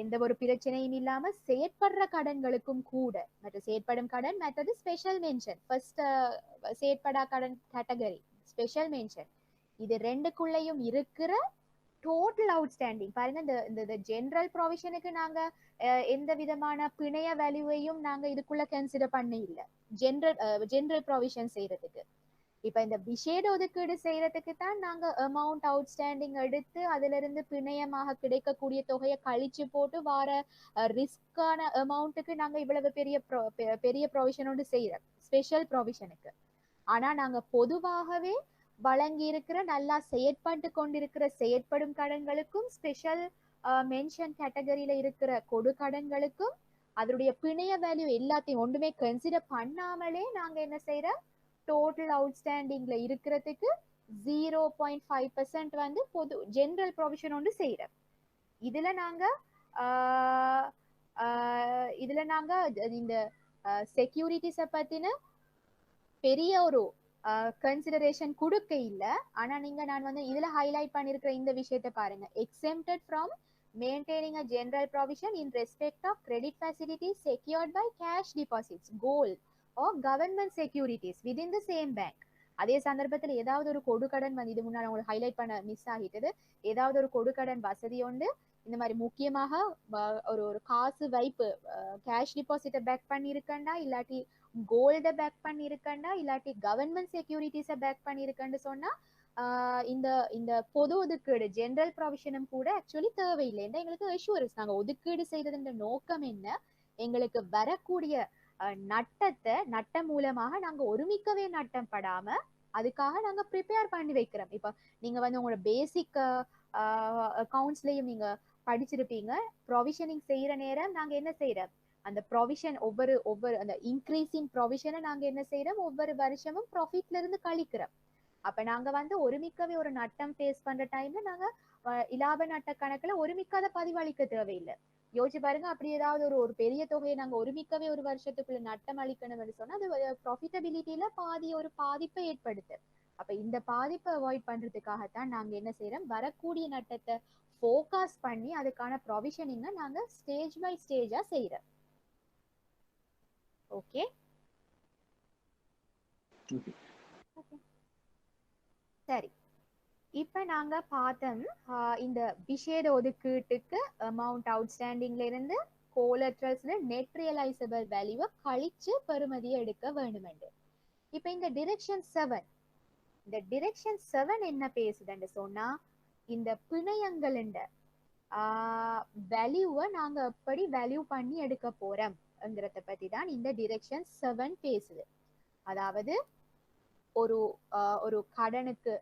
எந்த ஒரு பிரச்சனையும் இல்லாம செயற்படுற கடன்களுக்கும் கூட மற்ற செயற்படும் கடன் மற்றது ஸ்பெஷல் மென்ஷன் ஃபர்ஸ்ட் செயற்படா கடன் கேட்டகரி ஸ்பெஷல் மென்ஷன் இது ரெண்டுக்குள்ளேயும் இருக்கிற டோட்டல் அவுட்ஸ்டாண்டிங் பாருங்க, இந்த ஜெனரல் ப்ரொவிஷனுக்கு நாங்க எந்த விதமான பிணைய வேல்யூவையும் நாங்க இதுக்குள்ள கன்சிடர் பண்ண இல்ல. ஜெனரல் ப்ரொவிஷன் செய்யறதுக்கு இப்ப இந்த விஷேட ஒதுக்கீடு செய்யறதுக்கு தான் நாங்க அமௌண்ட் அவுட்ஸ்டாண்டிங் எடுத்து அதுல இருந்து பிணையமாக கிடைக்கக்கூடிய தொகையை கழிச்சு போட்டு வார ரிஸ்கான அமௌண்ட்டுக்கு நாங்க இவ்வளவு பெரிய ப்ரொவிஷன் ஒன்று செய்யறோம் ஸ்பெஷல் ப்ரொவிஷனுக்கு. ஆனா நாங்க பொதுவாகவே வழங்கி இருக்கிற நல்லா செயற்பட்டு கொண்டிருக்கிற செயற்படும் கடன்களுக்கும் ஸ்பெஷல் மென்ஷன் கேட்டகரியில இருக்கிற கொடு கடன்களுக்கும் அதனுடைய பிணைய வேல்யூ எல்லாத்தையும் ஒன்றுமே கன்சிடர் பண்ணாமலே நாங்க என்ன செய்யறோம், டோட்டல் அவுட்ஸ்டாண்டிங்ல இருக்கிறதுக்கு 0.5% வந்து பொது ஜெனரல் ப்ரொவிஷன் ஒன்று செய்யறோம். இதுல நாங்க இந்த செக்யூரிட்டிஸ பத்தின பெரிய ஒரு கன்சிடரேஷன் கொடுக்க இல்ல. ஆனா நான் வந்து இதுல ஹைலைட் பண்ணிருக்கிற இந்த விஷயத்தை பாருங்க. exempted from maintaining a general provision in respect of credit facilities secured by cash deposits, gold or government securities within the same bank. அதே சந்தர்ப்பத்தில் ஏதாவது ஒரு கொடுக்கடன் வந்து இது முன்னாடி உங்களுக்கு ஹைலைட் பண்ண மிஸ் ஆகிட்டது. ஏதாவது ஒரு கொடுக்கடன் வசதி உண்டு இந்த மாதிரி முக்கியமாக ஒரு காசு வைப்பு கேஷ் டிபாசிட்டை பேக் பண்ணி இருக்கண்டா, இல்லாட்டி கோல்ட பேக் பண்ணி இருக்கண்டா, இல்லாட்டி கவர்மெண்ட் செக்யூரிட்டிஸை பேக் பண்ணி இருக்கன்னு சொன்னா இந்த பொது ஒதுக்கீடு ஜெனரல் ப்ரொவிஷனும் கூட ஆக்சுவலி தேவையில்லை. எங்களுக்கு அஷூரன்ஸ் நாங்க ஒதுக்கீடு செய்யறதுன்ற நோக்கம் என்ன, எங்களுக்கு வரக்கூடிய நட்டம் மூலமாக நாங்க ஒருமிக்கவே நட்டம் படாம அதுக்காக நாங்க ப்ரிப்பேர் பண்ணி வைக்கிறோம். இப்ப நீங்க வந்து உங்களோட பேசிக் அக்கவுண்ட்ஸ்லயும் நீங்க படிச்சிருப்பீங்க, ப்ரொவிஷனிங் செய்யற நேரம் நாங்க என்ன செய்யறோம், அந்த ப்ரொவிஷன் ஒவ்வொரு அந்த இன்க்ரீஸிங் ப்ரொவிஷனை நாங்க என்ன செய்யறோம், ஒவ்வொரு வருஷமும் ப்ராஃபிட்ல இருந்து கழிக்கிறோம். அப்ப நாங்க வந்து ஒருமிக்கவே ஒரு நட்டம் ஃபேஸ் பண்ற டைம்ல நாங்க இலாப நட்ட கணக்குல ஒருமிக்காத பதிவளிக்க தேவையில்லை. யோசிச்சு பாருங்க, அப்படி ஏதாவது ஒரு பெரிய தொகையை நாங்க ஒருமிக்கவே ஒரு வருஷத்துக்குள்ள நட்டம் அளிக்கணும்னு சொன்னா அது ப்ராஃபிட்டபிலிட்டியில ஒரு பாதிப்பை ஏற்படுத்து. அப்ப இந்த பாதிப்பை அவாய்ட் பண்றதுக்காகத்தான் நாங்க என்ன செய்யறோம், வரக்கூடிய நட்டத்தை ஃபோக்கஸ் பண்ணி அதுக்கான ப்ரொவிஷனிங்க நாங்க ஸ்டேஜ் பை ஸ்டேஜா செய்யறோம். ஓகே சரி, இப்ப நாங்க பார்த்தோம் இந்த விஷேட ஒதுக்கீட்டுக்கு அமௌண்ட் அவுட்ஸ்டாண்டிங்ல இருந்து கோலட்ரல்ஸ்ல நெட் ரியலைசபிள் வேல்யூவை கழிச்சு பெறுமதியை எடுக்க வேண்டுமென்று. இப்ப இந்த டிரெக்ஷன் 7 என்ன பேசுதுன்னு சொன்னா, இந்த பிணையங்களின் வேல்யூவை நாங்க எப்படி வேல்யூ பண்ணி எடுக்க போறோம்ங்கிறத பத்தி தான் இந்த டிரெக்ஷன் 7 பேசுது. அதாவது ஒரு கடனுக்கு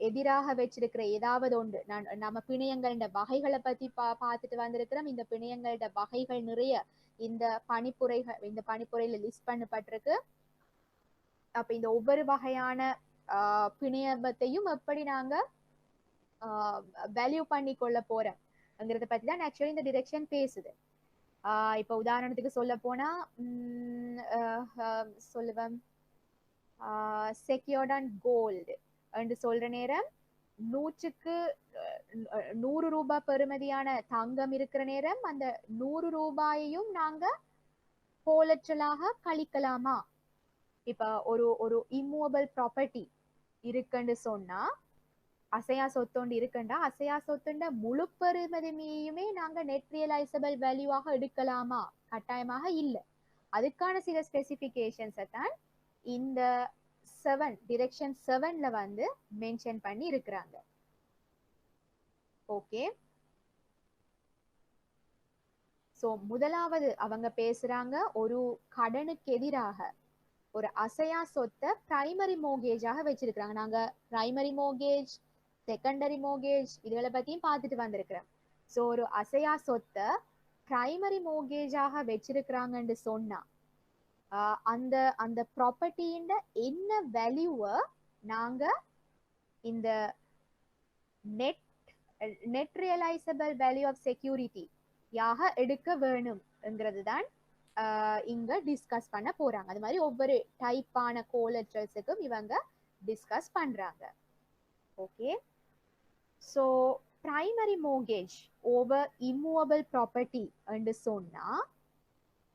எதிராக வச்சிருக்கிற ஏதாவது ஒன்று, நம்ம பிணையங்களோட வகைகளை பத்தி பார்த்துட்டு வந்திருக்கிறோம். இந்த பிணையங்களோட வகைகள் நிறைய இந்த பணிப்புரையில லிஸ்ட் பண்ணப்பட்டிருக்கு. அப்ப இந்த ஒவ்வொரு வகையான பிணையத்தையும் எப்படி நாங்க வேல்யூ பண்ணி கொள்ள போறோம்ங்கிறத பத்தி தான் ஆக்சுவலி இந்த டிரெக்ஷன் பேசுது. இப்ப உதாரணத்துக்கு சொல்ல போனா சொல்லுவேன், செக்யூர்ட் அண்ட் கோல்டு என்று சொல்ற நேரம் 100 ரூபாய் பெறுமதியான தங்கம் இருக்கிற நேரம் அந்த 100 ரூபாயையும் நாங்க கோலட்ரலாக கழிக்கலாமா? இப்ப ஒரு இம்மூவபிள் ப்ராப்பர்ட்டி இருக்குன்னு சொன்னா, அசையா சொத்தொண்டு இருக்குண்டா, அசையா சொத்துண்ட முழு பெறுமதியுமே நாங்க நெட் ரியலைசபிள் வேல்யூவாக எடுக்கலாமா? கட்டாயமாக இல்லை. அதுக்கான சில ஸ்பெசிபிகேஷன்ஸை தான் இந்த டிரெக்ஷன் 7ல வந்து மென்ஷன் பண்ணி இருக்கிறாங்க. ஓகே, சோ முதலாவது அவங்க பேசுறாங்க, ஒரு கடனுக்கு எதிராக ஒரு அசையா சொத்தை பிரைமரி மோர்கேஜாக வச்சிருக்கிறாங்க. நாங்க பிரைமரி மோர்கேஜ், செகண்டரி மோர்கேஜ் இதுகளை பத்தியும் பார்த்துட்டு வந்திருக்கிறோம். சோ ஒரு அசையா சொத்தை பிரைமரி மோர்கேஜாக வச்சிருக்கிறாங்கன்னு சொன்னா அந்த ப்ராப்பர்ட்டியின் என்ன வேல்யூவை நாங்க இந்த net realisable value of security யாக எடுக்க வேணும்ங்கிறது தான் இங்க டிஸ்கஸ் பண்ண போறாங்க. அது மாதிரி ஒவ்வொரு டைப்பான கோலட்ரல்ஸுக்கும் இவங்க டிஸ்கஸ் பண்றாங்க. Okay, so primary mortgage over immovable property என்று சொன்னா,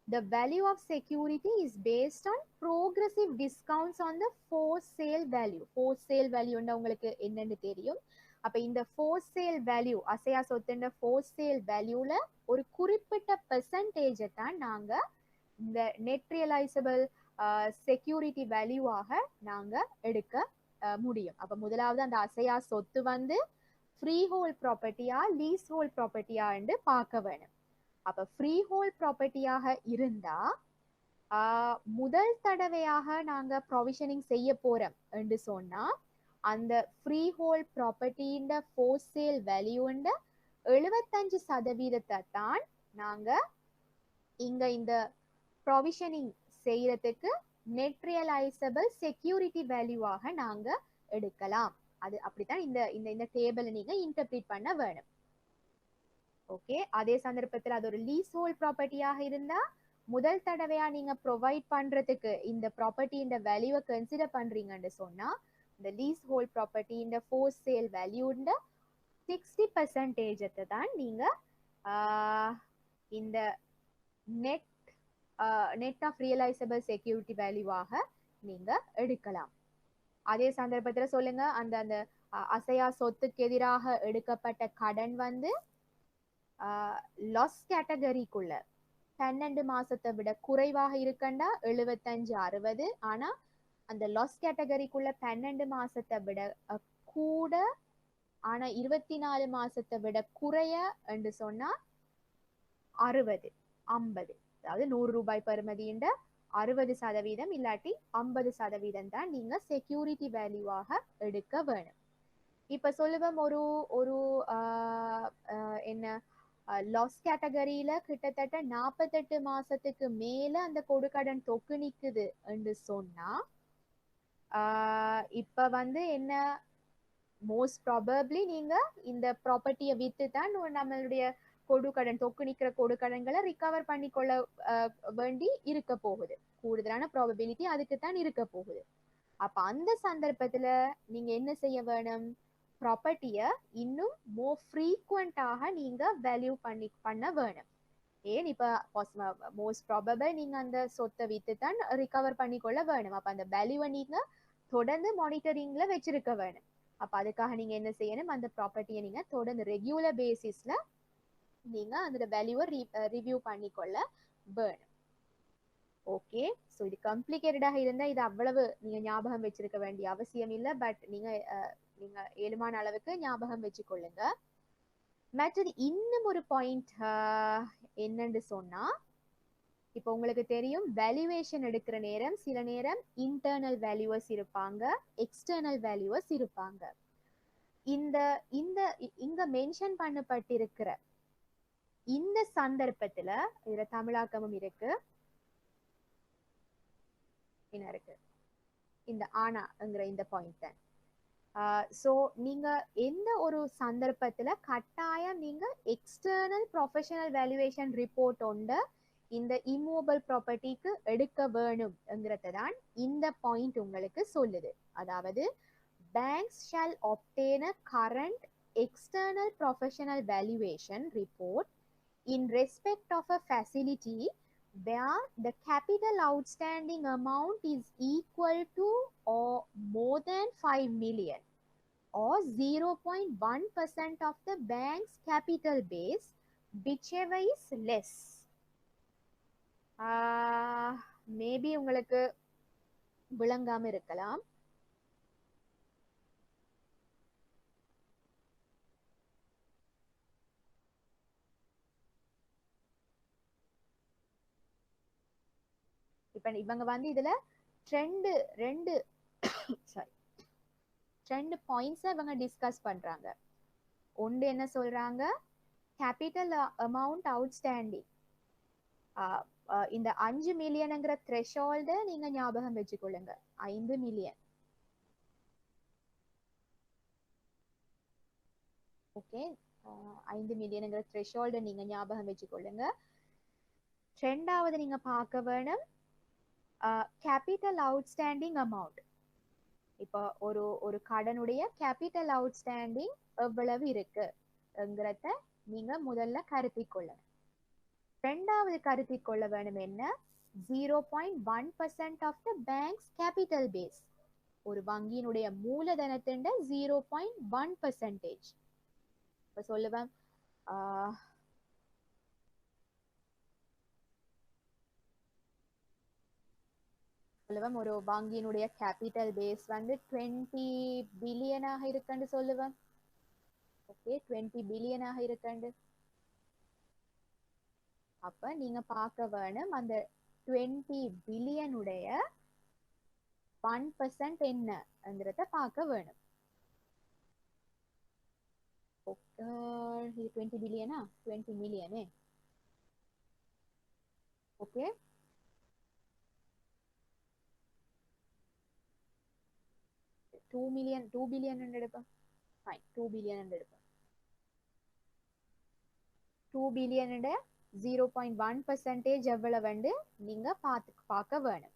the value of security is based on progressive discounts on the for sale value. For sale value உங்களுக்கு என்னன்னு தெரியும். அப்ப இந்த for sale வேல்யூ அசையா சொத்துன்ற for sale வேல்யூல ஒரு குறிப்பிட்ட பெர்சன்டேஜ் தான் நாங்க இந்த நெட் ரியலைசபிள் செக்யூரிட்டி வேல்யூவாக நாங்க எடுக்க முடியும். அப்ப முதலாவது அந்த அசையா சொத்து வந்து ஃப்ரீ ஹோல்ட் ப்ராப்பர்ட்டியா லீஸ் ஹோல்ட் ப்ராப்பர்ட்டியா என்று பார்க்க வேணும். அப்ப ஃப்ரீ ஹோல்ட் ப்ராப்பர்ட்டியாக இருந்தா முதல் தடவையாக நாங்க ப்ரொவிஷனிங் செய்ய போறோம் என்று சொன்னா அந்த ஃப்ரீ ஹோல்ட் ப்ராப்பர்ட்டியின் ஃபோர் சேல் வேல்யூண்ட 75% தான் நாங்க இங்க இந்த ப்ரொவிஷனிங் செய்யறதுக்கு நெட் ரியலைசபிள் செக்யூரிட்டி வேல்யூவாக நாங்க எடுக்கலாம். அது அப்படித்தான் இந்த இந்த இந்த டேபிளை நீங்க இன்டர்பிரேட் பண்ண வேணும். ஓகே, அதே சந்தர்ப்பத்தில் அது ஒரு லீஸ் ஹோல்ட் ப்ராப்பர்ட்டியாக இருந்தா முதல் தடவையா நீங்க ப்ரொவைட் பண்றதுக்கு இந்த ப்ராப்பர்ட்டியின் வேல்யூவை கன்சிடர் பண்றீங்கன்னு சொன்னா இந்த லீஸ் ஹோல்ட் ப்ராப்பர்ட்டியின் ஃபோர் சேல் வேல்யூண்ட 60% தான் நீங்க இந்த நெட் ஆஃப் ரியலைசபிள் செக்யூரிட்டி வேல்யூவாக நீங்க எடுக்கலாம். அதே சந்தர்ப்பத்தில் சொல்லுங்க அந்த அந்த அசையா சொத்துக்கு எதிராக எடுக்கப்பட்ட கடன் வந்து லாஸ் கேட்டகரிக்குள்ள 12 மாசத்தை விட குறைவாக இருக்கண்டா 75-60. ஆனா அந்த லாஸ் கேட்டகரிக்குள்ள 12 மாசத்தை விட கூட ஆனா 24 மாசத்தை விட குறைய என்று சொன்னா 60-50, அதாவது 100 ரூபாய் பெறுமதியின் 60% இல்லாட்டி 50% தான் நீங்க செக்யூரிட்டி வேல்யூவாக எடுக்க வேணும். இப்ப சொல்லுவோம் ஒரு ஒரு என்ன லாஸ் கேட்டகரியில கிட்டத்தட்ட 48 மாசத்துக்கு மேல அந்த கொடுக்கடன் தொக்கு நிக்குது என்று சொன்னா இப்ப வந்து என்ன மோஸ்ட் ப்ராபப்ளி நீங்க இந்த ப்ராப்பர்ட்டியை வித்து தான் நம்மளுடைய கொடுக்கடன் தொக்கு நிக்கிற கொடுக்கடன்களை ரிகவர் பண்ணிக்கொள்ள வேண்டி இருக்க போகுது. கூடுதலான ப்ராபபிலிட்டி அதுக்கு தான் இருக்க போகுது. அப்ப அந்த சந்தர்ப்பத்துல நீங்க என்ன செய்ய வேணும், ப்ராப்பர்ட்டிய இன்னும் மோர் ஃப்ரீக்வெண்டாக நீங்க வேல்யூ பண்ண வேணும். ஏன் இப்ப மோஸ்ட் ப்ராபபிள் நீங்க அந்த சொத்தை வித்து தான் ரிகவர் பண்ணிக்கொள்ள வேணும். அப்ப அந்த வேல்யூவை நீங்க தொடர்ந்து மானிட்டரிங்ல வச்சிருக்க வேணும். அப்ப அதுக்காக நீங்க என்ன செய்யணும், அந்த ப்ராப்பர்ட்டியை நீங்க தொடர்ந்து ரெகுலர் பேசிஸ்ல நீங்க அந்த வேல்யூவை ரிவ்யூ பண்ணிக்கொள்ள வேணும். ஓகே, ஸோ இது காம்ப்ளிகேட்டடாக இருந்தா இது அவ்வளவு நீங்க ஞாபகம் வச்சிருக்க வேண்டிய அவசியம் இல்லை. பட் நீங்க நீங்க ஏழுமான அளவுக்கு ஞாபகம் வச்சுக்கொள்ளுங்க. மற்றது இன்னும் ஒரு பாயிண்ட் என்னன்னு சொன்னா, இப்போ உங்களுக்கு தெரியும் வேல்யூவேஷன் எடுக்கிற நேரம் சில நேரம் இன்டர்னல் வேல்யூவர்ஸ் இருப்பாங்க, எக்ஸ்டர்னல் வேல்யூவர்ஸ் இருப்பாங்க. இந்த இந்த இங்க மென்ஷன் பண்ணப்பட்டிருக்கிற இந்த சந்தர்ப்பத்துல இதுல தமிழாக்கமும் இருக்கு, என்ன இருக்கு, இந்த ஆனாங்கிற இந்த பாயிண்ட் தான். ஸோ நீங்க எந்த ஒரு சந்தர்ப்பத்துல கட்டாயம் நீங்க எக்ஸ்டர்னல் ப்ரொஃபஷனல் வேல்யூவேஷன் ரிப்போர்ட் ஒன்று இந்த இம்மூவபிள் ப்ராப்பர்ட்டிக்கு எடுக்க வேணும்ங்கிறத தான் இந்த பாயிண்ட் உங்களுக்கு சொல்லுது. அதாவது banks shall obtain a current external professional valuation report in respect of a facility where the capital outstanding amount is equal to or more than 5 million or 0.1% of the bank's capital base, whichever is less. Maybe உங்களுக்கு விளங்காம இருக்கலாம். இப்ப இவங்க வந்து இதுல ரெண்டு points இவங்க discuss பண்றாங்க. ஒன்று என்ன சொல்றாங்க, கேபிட்டல் அமௌண்ட் அவுட்ஸ்டாண்டிங் இந்த 5 மில்லியன்ங்கிற த்ரெஷோல்ட நீங்க ஞாபகம் வச்சுக்கொள்ளுங்க. 5 மில்லியன். ஓகே, 5 மில்லியன்ங்கிற த்ரெஷோல்ட நீங்க ஞாபகம் வச்சுக்கொள்ளுங்க. ரெண்டாவது நீங்க பார்க்க வேணும் கேபிட்டல் அவுட்ஸ்டாண்டிங் அமௌண்ட். இப்போ ஒரு கடனுடைய கேபிட்டல் அவுட்ஸ்டாண்டிங் எவ்வளவு இருக்குங்கிறத நீங்க முதல்ல கருத்தில் கொள்ளணும். ரெண்டாவது கருத்தில் கொள்ள வேணும் என்ன, 0.1% of the bank's capital base. ஒரு வங்கியினுடைய மூலதனத்தின் 0.1%. இப்ப சொல்லுவேன் ஒரு வங்கியினுடைய கேபிட்டல் பேஸ் வந்து 20 பில்லியனாக இருக்குன்னு சொல்லுவேன். ஓகே, 20 பில்லியனாக இருக்குன்னு. அப்ப நீங்க பார்க்க வேணும் அந்த 20 பில்லியனுடைய 1% என்னங்கிறத பார்க்க வேணும். இது 20 பில்லியனா 20 மில்லியனே. ஓகே, $2 billion எடுப்போம். ஃபைன், 2 பில்லியன் எடுப்போம். 2 பில்லியன் 0.1% எவ்வளவு நீங்க பார்க்க வேணும்.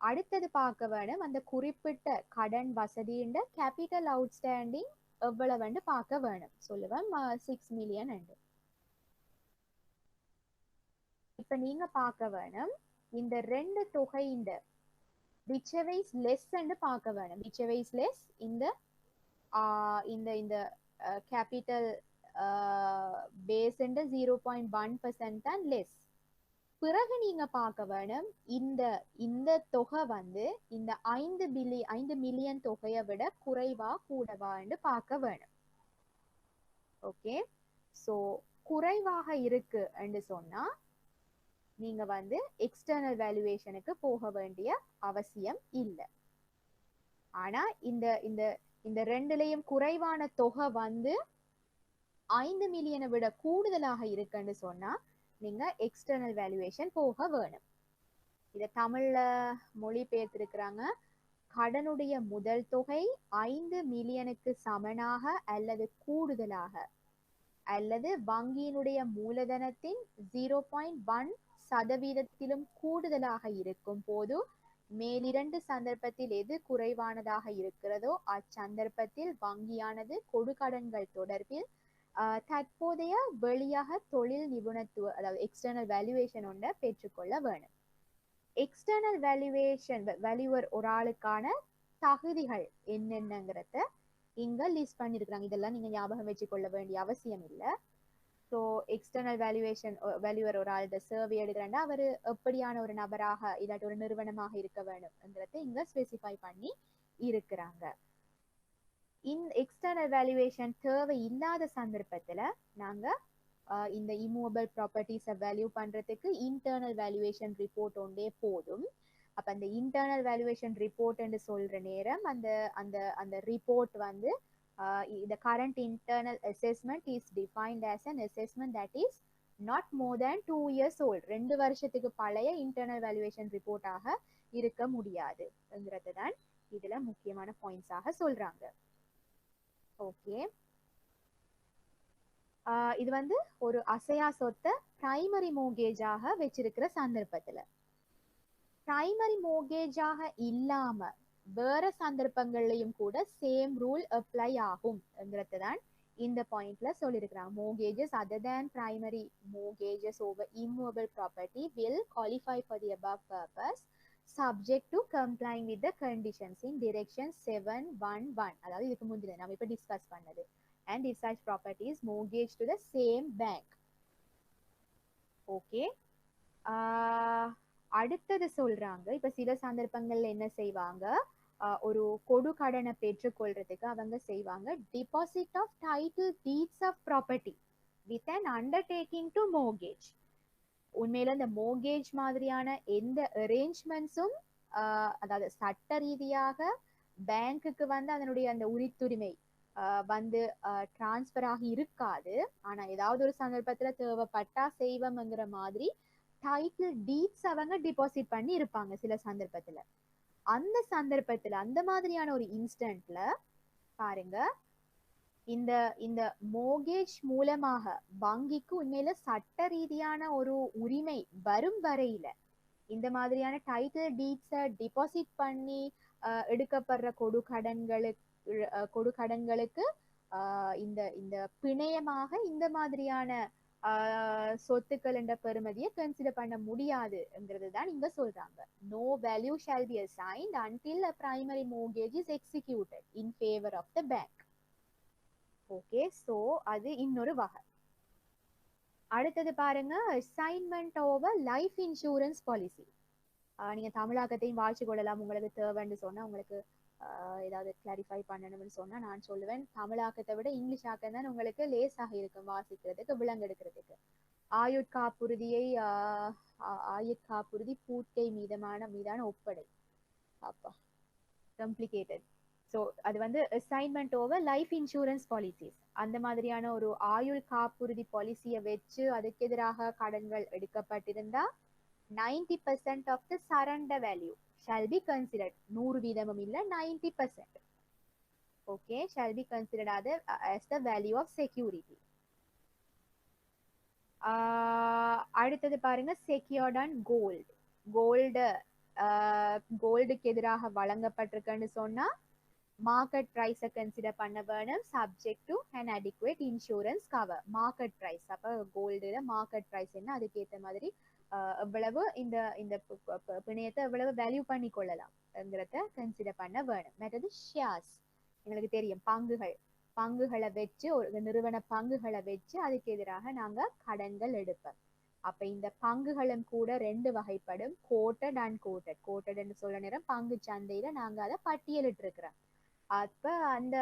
அடுத்தது பார்க்க வேணும் அந்த குறிப்பிட்ட கடன் வசதியின் கேபிட்டல் அவுட்ஸ்டாண்டிங் எவ்வளவு பார்க்க வேணும். சொல்லுவேன் 6 மில்லியன். இப்ப நீங்க பார்க்க வேணும் இந்த ரெண்டு தொகையின் whichever is less ன்னு பார்க்க வேணும். whichever is less இந்த கேபிட்டல் பேஸ் 0.1% தான் லெஸ். பிறகு நீங்க பார்க்க வேணும் இந்த தொகை வந்து இந்த 5 மில்லியன் தொகையை விட குறைவா கூடவா என்று பார்க்க வேணும். ஓகே, சோ குறைவாக இருக்கு என்று சொன்னா நீங்க வந்து எக்ஸ்டர்னல் வேல்யூவேஷனுக்கு போக வேண்டிய அவசியம் இல்லை. ஆனா இந்த ரெண்டுலயும் குறைவான தொகை வந்து 5 மில்லியனை விட கூடுதலாக இருக்குன்னு சொன்னா நீங்க எக்ஸ்டர்னல் வேல்யூவேஷன் போக வேணும். இத தமிழ்ல மொழிபெயர்த்திருக்கிறாங்க. கடனுடைய முதல் தொகை 5 மில்லியனுக்கு சமனாக அல்லது கூடுதலாக அல்லது வங்கியினுடைய மூலதனத்தின் 0.1% கூடுதலாக இருக்கும் போது மேலிரண்டு சந்தர்ப்பத்தில் எது குறைவானதாக இருக்கிறதோ அச்சந்தர்ப்பத்தில் வங்கியானது கொடுக்கடன்கள் தொடர்பில் தற்போதைய வெளியாக தொழில் நிபுணத்துவ அதாவது எக்ஸ்டர்னல் வேல்யூவேஷன் ஒன்றை பெற்றுக்கொள்ள வேணும். எக்ஸ்டர்னல் வேல்யூவர் ஒரு ஆளுக்கான தகுதிகள் என்னென்னங்கிறத இங்க லிஸ்ட் பண்ணிருக்கிறாங்க. இதெல்லாம் நீங்க ஞாபகம் வச்சுக்கொள்ள வேண்டிய அவசியம் இல்லை. ஸோ எக்ஸ்டர்னல் வேல்யூவர் ஒரு ஆள் சர்வே எடுக்கிறேன்னா அவர் எப்படியான ஒரு நபராக இல்லாட்டி ஒரு நிறுவனமாக இருக்க வேணும்ங்கிறத இங்க ஸ்பெசிஃபை பண்ணி இருக்கிறாங்க. எக்ஸ்டர்னல் வேல்யூவேஷன் தேவை இல்லாத சந்தர்ப்பத்துல நாங்க இந்த இம்மூவபிள் ப்ராப்பர்ட்டிஸை வேல்யூ பண்றதுக்கு இன்டர்னல் வேல்யூவேஷன் ரிப்போர்ட் ஒன்றே போதும். அப்ப அந்த இன்டர்னல் வேல்யூவேஷன் ரிப்போர்ட் என்று சொல்ற நேரம் அந்த ரிப்போர்ட் வந்து the current internal assessment is defined as an assessment that is not more than 2 years old. 2 வருஷத்துக்கு பழைய இன்டர்னல் வேல்யூவேஷன் ரிப்போர்ட்டாக இருக்க முடியாதுங்கிறது தான் இதுல முக்கியமான பாயிண்ட்ஸாக சொல்றாங்க. ஓகே, இது வந்து ஒரு அசையா சொத்தை பிரைமரி மோர்கேஜாக வச்சிருக்கிற சந்தர்ப்பத்துல பிரைமரி மோர்கேஜாக இல்லாம வேற சந்தர்ப்பங்கள்லயும் கூட சேம் ரூல் அப்ளை ஆகும்ங்கிறது தான் இந்த பாயிண்ட்ல சொல்லியிருக்கிறாங்க. mortgages other than primary mortgages over immovable property will qualify for the above purpose subject to complying with the conditions in direction 711. அதாவது இதுக்கு முந்தின நம்ம இப்ப டிஸ்கஸ் பண்ணது. and if such property is mortgaged to the same bank. Okay, அடுத்தது சொல்றாங்க. இப்ப சில சந்தர்ப்பங்கள்ல என்ன செய்வாங்க, ஒரு கொடு கடனை பெற்றுக்கொள்றதுக்கு அவங்க செய்வாங்க deposit of title deeds of property with an undertaking to mortgage. உண்மையில இந்த மோர்கேஜ் மாதிரியான எந்த அரேஞ்ச்மெண்ட்ஸும் அதாவது சட்ட ரீதியாக பேங்க்குக்கு வந்து அதனுடைய அந்த உரித்துரிமை வந்து டிரான்ஸ்பர் ஆகி இருக்காது. ஆனா ஏதாவது ஒரு சந்தர்ப்பத்துல தேவைப்பட்டா செய்வம்ங்கிற மாதிரி டைட்டில் டீட்ஸ் அவங்க டிபாசிட் பண்ணி இருப்பாங்க சில சந்தர்ப்பத்துல. அந்த சந்தர்ப்பத்துல அந்த மாதிரியான ஒரு இன்ஸ்டன்ட்ல பாருங்க இந்த மோர்கேஜ் மூலமாக வங்கிக்கு உண்மையில சட்ட ரீதியான ஒரு உரிமை வரும் வரையில இந்த மாதிரியான டைட்டில் டீட்ஸை டிபாசிட் பண்ணி எடுக்கப்படுற கொடுக்கடன்களுக்கு இந்த பிணையமாக இந்த மாதிரியான சொத்துக்கள் என்ற பெறுமதியை கன்சிடர் பண்ண முடியாதுங்கிறது தான் இங்க சொல்றாங்க. No value shall be assigned until a primary mortgage is executed in favor of the bank. Okay, so அது இன்னொரு வகை. அடுத்தது பாருங்க, assignment over life insurance policy. நீங்க தமிழாக்கத்தையும் வாசிச்சு கொள்ளலாம், உங்களுக்கு தேவைன்னு சொன்னா, உங்களுக்கு ஏதாவது கிளாரிஃபை பண்ணணும்னு சொன்னா நான் சொல்லுவேன். தமிழாக்கத்தை விட இங்கிலீஷ் ஆக்கம் தான் உங்களுக்கு லேசாக இருக்கும் வாசிக்கிறதுக்கு, விளங்கெடுக்கிறதுக்கு. ஆயுட்காப்புறுதியை ஆயுட்காப்புறுதி பூட்டை மீதான ஒப்படை. அப்பா காம்ப்ளிகேட்டட். ஸோ அது வந்து assignment over life insurance policies. அந்த மாதிரியான ஒரு ஆயுள் காப்புறுதி பாலிசியை வச்சு அதுக்கு எதிராக கடன்கள் எடுக்கப்பட்டிருந்தா 90% of the surrender value shall be considered. 100% இல்ல, 90%. Okay, shall be considered as the value of security. அடுத்தது பாருங்க, secured on gold. கோல்டுக்கு எதிராக வழங்கப்பட்டிருக்குன்னு சொன்னா மார்க்கெட் பிரைஸை கன்சிடர் பண்ண வேணும், subject to and adequate insurance cover. Market price, அப்போ கோல்டுல மார்க்கெட் பிரைஸ் என்ன, அதுக்கேற்ற மாதிரி எவ்வளவு இந்த இந்த பிணையத்தை எவ்வளவு வேல்யூ பண்ணி கொள்ளலாம்ங்கிறத கன்சிடர் பண்ண வேணும். மற்றது ஷேர்ஸ், எங்களுக்கு தெரியும் பங்குகளை வச்சு, ஒரு நிறுவன பங்குகளை வச்சு அதுக்கு எதிராக நாங்க கடன்கள் எடுப்போம். அப்ப இந்த பங்குகளும் கூட ரெண்டு வகைப்படும், கோட்டட் அண்ட் கோட்டட். கோட்டட்னு சொல்ல நேரம் பங்கு சந்தையில நாங்க அதை பட்டியலிட்டு இருக்கிறோம். அப்ப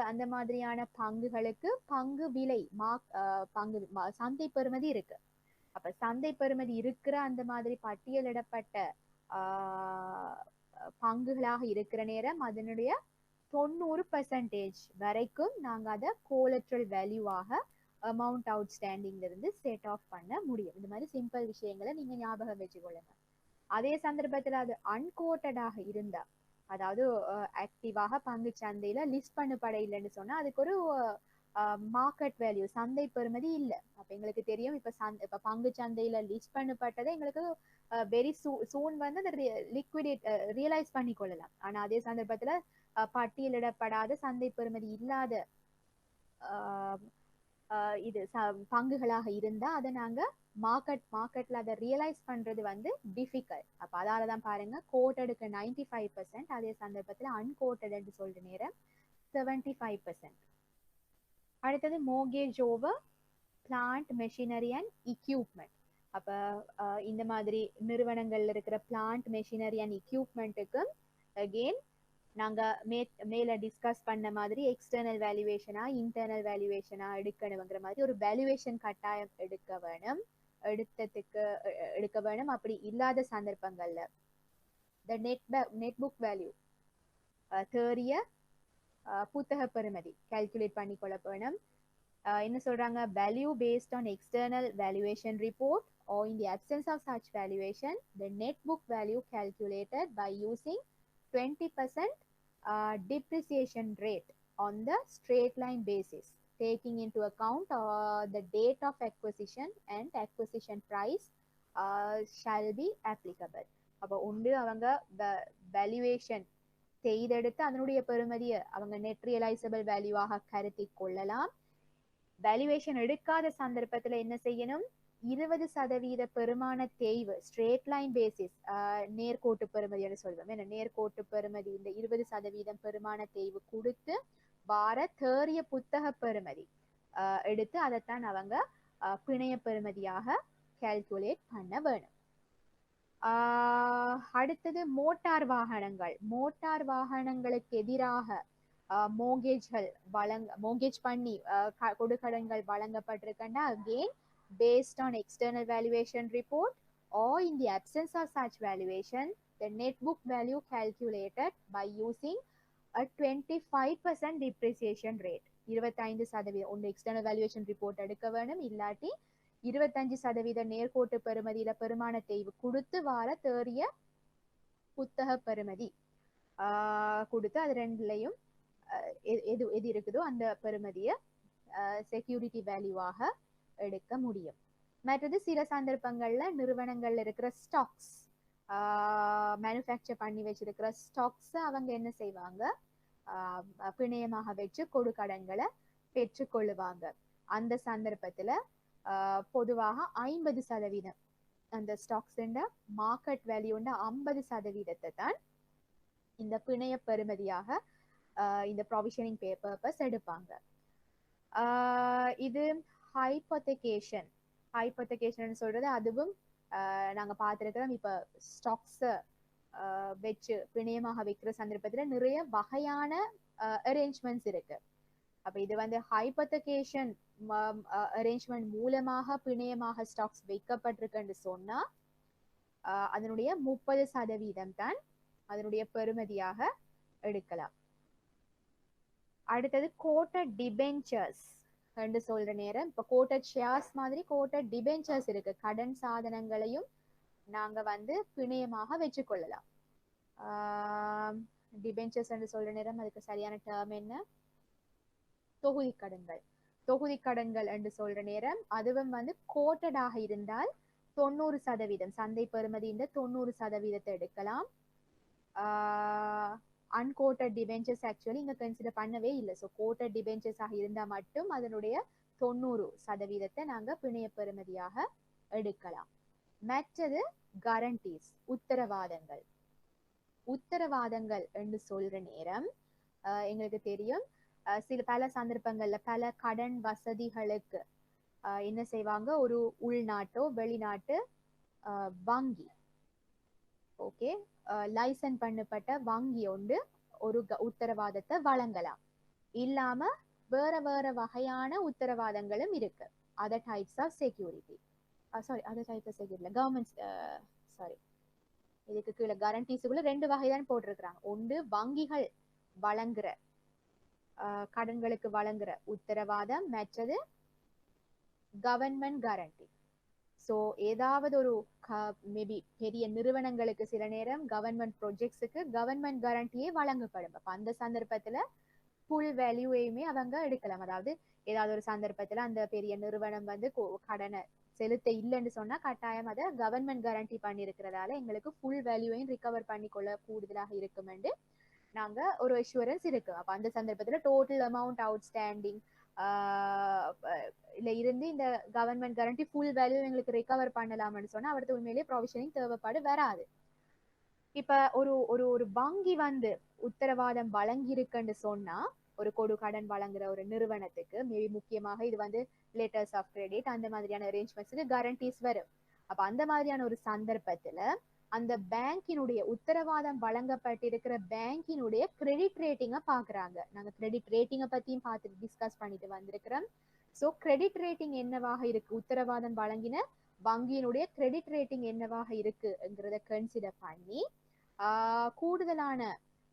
அந்த மாதிரியான பங்குகளுக்கு பங்கு விலை பங்கு சந்தை பெறுமதி இருக்கு. அப்ப சந்தை பெறுமதி இருக்கிற அந்த மாதிரி பட்டியலிடப்பட்ட பங்குகளாக இருக்கிற நேரம் அதனுடைய 90% வரைக்கும் நாங்க அதை கோலட்ரல் வேல்யூவாக அமௌண்ட் அவுட்ஸ்டாண்டிங்ல இருந்து செட் ஆஃப் பண்ண முடியும். இந்த மாதிரி சிம்பிள் விஷயங்களை நீங்க ஞாபகம் வச்சுக்கொள்ளுங்க. அதே சந்தர்ப்பத்துல அது அன்கோட்டடாக இருந்தா, அதாவது ஆக்டிவாக பங்கு சந்தையில லிஸ்ட் பண்ணப்பட இல்லைன்னு சொன்னா அதுக்கு ஒரு மார்க்கெட் வேல்யூ, சந்தை பெறுமதி இல்லை. அப்ப எங்களுக்கு தெரியும், இப்ப பங்கு சந்தையில லிஸ்ட் பண்ணப்பட்டதை எங்களுக்கு வெரி சூன் வந்து அந்த லிக்விடேட் ரியலைஸ் பண்ணி கொள்ளலாம். ஆனா அதே சந்தர்ப்பத்துல பட்டியலிடப்படாத சந்தை பெறுமதி இல்லாத இது பங்குகளாக இருந்தா அதை நாங்க மார்க்கெட்ல அதை ரியலைஸ் பண்றது வந்து டிஃபிகல்ட். அப்ப அதாலதான் பாருங்க, கோட்டடுக்கு 95%, அதே சந்தர்ப்பத்துல அன்கோட்டட் சொல்ற நேரம் 75%. அடுத்தது mortgage over plant machinery and equipment. அப்ப இந்த மாதிரி நிறுவனங்கள்ல இருக்கிற பிளான்ட் மெஷினரி அண்ட் எக்யூப்மெண்ட்டுக்கு அகெயின் நாங்க மேல டிஸ்கஸ் பண்ண மாதிரி எக்ஸ்டர்னல் வேல்யூவேஷனா இன்டர்னல் வேல்யூவேஷனா எடுக்கணுங்கிற மாதிரி ஒரு வேல்யூவேஷன் கட்டாயம் எடுக்க வேணும். அப்படி இல்லாத சந்தர்ப்பங்கள்ல the net book value தேறிய புத்தக பெறுமதி கால்குலேட் பண்ணி கொள்ள வேணும். என்ன சொல்றாங்க, value based on external valuation report or in the absence of such valuation the net book value calculated by using 20% depreciation rate on the straight line basis taking into account the date of acquisition and acquisition price shall be applicable. அப்ப ஒன்று அவங்க valuation செய்தெடுத்து அதனுடைய பெறுமதியை அவங்க net realisable வேல்யூவாக கருதி கொள்ளலாம். Valuation எடுக்காத சந்தர்ப்பத்துல என்ன செய்யணும், 20% பெருமான தேய்வு ஸ்ட்ரேட் லைன் பேசிஸ், நேர்கோட்டு பெறுமதி சொல்லுவோம். ஏன்னா நேர்கோட்டு பெறுமதி இந்த 20% பெருமான தேய்வு கொடுத்து வார தேறிய புத்தக பெறுமதி எடுத்து அதைத்தான் அவங்க பிணைய பெறுமதியாக கால்குலேட் பண்ண வேணும். அடுத்தது மோட்டார் வாகனங்களுக்கு எதிராக மோர்கேஜ் பண்ணி கொடுக்கடன்கள் வழங்கப்பட்டிருக்கா, again based on external valuation report or in the absence of such valuation the net book value calculated by using a 25% depreciation rate. 25% ஒன்று எக்ஸ்டர்னல் வேல்யூவேஷன் ரிப்போர்ட் எடுக்க வேணும், இல்லாட்டி 25% நேர்கோட்டு பெறுமதியில பெருமான தேய்வு கொடுத்து வார தேறிய புத்தக பெறுமதி கொடுத்து அது ரெண்டுலையும் எது இருக்குதோ அந்த பெறுமதியை செக்யூரிட்டி வேல்யூவாக எடுக்க முடியும். மற்றது சில சந்தர்ப்பங்கள்ல நிறுவனங்கள்ல இருக்கிற ஸ்டாக்ஸ், மேனுஃபேக்சர் பண்ணி வச்சிருக்கிற ஸ்டாக்ஸ் அவங்க என்ன செய்வாங்க, பிணையமாக வச்சு கொடுக்கடன்களை பெற்றுக்கொள்ளுவாங்க. அந்த சந்தர்ப்பத்துல பொதுவாக 50% அந்த ஸ்டாக்ஸ் மார்க்கெட் வேல்யூண்ட 50% தான் இந்த பிணைய பெறுமதியாக இந்த ப்ரொவிஷனிங் பர்பஸ் எடுப்பாங்க. இது ஹைபோதெகேஷன் சொல்றது அதுவும் நாங்க பார்த்திருக்கிறோம். இப்ப ஸ்டாக்ஸை வச்சு பிணையமாக வைக்கிற சந்தர்ப்பத்துல நிறைய வகையான அரேஞ்ச்மெண்ட்ஸ் இருக்கு. அப்ப இது வந்து ஹைபோதெகேஷன் அரேஞ்ச்மெண்ட் மூலமாக பிணையமாக ஸ்டாக்ஸ் வைக்கப்பட்டிருக்குன்னு சொன்னா அதனுடைய 30% தான் அதனுடைய பெறுமதியாக எடுக்கலாம். அடுத்தது கோட்டட் டிபென்ச்சர்ஸ் என்று சொல்ற நேரம் இப்ப கோட்டட் ஷேர்ஸ் மாதிரி கோட்டட் டிபென்ச்சர்ஸ் இருக்கு. கடன் சாதனங்களையும் நாங்க வந்து பிணையமாக வச்சுக்கொள்ளலாம். டிபென்ச்சர்ஸ் என்று சொல்ற நேரம் அதுக்கு சரியான டேர்ம் என்ன? தொகுதி கடன்கள். தொகுதி கடன்கள் என்று சொல்ற நேரம் அதுவும் வந்து கோட்டடாக இருந்தால் 90% சந்தை பெறுமதியின் 90% எடுக்கலாம். அன்கோட்டட் டிபென்ச்சர்ஸ் ஆக்சுவலி இங்க கன்சிடர் பண்ணவே இல்லை. ஸோ கோட்டட் டிபென்ச்சர்ஸ் ஆக இருந்தா மட்டும் அதனுடைய 90% நாங்க பிணைய பெறுமதியாக எடுக்கலாம். மற்றது கரண்டீஸ், உத்தரவாதங்கள். உத்தரவாதங்கள் என்று சொல்ற நேரம் எங்களுக்கு தெரியும் சில பல சந்தர்ப்பங்கள்ல பல கடன் வசதிகளுக்கு என்ன செய்வாங்க, ஒரு உள்நாட்டோ வெளிநாட்டு வங்கி, ஓகே, லைசன்ஸ் பண்ணப்பட்ட வங்கி ஒன்று ஒரு உத்தரவாதத்தை வழங்கலாம். இல்லாம வேற வேற வகையான உத்தரவாதங்களும் இருக்கு. Other types of security, other types of security government இதுக்கு கீழே கரண்டீஸுக்குள்ள 2 வகை தான் போட்டிருக்கிறாங்க. ஒன்று வங்கிகள் வழங்குற கடன்களுக்கு வழங்குற உத்தரவாதம், மற்றது கவர்மெண்ட் கேரண்டி. ஸோ ஏதாவது ஒரு மேபி பெரிய நிறுவனங்களுக்கு சில நேரம் கவர்மெண்ட் ப்ராஜெக்ட்ஸுக்கு கவர்மெண்ட் கேரண்டியே வழங்கப்படும். அப்ப அந்த சந்தர்ப்பத்துல ஃபுல் வேல்யூவையுமே அவங்க எடுக்கலாம். அதாவது ஏதாவது ஒரு சந்தர்ப்பத்துல அந்த பெரிய நிறுவனம் வந்து கடனை செலுத்த இல்லைன்னு சொன்னா கட்டாயம் அதை கவர்மெண்ட் கேரண்டி பண்ணிருக்கிறதால எங்களுக்கு ஃபுல் வேல்யூவையும் ரிகவர் பண்ணிக்கொள்ள கூடுதலாக இருக்கும் என்று நாங்க ஒரு அஷூரன்ஸ் இருக்கு. அப்ப அந்த சந்தர்ப்பத்துல டோட்டல் அமௌண்ட் அவுட்ஸ்டாண்டிங் இல்ல இருந்து இந்த கவர்மெண்ட் கேரண்டி ஃபுல் வேல்யூ எங்களுக்கு ரிகவர் பண்ணலாம்னு சொன்னா அவருக்கு உண்மையிலேயே ப்ரொவிஷனிங் தேவைப்பாடு வராது. இப்ப ஒரு ஒரு ஒரு வங்கி வந்து உத்தரவாதம் வழங்கி இருக்குன்னு சொன்னா ஒரு கொடு கடன் வழங்குற ஒரு நிறுவனத்துக்கு மேபி முக்கியமாக இது வந்து லெட்டர்ஸ் ஆஃப் கிரெடிட் அந்த மாதிரியான அரேஞ்ச்மெண்ட்ஸுக்கு கேரண்டீஸ் வரும். அப்ப அந்த மாதிரியான ஒரு சந்தர்ப்பத்துல அந்த பேங்கினுடைய உத்தரவாதம் வழங்கப்பட்டிருக்கிற பேங்கினுடைய கிரெடிட் ரேட்டிங்கை பாக்குறாங்க. நாங்க கிரெடிட் ரேட்டிங்கை பத்தியும் பார்த்து டிஸ்கஸ் பண்ணிட்டு வந்திருக்கிறோம். ஸோ கிரெடிட் ரேட்டிங் என்னவாக இருக்கு, உத்தரவாதம் வழங்கின வங்கியினுடைய கிரெடிட் ரேட்டிங் என்னவாக இருக்குங்கிறத கன்சிடர் பண்ணி கூடுதலான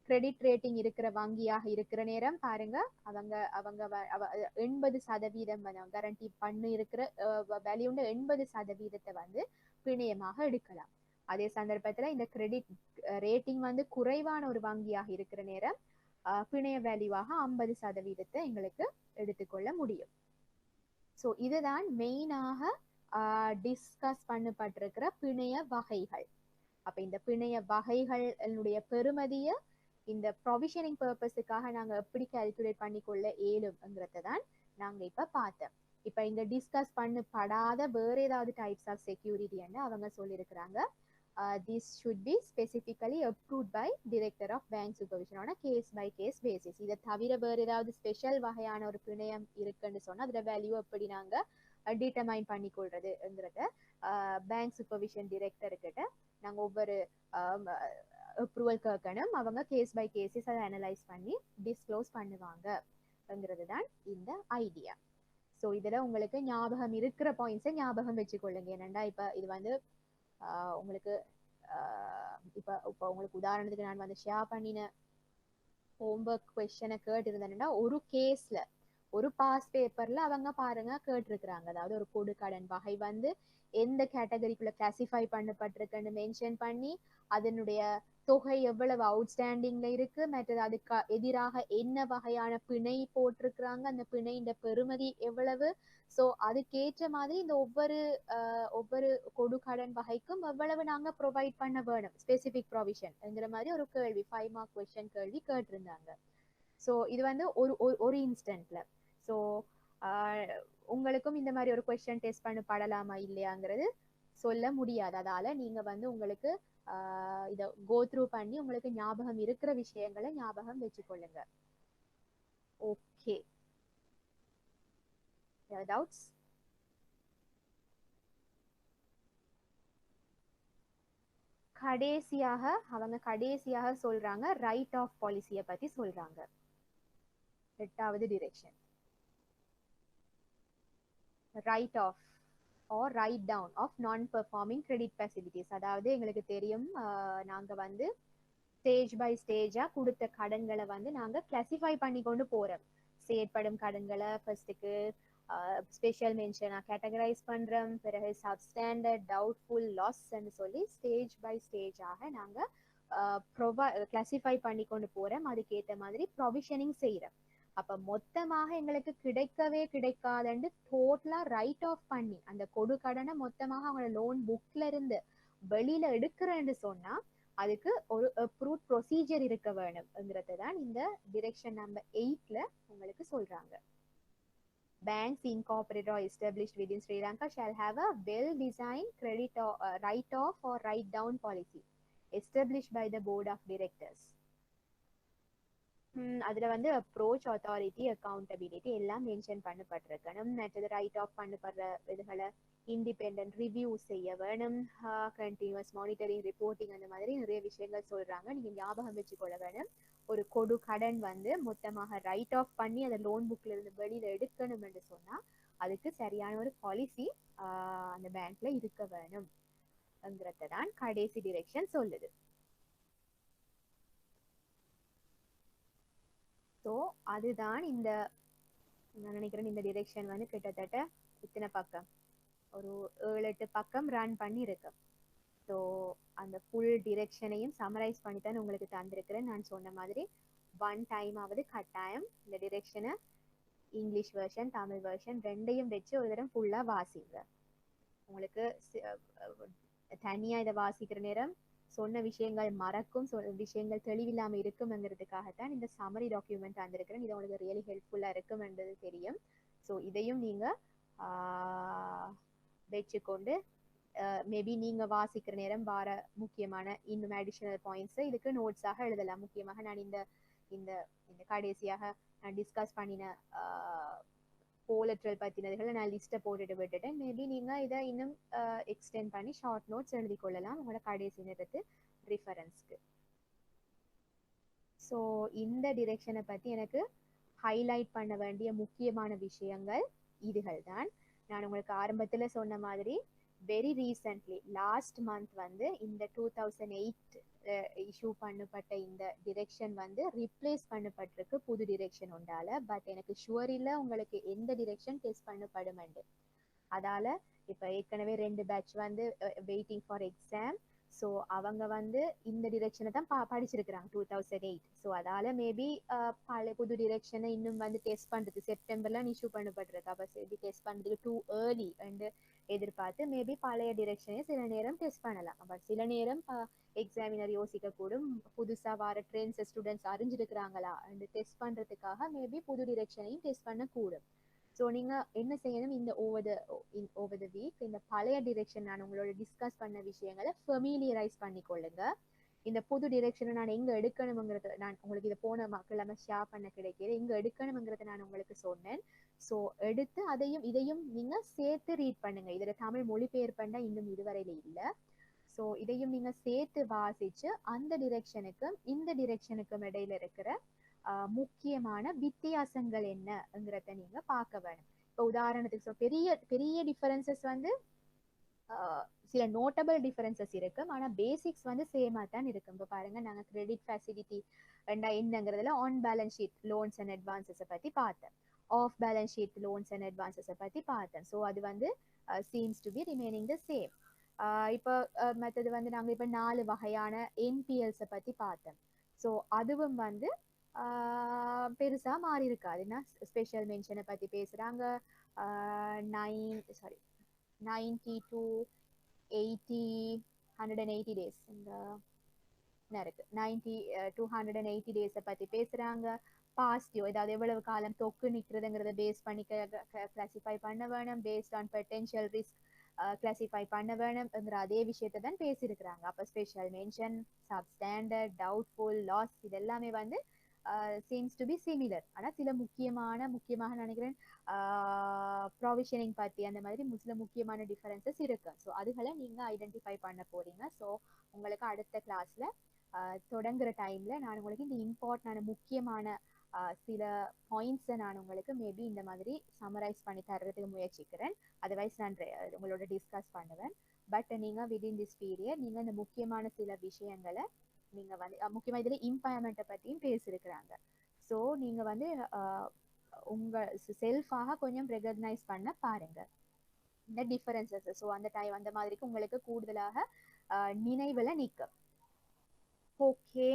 கிரெடிட் ரேட்டிங் இருக்கிற வங்கியாக இருக்கிற நேரம் பாருங்க அவங்க 80% கேரண்டி பண்ணி இருக்கிற வேல்யூண்ட 80% வந்து பிணையமாக எடுக்கலாம். அதே சந்தர்ப்பத்துல இந்த கிரெடிட் ரேட்டிங் வந்து குறைவான ஒரு வங்கியாக இருக்கிற நேரம் பிணைய வேல்யூவாக 50% எங்களுக்கு எடுத்துக்கொள்ள முடியும். ஸோ இதுதான் மெயினாக டிஸ்கஸ் பண்ணப்பட்டிருக்கிற பிணைய வகைகள். அப்ப இந்த பிணைய வகைகளுடைய பெறுமதிய இந்த ப்ரொவிஷனிங் பர்பஸுக்காக நாங்க எப்படி கால்குலேட் பண்ணிக்கொள்ள இயலும்ங்கிறத தான் நாங்க இப்ப பார்த்தோம். இப்ப இங்க டிஸ்கஸ் பண்ணப்படாத வேற ஏதாவது டைப்ஸ் ஆஃப் செக்யூரிட்டி அவங்க சொல்லியிருக்கிறாங்க. This should be specifically approved by Director of Bank Supervision on a case by case basis. இதை தவிர வேற ஏதாவது ஸ்பெஷல் வகையான ஒரு பிணையம் இருக்குன்னு சொன்னா அதோட வேல்யூ எப்படி நாங்க டிட்டர்மைன் பண்ணிக்கொள்றதுங்கிறத பேங்க் சூப்பர்விஷன் டிரெக்டர் கிட்ட நாங்க ஒவ்வொரு அப்ரூவல் கேட்கணும். அவங்க கேஸ் பை கேஸஸ் அதை அனலைஸ் பண்ணி டிஸ்க்ளோஸ் பண்ணுவாங்கங்கிறது தான் இந்த ஐடியா. ஸோ இதுல உங்களுக்கு ஞாபகம் இருக்கிற பாயிண்ட்ஸை ஞாபகம் வச்சுக்கொள்ளுங்க. ஏனண்டா இப்ப இது வந்து உங்களுக்கு இப்போ உங்களுக்கு உதாரணத்துக்கு நான் வந்து ஷேர் பண்ணின ஹோம்ஒர்க் கொஸ்டினை கேட்டு இருந்தேன்னா ஒரு கேஸ்ல ஒரு பாஸ் பேப்பர்ல அவங்க பாருங்க கேட்டிருக்கிறாங்க. அதாவது ஒரு கொடு கடன் வகை வந்து எந்த கேட்டகரிக்குள்ள கிளாசிஃபை பண்ணப்பட்டிருக்குன்னு மென்ஷன் பண்ணி அதனுடைய தொகை எவ்வளவு அவுட்ஸ்டாண்டிங்ல இருக்கு, மற்றது அதுக்கு எதிராக என்ன வகையான பிணை போட்டிருக்கிறாங்க, அந்த பிணையின் பெறுமதி எவ்வளவு, ஸோ அதுக்கேற்ற மாதிரி இந்த ஒவ்வொரு கொடு கடன் வகைக்கும் எவ்வளவு நாங்க ப்ரொவைட் பண்ண வேணும் ஸ்பெசிபிக் ப்ரொவிஷன்ங்கிற மாதிரி ஒரு கேள்வி 5 மார்க் கொஸ்டின் கேள்வி கேட்டிருந்தாங்க. ஸோ இது வந்து ஒரு இன்ஸ்டன்ட்ல. ஸோ உங்களுக்கும் இந்த மாதிரி ஒரு கொஸ்டின் டெஸ்ட் பண்ணப்படலாமா இல்லையாங்கிறது சொல்ல முடியாது. அதால நீங்க வந்து உங்களுக்கு இதை கோ த்ரூ பண்ணி உங்களுக்கு ஞாபகம் இருக்கிற விஷயங்களை ஞாபகம் வச்சுக்கொள்ளுங்க. Okay, doubts? கடைசியாக சொல்றாங்க ரைட் ஆஃப் பாலிசியை பத்தி சொல்றாங்க. 8வது direction, write off or write down of non-performing credit facilities. அதாவது எங்களுக்கு தெரியும் நாங்க வந்து ஸ்டேஜ் பை ஸ்டேஜா கொடுத்த கடன்களை வந்து நாங்க கிளாசிஃபை பண்ணி கொண்டு போறோம். செயற்படும் கடன்களை ஃபர்ஸ்ட்டுக்கு ஸ்பெஷல் மென்ஷனா கேட்டகரைஸ் பண்றோம். பிறகு சப்ஸ்டாண்டர்ட், டவுட்ஃபுல், லாஸ்ன்னு சொல்லி ஸ்டேஜ் பை ஸ்டேஜாக நாங்க கிளாசிஃபை பண்ணி கொண்டு போறோம். அதுக்கேற்ற மாதிரி ப்ரொவிஷனிங் செய்யறோம். அப்ப மொத்தமாக எங்களுக்கு கிடைக்காதுன்னு டோட்டலா ரைட் ஆஃப் பண்ணி அந்த கொடு கடனை மொத்தமாக அவங்க லோன் புக்ல இருந்து வெளியில எடுக்கிறேன்னு சொன்னா அதுக்கு ஒரு அப்ரூவ் ப்ரொசீஜர் இருக்க வேணும்ங்கிறது தான் இந்த டிரெக்ஷன் நம்பர் 8ல உங்களுக்கு சொல்றாங்க. Banks incorporated or established within Sri Lanka shall have a well-designed credit or write-off or write-down policy established by the board of directors. அதுல வந்து அப்ரோச், அத்தாரிட்டி, அக்கௌண்டபிலிட்டி எல்லாம் மென்ஷன் பண்ணப்பட்டிருக்கணும். மற்றது right of பண்ணப்படுற இதுகளை independent review செய்ய வேணும். Continuous monitoring, reporting, அந்த மாதிரி நிறைய விஷயங்கள் சொல்றாங்க. நீங்க ஞாபகம் வச்சுக்கொள்ள வேணும். ஒரு கொடு கடன் வந்து மொத்தமாக ரைட் ஆஃப் பண்ணி அதை லோன் புக்ல இருந்து வெளியில எடுக்கணும் என்று சொன்னா அதுக்கு சரியான ஒரு பாலிசி அந்த பேங்க்ல இருக்க வேணும்ங்கிறத தான் கடைசி டிரெக்ஷன் சொல்லுது. ஸோ அதுதான் இந்த நான் நினைக்கிறேன் இந்த டிரெக்ஷன் வந்து கிட்டத்தட்ட இத்தனை பக்கம், ஒரு 7-8 பக்கம் ரன் பண்ணி இருக்கு. ஸோ அந்த ஃபுல் டிரெக்ஷனையும் சமரைஸ் பண்ணி தான் உங்களுக்கு தந்திருக்கிறேன். நான் சொன்ன மாதிரி 1 டைம் ஆவது கட்டாயம் இந்த டிரெக்ஷனை இங்கிலீஷ் வெர்ஷன், தமிழ் வெர்ஷன் ரெண்டையும் வச்சு ஒரு தடவை ஃபுல்லா வாசிங்க. உங்களுக்கு தனியா இதை வாசிக்கிற நேரம் சொன்ன விஷயங்கள் மறக்கும், விஷயங்கள் தெளிவில்லாம இருக்கும்ங்கிறதுக்காகத்தான் இந்த சமரி டாக்குமெண்ட் தந்திருக்கிறேன். இது உங்களுக்கு ரியலி ஹெல்ப்ஃபுல்லா இருக்கும்ன்றது தெரியும். ஸோ இதையும் நீங்க வச்சுக்கொண்டு மேபி நீங்க வாசிக்கிற நேரம் வார முக்கியமான இன்னும் அடிஷனல் பாயிண்ட்ஸ் இதுக்கு நோட்ஸாக எழுதலாம். முக்கியமாக நான் இந்த இந்த இந்த கடைசியாக நான் டிஸ்கஸ் பண்ணின கோலட்ரல் பத்தினதுகளை நான் லிஸ்ட்டை போட்டுட்டு விட்டுட்டேன். மேபி நீங்க இதை இன்னும் எக்ஸ்டெண்ட் பண்ணி ஷார்ட் நோட்ஸ் எழுதி கொள்ளலாம் உங்களோட கடைசி நேரத்து ரிஃபரன்ஸ்க்கு. ஸோ இந்த டிரெக்ஷனை பத்தி எனக்கு ஹைலைட் பண்ண வேண்டிய முக்கியமான விஷயங்கள் இதுகள் தான். நான் உங்களுக்கு ஆரம்பத்துல சொன்ன மாதிரி வெரி ரீசன்ட்லி லாஸ்ட் மந்த் வந்து இந்த 2008 இஷ்யூ பண்ணப்பட்ட இந்த டிரெக்ஷன் வந்து ரிப்ளேஸ் பண்ணப்பட்டிருக்கு புது டிரெக்ஷன் உண்டால. பட் எனக்கு ஷுவர் இல்லை உங்களுக்கு எந்த டிரெக்ஷன் டெஸ்ட் பண்ணப்படும். அதால இப்போ ஏற்கனவே 2 பேட்ச் வந்து வெயிட்டிங் ஃபார் எக்ஸாம். ஸோ அவங்க வந்து இந்த டிரெக்ஷனை தான் படிச்சிருக்கிறாங்க 2008. ஸோ அதால மேபி பழைய புது டிரெக்ஷனை இன்னும் வந்து டெஸ்ட் பண்றது செப்டம்பர்லாம் இஷ்யூ பண்ணப்பட்டிருக்கு. அப்போ சரி டெஸ்ட் பண்ணுறதுக்கு டூ ஏர்லி அண்டு எதிர்பார்த்து மேபி பழைய டிரெக்ஷனே சில நேரம் டெஸ்ட் பண்ணலாம். பட் சில நேரம் எக்ஸாமினர் யோசிக்க கூடும் புதுசா வர ட்ரெண்ட்ஸ் ஸ்டூடெண்ட்ஸ் அறிஞ்சிருக்கிறாங்களா அண்ட் டெஸ்ட் பண்றதுக்காக மேபி புது டிரெக்ஷனையும் டெஸ்ட் பண்ண கூடும். ஸோ நீங்க என்ன செய்யணும், இந்த ஓவர் த வீக் இந்த பழைய டிரெக்ஷன் நான் உங்களோட டிஸ்கஸ் பண்ண விஷயங்களை ஃபெமிலியரைஸ் பண்ணிக்கொள்ளுங்க. இந்த புது டிரெக்ஷனை நான் எங்க எடுக்கணுங்கிறது நான் உங்களுக்கு இதை போன மக்கள் ஷேர் பண்ண கிடைக்கிது. எங்க எடுக்கணுங்கிறத நான் உங்களுக்கு சொன்னேன். ஸோ எடுத்து அதையும் இதையும் நீங்க சேர்த்து ரீட் பண்ணுங்க. இதுல தமிழ் மொழிபெயர்ப்பண்டா இன்னும் இதுவரையில இல்லை. ஸோ இதையும் நீங்க சேர்த்து வாசிச்சு அந்த டிரெக்ஷனுக்கும் இந்த டிரெக்ஷனுக்கும் இடையில இருக்கிற முக்கியமான வித்தியாசங்கள் என்னங்கிறத நீங்க பார்க்க வேணும். இப்போ உதாரணத்துக்கு பெரிய பெரிய டிஃபரன்சஸ் வந்து சில நோட்டபிள் டிஃபரன்சஸ் இருக்கும். ஆனா பேசிக்ஸ் வந்து சேமா தான் இருக்கும். இப்போ பாருங்க நாங்க கிரெடிட் ஃபெசிலிட்டி என்னங்கிறதுல on balance sheet loans and advances பத்தி பார்த்தேன், off balance sheet loans and advances பத்தி பார்த்தேன். ஸோ அது வந்து seems to be remaining the same. இப்போ மற்றது வந்து நாங்க இப்போ 4 வகையான என்பிஎல்ஸை பத்தி பார்த்தோம். ஸோ அதுவும் வந்து பெருசா மாறி இருக்காதுன்னா ஸ்பெஷல் மென்ஷனை பத்தி பேசுறாங்க. 90 to 80 180 டேஸ் இந்த இருக்கு. 90 to 180 டேஸை பத்தி பேசுறாங்க. பாசிட்டிவ், ஏதாவது எவ்வளவு காலம் தொக்கு நிற்கிறதுங்கிறத பேஸ் பண்ணி கிளாசிஃபை பண்ண வேணும், based on potential risk classify பண்ண வேணும்ங்கிற அதே விஷயத்தை தான் பேசியிருக்கிறாங்க. அப்போ special mention, substandard, doubtful, loss இது எல்லாமே வந்து சீம்ஸ் டு பி சிமிலர். ஆனால் சில முக்கியமாக நினைக்கிறேன் ப்ரொவிஷனிங் பற்றி அந்த மாதிரி சில முக்கியமான டிஃபரன்சஸ் இருக்கு. ஸோ அதுகளை நீங்கள் ஐடென்டிஃபை பண்ண போறீங்க. ஸோ உங்களுக்கு அடுத்த கிளாஸ்ல தொடங்குற டைம்ல நான் உங்களுக்கு இந்த இம்பார்ட்டன்டான முக்கியமான சில பாயிண்ட்ஸை நான் உங்களுக்கு மேபி இந்த மாதிரி சமரைஸ் பண்ணி தர்றதுக்கு முயற்சிக்கிறேன். அதர்வைஸ் நான் உங்களோட டிஸ்கஸ் பண்ணுவேன். பட் நீங்கள் விதின் திஸ் பீரியட் நீங்கள் இந்த முக்கியமான சில விஷயங்களை நீங்கள் வந்து முக்கியமாக இதில் இம்பயர்மெண்ட்டை பற்றியும் பேசியிருக்கிறாங்க. ஸோ நீங்கள் வந்து உங்கள் செல்ஃபாக கொஞ்சம் ரெகக்னைஸ் பண்ண பாருங்க இந்த டிஃபரன்சஸ். ஸோ அந்த டைம் அந்த மாதிரிக்கு உங்களுக்கு கூடுதலாக நினைவில் நிற்கும். ஓகே,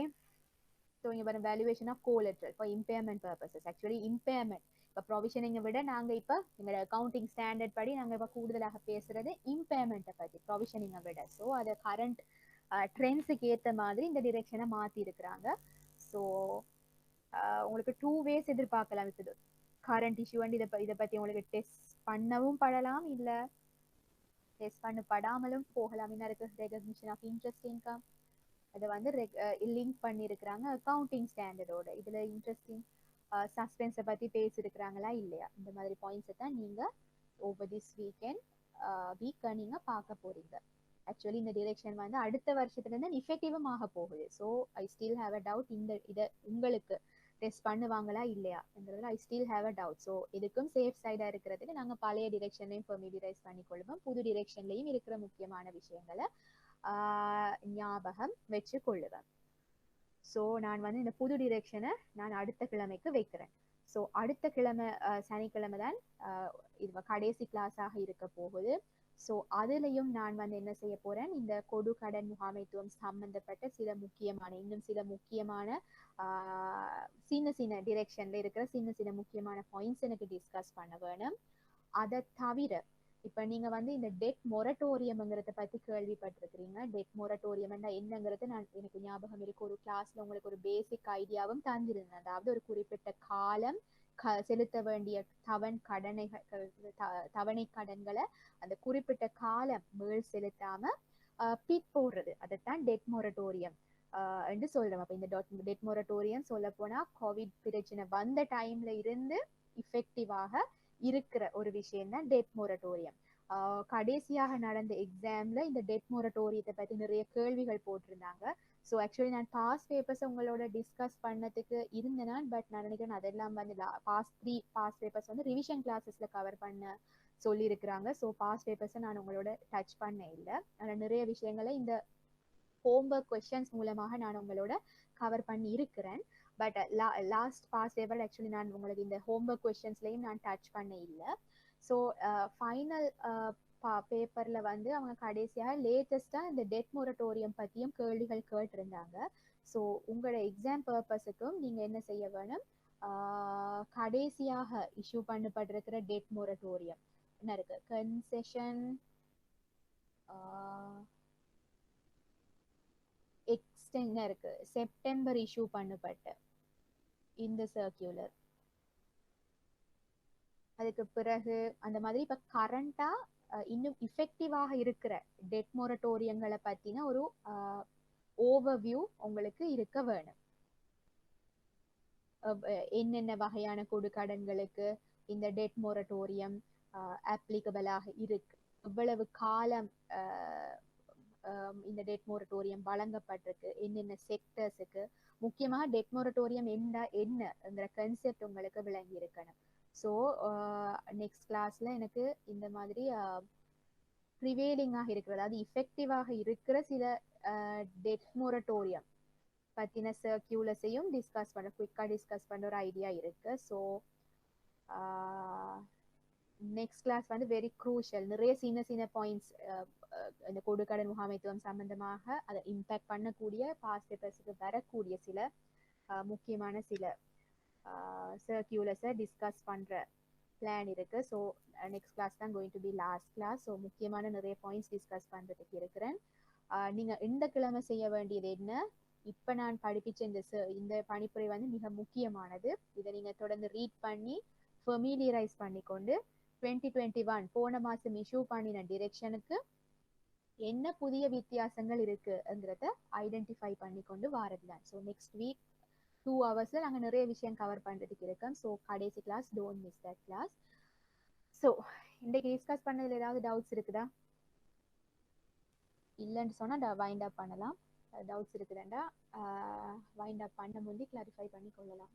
ஸோ இங்கே வரும் valuation of collateral for impairment purposes. Actually impairment இப்போ ப்ரொவிஷனிங்கை விட நாங்கள் இப்போ எங்களோட அக்கௌண்டிங் ஸ்டாண்டர்ட் படி நாங்கள் இப்போ கூடுதலாக பேசுறது இம்பேர்மெண்ட்டை பற்றி ப்ரொவிஷனிங்கை விட. ஸோ அதை கரண்ட் ட்ரெண்ட்ஸுக்கு ஏற்ற மாதிரி இந்த டிரெக்ஷனை மாற்றி இருக்கிறாங்க. ஸோ உங்களுக்கு 2 ways எதிர்பார்க்கலாம். இப்போ கரண்ட் இஷ்யூ வந்து இதை பற்றி உங்களுக்கு டெஸ்ட் பண்ணவும் படலாம், இல்லை டெஸ்ட் பண்ணப்படாமலும் போகலாம். என்ன இருக்கு, ரெகக்னிஷன் ஆஃப் இன்ட்ரெஸ்ட் இன்கம் அதை வந்து லிங்க் பண்ணியிருக்கிறாங்க அக்கௌண்டிங் ஸ்டாண்டர்டோட. இதில் இன்ட்ரெஸ்டிங் சஸ்பென்ஸை பற்றி பேசியிருக்கிறாங்களா இல்லையா, இந்த மாதிரி பாயிண்ட்ஸை தான் நீங்கள் ஓவர் திஸ் வீக்கை நீங்கள் பார்க்க போறீங்க. ஆக்சுவலி இந்த டிரெக்ஷன் வந்து அடுத்த வருஷத்துலேருந்து இஃபெக்டிவும் ஆக போகுது. So I still have a doubt, இதை உங்களுக்கு டெஸ்ட் பண்ணுவாங்களா இல்லையாங்கிறதுல I still have a doubt. So இதுக்கும் சேஃப் சைடாக இருக்கிறதுக்கு நாங்கள் பழைய டிரெக்ஷன்லையும் ஃபெமிலியரைஸ் பண்ணிக்கொள்வோம், புது டிரெக்ஷன்லையும் இருக்கிற முக்கியமான விஷயங்களை ஞாபகம் வச்சு கொள்ளுவேன். ஸோ நான் வந்து இந்த புது டிரெக்ஷனை நான் அடுத்த கிழமைக்கு வைக்கிறேன். ஸோ அடுத்த கிழமை சனிக்கிழமை தான் இது கடைசி கிளாஸாக இருக்க போகுது. ஸோ அதுலேயும் நான் வந்து என்ன செய்ய போறேன், இந்த கொடு கடன் முகாமைத்துவம் சம்பந்தப்பட்ட இன்னும் சில முக்கியமான சின்ன டிரெக்ஷன்ல இருக்கிற சின்ன முக்கியமான பாயிண்ட்ஸ் எனக்கு டிஸ்கஸ் பண்ண வேணும். அதை தவிர இப்போ நீங்கள் வந்து இந்த டெட் மொரட்டோரியம்ங்கிறத பற்றி கேள்விப்பட்டிருக்கிறீங்க. டெட் மொரட்டோரியம் என்னங்கிறது எனக்கு ஞாபகம் இருக்கு, ஒரு கிளாஸ்ல உங்களுக்கு ஒரு பேசிக் ஐடியாவும் தந்திருந்தேன். அதாவது ஒரு குறிப்பிட்ட காலம் செலுத்த வேண்டிய தவணை கடன்களை அந்த குறிப்பிட்ட காலம் மேல் செலுத்தாம பீட் போடுறது, அதைத்தான் டெட் மொரட்டோரியம் என்று சொல்றோம். அப்போ இந்த டெட் மொரட்டோரியம் சொல்ல போனா கோவிட் பிரச்சனை வந்த டைம்ல இருந்து இஃபெக்டிவாக இருக்கிற ஒரு விஷயம் தான் டெட் மொரட்டோரியம். கடைசியாக நடந்த எக்ஸாம்ல இந்த டெட் மொரட்டோரியத்தை பத்தி நிறைய கேள்விகள் போட்டிருந்தாங்க. ஸோ ஆக்சுவலி நான் பாஸ் பேப்பர்ஸ் உங்களோட டிஸ்கஸ் பண்ணதுக்கு இருந்தேனா, பட் நான் நினைக்கிறேன் அதெல்லாம் வந்து பாஸ் பேப்பர்ஸ் வந்து ரிவிஷன் கிளாஸஸ்ல கவர் பண்ண சொல்லியிருக்கிறாங்க. ஸோ பாஸ் பேப்பர்ஸை நான் உங்களோட டச் பண்ண இல்லை. ஆனால் நிறைய விஷயங்களை இந்த ஹோம்ஒர்க் கொஸ்டின்ஸ் மூலமாக நான் உங்களோட கவர் பண்ணி இருக்கிறேன். But last pass paper actually நான் உங்களுக்கு இந்த ஹோம்ஒர்க் கொஸ்டின்ஸ்லையும் நான் டச் பண்ண இல்லை. ஸோ ஃபைனல் பேப்பர்ல வந்து அவங்க கடைசியாக லேட்டஸ்டாக இந்த டெட் மொரட்டோரியம் பற்றியும் கேள்விகள் கேட்டிருந்தாங்க. ஸோ உங்களோட எக்ஸாம் பர்பஸுக்கும் நீங்கள் என்ன செய்ய வேணும், கடைசியாக இஷ்யூ பண்ணப்பட்டிருக்கிற டெட் மொரட்டோரியம் என்ன இருக்கு, கன்செஷன் எக்ஸ்டென்ட் இருக்கு, செப்டம்பர் இஷ்யூ பண்ணப்பட்ட இந்த சர்க்குலர், அதுக்கு பிறகு அந்த மாதிரி இப்போ கரண்டா இன்னும் இஃபெக்டிவாக இருக்கிற டெட் மொரட்டோரியங்களை பத்தின ஒரு ஓவர்வியூ உங்களுக்கு இருக்க வேணும். என்னென்ன வகையான கொடுக்கடன்களுக்கு இந்த டெட் மொரட்டோரியம் அப்ளிகபிளாக இருக்கு, எவ்வளவு காலம் இந்த டெட் மொரட்டோரியம் வழங்கப்பட்டிருக்கு, என்னென்ன செக்டர்ஸுக்கு, முக்கியமாக டெட் மொரட்டோரியம் என்னங்கிற கன்செப்ட் உங்களுக்கு விளங்கி இருக்கணும். ஸோ நெக்ஸ்ட் கிளாஸ்ல எனக்கு இந்த மாதிரி ப்ரிவேலிங்காக இருக்கிறது, அதாவது இஃபெக்டிவாக இருக்கிற சில டெட் மொரட்டோரியம் பற்றின சர்க்குலர்ஸையும் குயிக்காக டிஸ்கஸ் பண்ண ஒரு ஐடியா இருக்கு. ஸோ நெக்ஸ்ட் கிளாஸ் வந்து வெரி க்ரூஷியல், நிறைய சின்ன பாயிண்ட்ஸ் இந்த கொடுக்கடன் முகாமைத்துவம் சம்பந்தமாக அதை இம்பேக்ட் பண்ணக்கூடிய பாஸ் பேப்பர்ஸுக்கு வரக்கூடிய சில முக்கியமான சில சர்க்குலர்ஸை டிஸ்கஸ் பண்ணுற பிளான் இருக்கு. ஸோ நெக்ஸ்ட் கிளாஸ் தான் going to be last class. So முக்கியமான நிறைய பாயிண்ட்ஸ் டிஸ்கஸ் பண்ணுறதுக்கு இருக்கிறேன். நீங்கள் இந்த கிழமை செய்ய வேண்டியது என்ன, இப்போ நான் படிப்பிச்ச இந்த பணிப்புரை வந்து மிக முக்கியமானது. இதை நீங்கள் தொடர்ந்து ரீட் பண்ணி ஃபெமிலியரைஸ் பண்ணிக்கொண்டு 2021 போன மாதம் இஷ்யூ பண்ணின டிரெக்ஷனுக்கு என்ன புதிய வித்தியாசங்கள் இருக்குங்கிறத ஐடென்டிஃபை பண்ணி கொண்டு வாரதுதான். ஸோ நெக்ஸ்ட் வீக் 2 ஹவர்ஸில் நாங்கள் நிறைய விஷயம் கவர் பண்ணுறதுக்கு இருக்கோம். ஸோ கடைசி class, don't miss that class. So இன்றைக்கு டிஸ்கஸ் பண்ணதில் ஏதாவது டவுட்ஸ் இருக்குதா? இல்லைன்னு சொன்னால் வைண்ட் அப் பண்ணலாம். டவுட்ஸ் இருக்குதுண்டா வைண்ட் அப் பண்ண முந்தி கிளாரிஃபை பண்ணி கொள்ளலாம்.